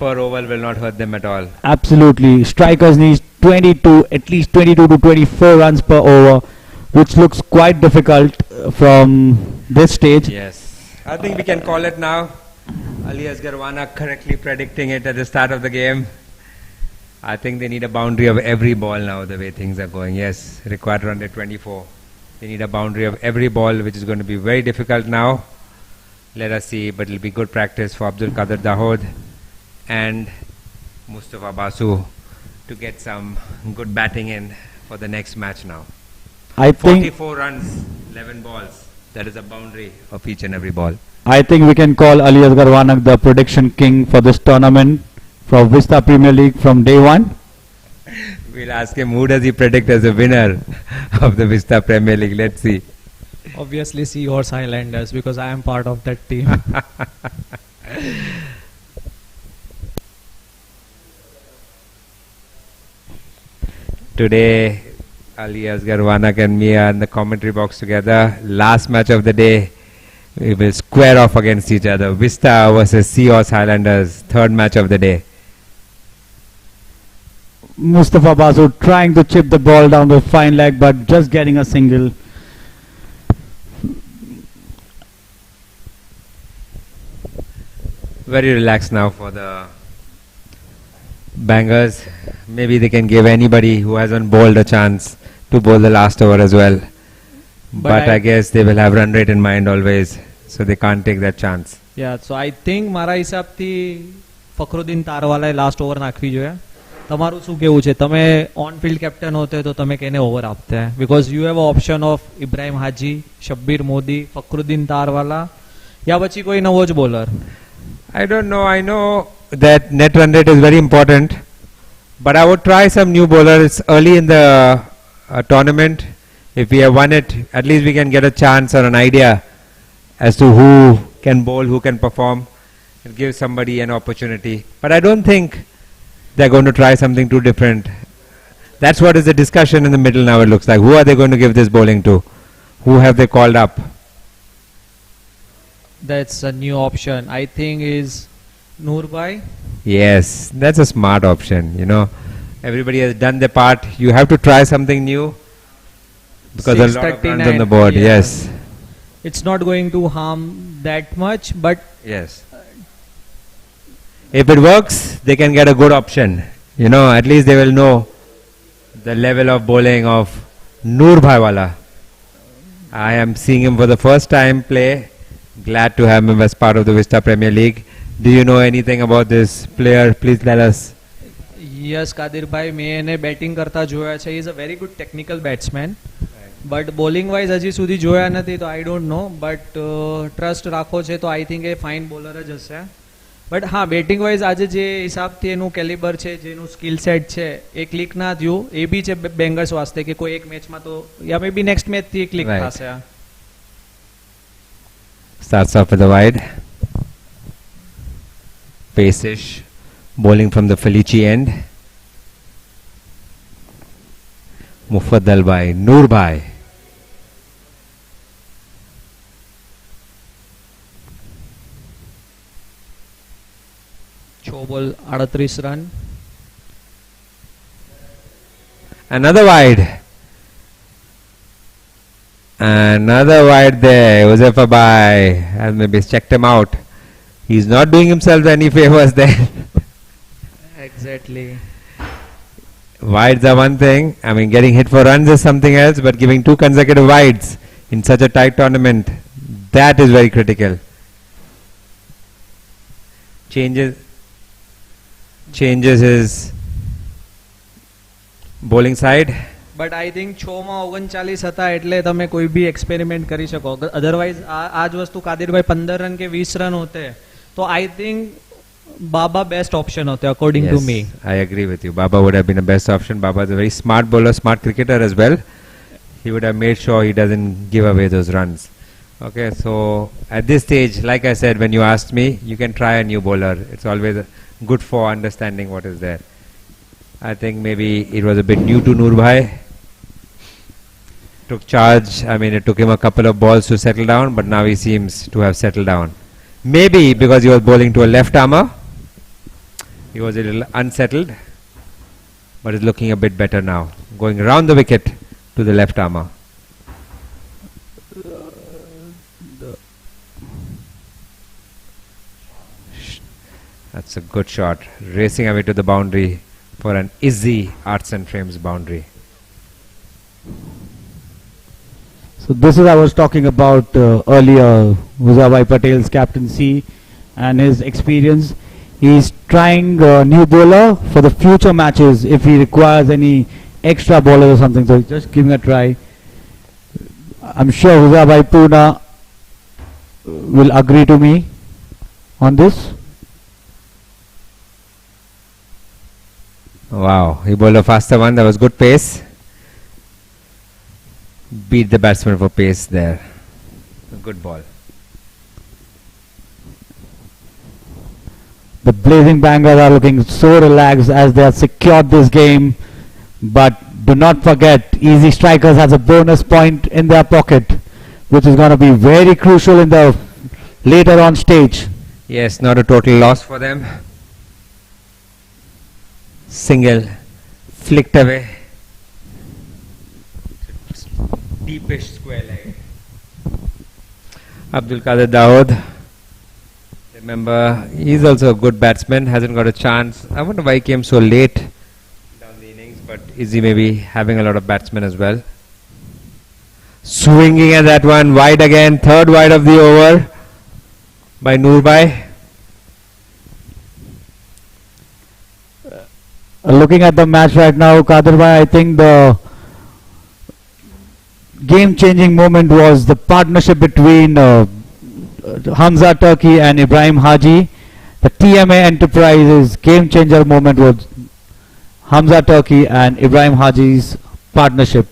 Speaker 6: over will not hurt them at all.
Speaker 10: Absolutely. Strikers need 22, at least 22 to 24 runs per over, which looks quite difficult from this stage.
Speaker 6: Yes. I think we can call it now. Ali Asgarwana correctly predicting it at the start of the game. I think they need a boundary of every ball now, the way things are going. Yes, required run rate 24. They need a boundary of every ball, which is going to be very difficult now. Let us see, but it will be good practice for Abdul Qadir Dahod and Mustafa Basu to get some good batting in for the next match now.
Speaker 10: I think
Speaker 6: 44 runs, 11 balls. That is a boundary of each and every ball.
Speaker 10: I think we can call Ali Asghar Wanak the prediction king for this tournament from Vista Premier League from day one.
Speaker 6: We'll ask him who does he predict as the winner of the Vista Premier League. Let's see.
Speaker 8: Obviously Seahorse Highlanders, because I am part of that team.
Speaker 6: Today, Ali Asghar Wanak and me are in the commentary box together. Last match of the day. We will square off against each other. Vista versus Seahorse Highlanders. Third match of the day.
Speaker 10: Mustafa Basu trying to chip the ball down the fine leg, but just getting a single.
Speaker 6: very relaxed now for the bangers. Maybe they can give anybody who hasn't bowled a chance to bowl the last over as well. But I guess they will have run rate in mind always, so they can't take that chance.
Speaker 8: Yeah, so I think મારા હિસાબથી Fakhruddin તારવાલાએ last over નાખવી જોઈએ. તમારું શું કેવું છે? તમે on field captain હોતે તો તમે કેને ઓવર આપતે? Because you have option of Ibrahim Haji, Shabbir Modi, Fakhruddin તારવાલા યા પછી કોઈ નવો જ bowler.
Speaker 6: I don't know. I know that net run rate is very important, but I would try some new bowlers early in the tournament. If we have won it, at least we can get a chance or an idea as to who can bowl, who can perform, and give somebody an opportunity. But I don't think they're going to try something too different. That's what is the discussion in the middle now, it looks like. Who are they going to give this bowling to? Who have they called up?
Speaker 8: That's a new option. I think is Noorbhai.
Speaker 6: Yes, that's a smart option. You know, everybody has done their part. You have to try something new because a lot of runs on the board.
Speaker 8: Yeah.
Speaker 6: Yes.
Speaker 8: It's not going to harm that much, but
Speaker 6: Yes. If it works, they can get a good option. You know, at least they will know the level of bowling of Noor Bhaiwala. I am seeing him for the first time play. Glad to have him as part of the Vista Premier League. Do you know anything about this player? Please tell us.
Speaker 8: yes, Kadir bhai, મેં એને batting કરતા જોયા છે. He is a very good technical batsman. But bowling wise હજી સુધી જોયા નથી તો I don't know, but trust રાખો છે તો I think A fine bowler જ હશે. બટ હા, બેટિંગ વાઇઝ આજે જે હિસાબથી એનું કેલિબર છે, જેનું સ્કિલ સેટ છે, એ ક્લિક ના થયું. એ બી છે બેંગર્સ વાસ્તે કે કોઈ એક મેચમાં તો યા મે બી નેક્સ્ટ મેચથી ક્લિક થશે.
Speaker 6: Starts off with a wide. Pace-ish. Bowling from the Felici end. Mufaddal Bhai, Noor Bhai.
Speaker 8: છ બોલ 38 run.
Speaker 6: Another wide. Another wide there. Josefa Bhai has maybe checked him out. He's not doing himself any favors there.
Speaker 8: Exactly.
Speaker 6: Wides are one thing. I mean, getting hit for runs is something else, but giving 2 consecutive wides in such a tight tournament, that is very critical. Changes his bowling side.
Speaker 8: But I think 6માં 39 હતા એટલે તમે કોઈ બી experiment કરી શકો. Otherwise આ જ વસ્તુ કાદિરભાઈ 15 રન કે 20 રન હોતે તો I think Baba best option હોતે according to me.
Speaker 6: I agree with you. Baba would have been a best option. Baba is a very smart bowler, smart cricketer as well. He would have made sure he doesn't give away those runs. Okay, so at this stage, like I said, when you asked me, you can try a new bowler. It's always good for understanding what is there. I think maybe it was a bit new to Noor Bhai. Took charge. I mean, it took him a couple of balls to settle down, but now he seems to have settled down. Maybe because he was bowling to a left armer, he was a little unsettled, but is looking a bit better now. Going around the wicket to the left armer. That's a good shot. Racing away to the boundary for an Ezzi Arts and Frames boundary.
Speaker 10: So this is I was talking about earlier, Muzabhai Patel's captaincy and his experience. He's trying a new bowler for the future matches if he requires any extra bowlers or something. So he's just giving a try. I'm sure Muzabhai Puna will agree to me on this.
Speaker 6: Wow, he bowled a faster one. That was good pace. Beat the batsman for pace there. A good ball.
Speaker 10: The Blazing Bangers are looking so relaxed as they have secured this game. But do not forget, Easy Strikers has a bonus point in their pocket, which is going to be very crucial in the later on stage.
Speaker 6: Yes, not a total loss for them. Single, flicked away. Deepish square leg. Abdul Qadir Dawood. They Remember, he's also a good batsman, hasn't got a chance. I wonder why he came so late down the innings, but is he maybe having a lot of batsmen as well? Swinging at that one, wide again, third wide of the over by Noorbai.
Speaker 10: Looking at the match right now, Kadir bhai, I think the game-changing moment was the partnership between Hamza Turkey and Ibrahim Haji. The TMA Enterprises game-changer moment was Hamza Turkey and Ibrahim Haji's partnership.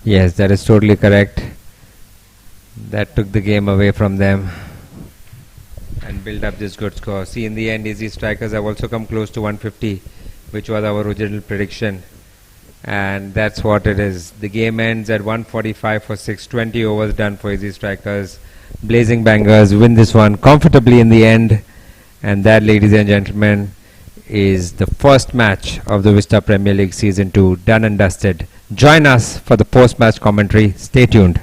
Speaker 6: Yes, that is totally correct. That took the game away from them and built up this good score. See, in the end, Ezzi strikers have also come close to 150, which was our original prediction. And that's what it is. The game ends at 145 for 6, 20 overs done for Ezzi strikers. Blazing Bangers win this one comfortably in the end. And that, ladies and gentlemen, is the first match of the Vista Premier League Season 2 done and dusted. Join us for the post-match commentary. Stay tuned.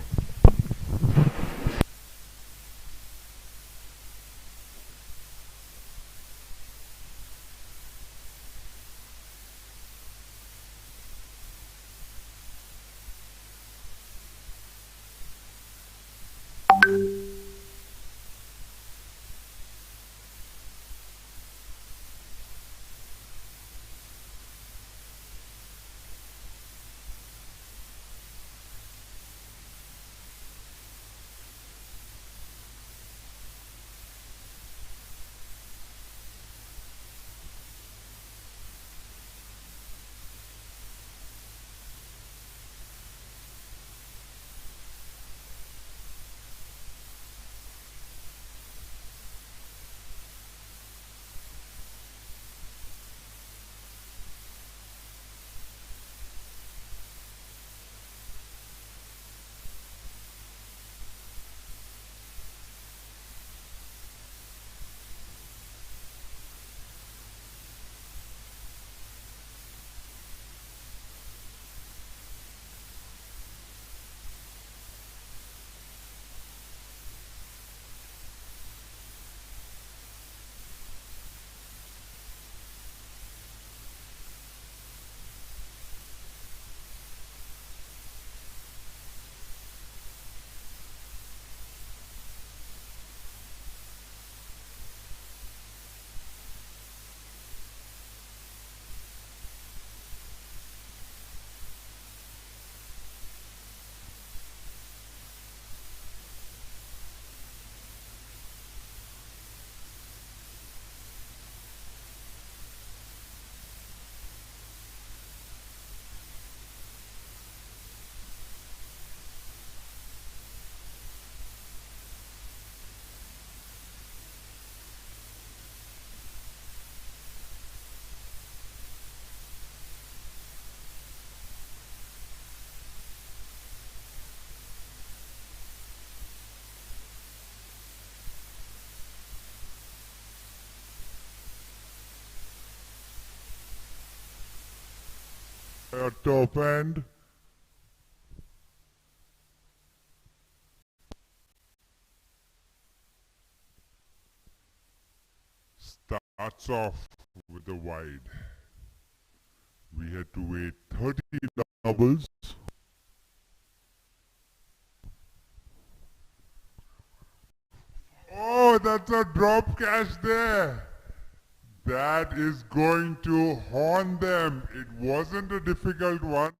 Speaker 11: Top end. Starts off with a wide. We had to wait 30 doubles. Oh, that's a drop catch there. That is going to haunt them. It wasn't a difficult one.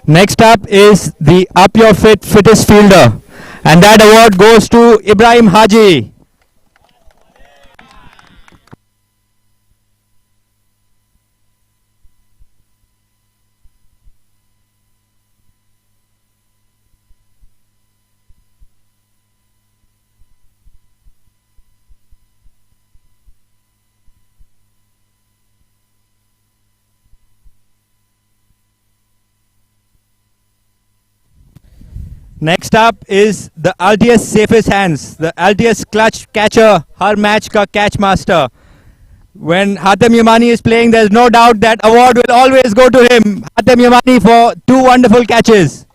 Speaker 3: Next up is the Up Your Fit Fittest Fielder, and that award goes to Ibrahim Haji. Next up is the Altius Safest Hands, the Altius Clutch Catcher, Har Match Ka Catch Master. When Hatem Yamani is playing, there's no doubt that award will always go to him. Hatem Yamani for 2 wonderful catches.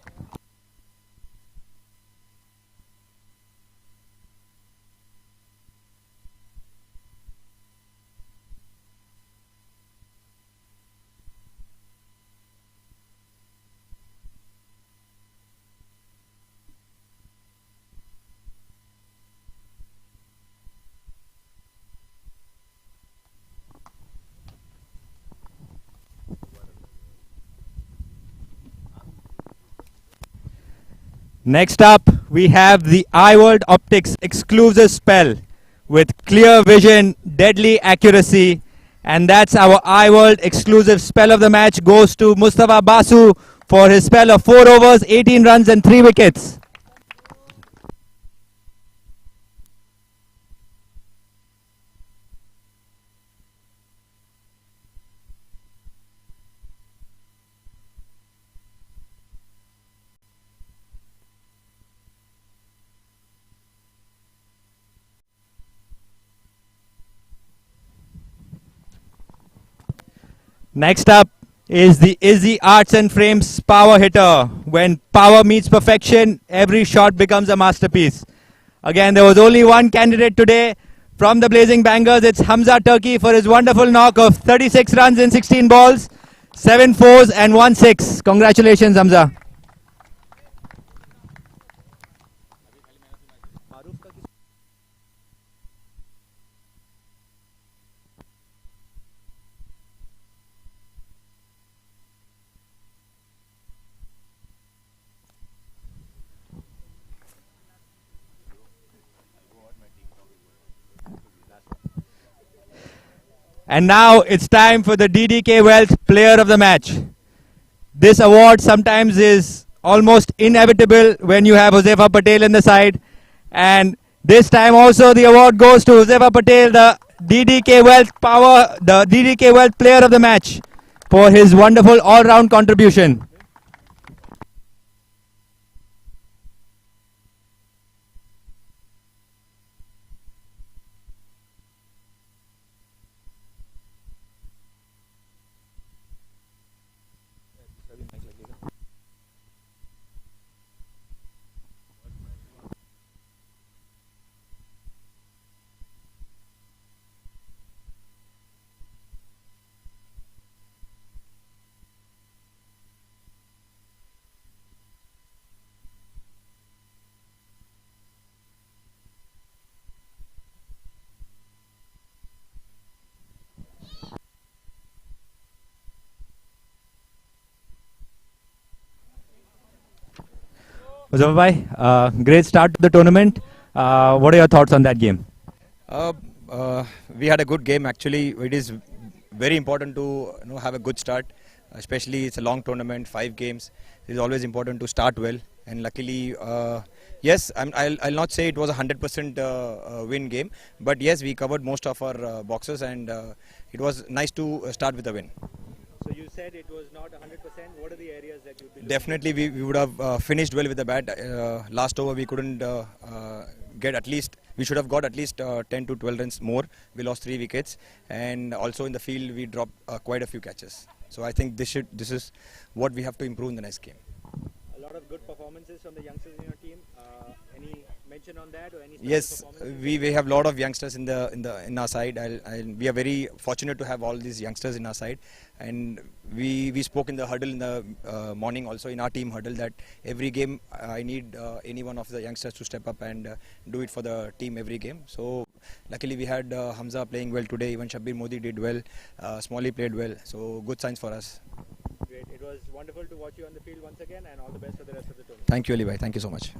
Speaker 3: Next up, we have the iWorld Optics exclusive spell with clear vision, deadly accuracy, and that's our iWorld exclusive spell of the match goes to Mustafa Basu for his spell of 4 overs, 18 runs and 3 wickets. Next up is the Ezzi Arts and Frames power hitter. When power meets perfection, every shot becomes a masterpiece. Again, there was only one candidate today from the Blazing Bangers. It's Hamza Turkey for his wonderful knock of 36 runs in 16 balls, 7 fours and 1 6. Congratulations, Hamza. And now it's time for the DDK Wealth Player of the Match. This award sometimes is almost inevitable when you have Josefa Patel in the side. And this time also the award goes to Josefa Patel, the DDK Wealth Player of the Match, for his wonderful all-round contribution. Muzaffar bhai, great start to the tournament. What are your thoughts on that game?
Speaker 12: We had a good game actually. It is very important to have a good start, especially it's a long tournament, 5 games. It is always important to start well, and luckily, yes, I'll not say it was a 100% win game, but yes, we covered most of our boxes, and it was nice to start with a win.
Speaker 3: So you said it was not 100%. What are the areas that you'd be
Speaker 12: Definitely, we would have finished well with the bat. Last over, we couldn't get at least. We should have got at least 10 to 12 runs more. We lost 3 wickets, and also in the field we dropped quite a few catches. So I think this is what we have to improve in the next game.
Speaker 3: A lot of good performances from the youngsters in your team. Any mention on that or any?
Speaker 12: Yes, we have a lot of youngsters in our side. We are very fortunate to have all these youngsters in our side, and we spoke in the huddle in the morning also in our team huddle that every game I need any one of the youngsters to step up and do it for the team every game. So luckily we had Hamza playing well today. Even Shabbir Modi did well. Smalley played well. So good signs for us.
Speaker 3: Great. It was wonderful to watch you on the field once again, and all the best for the rest of the tournament.
Speaker 12: Thank you, Ali bhai. Thank you so much.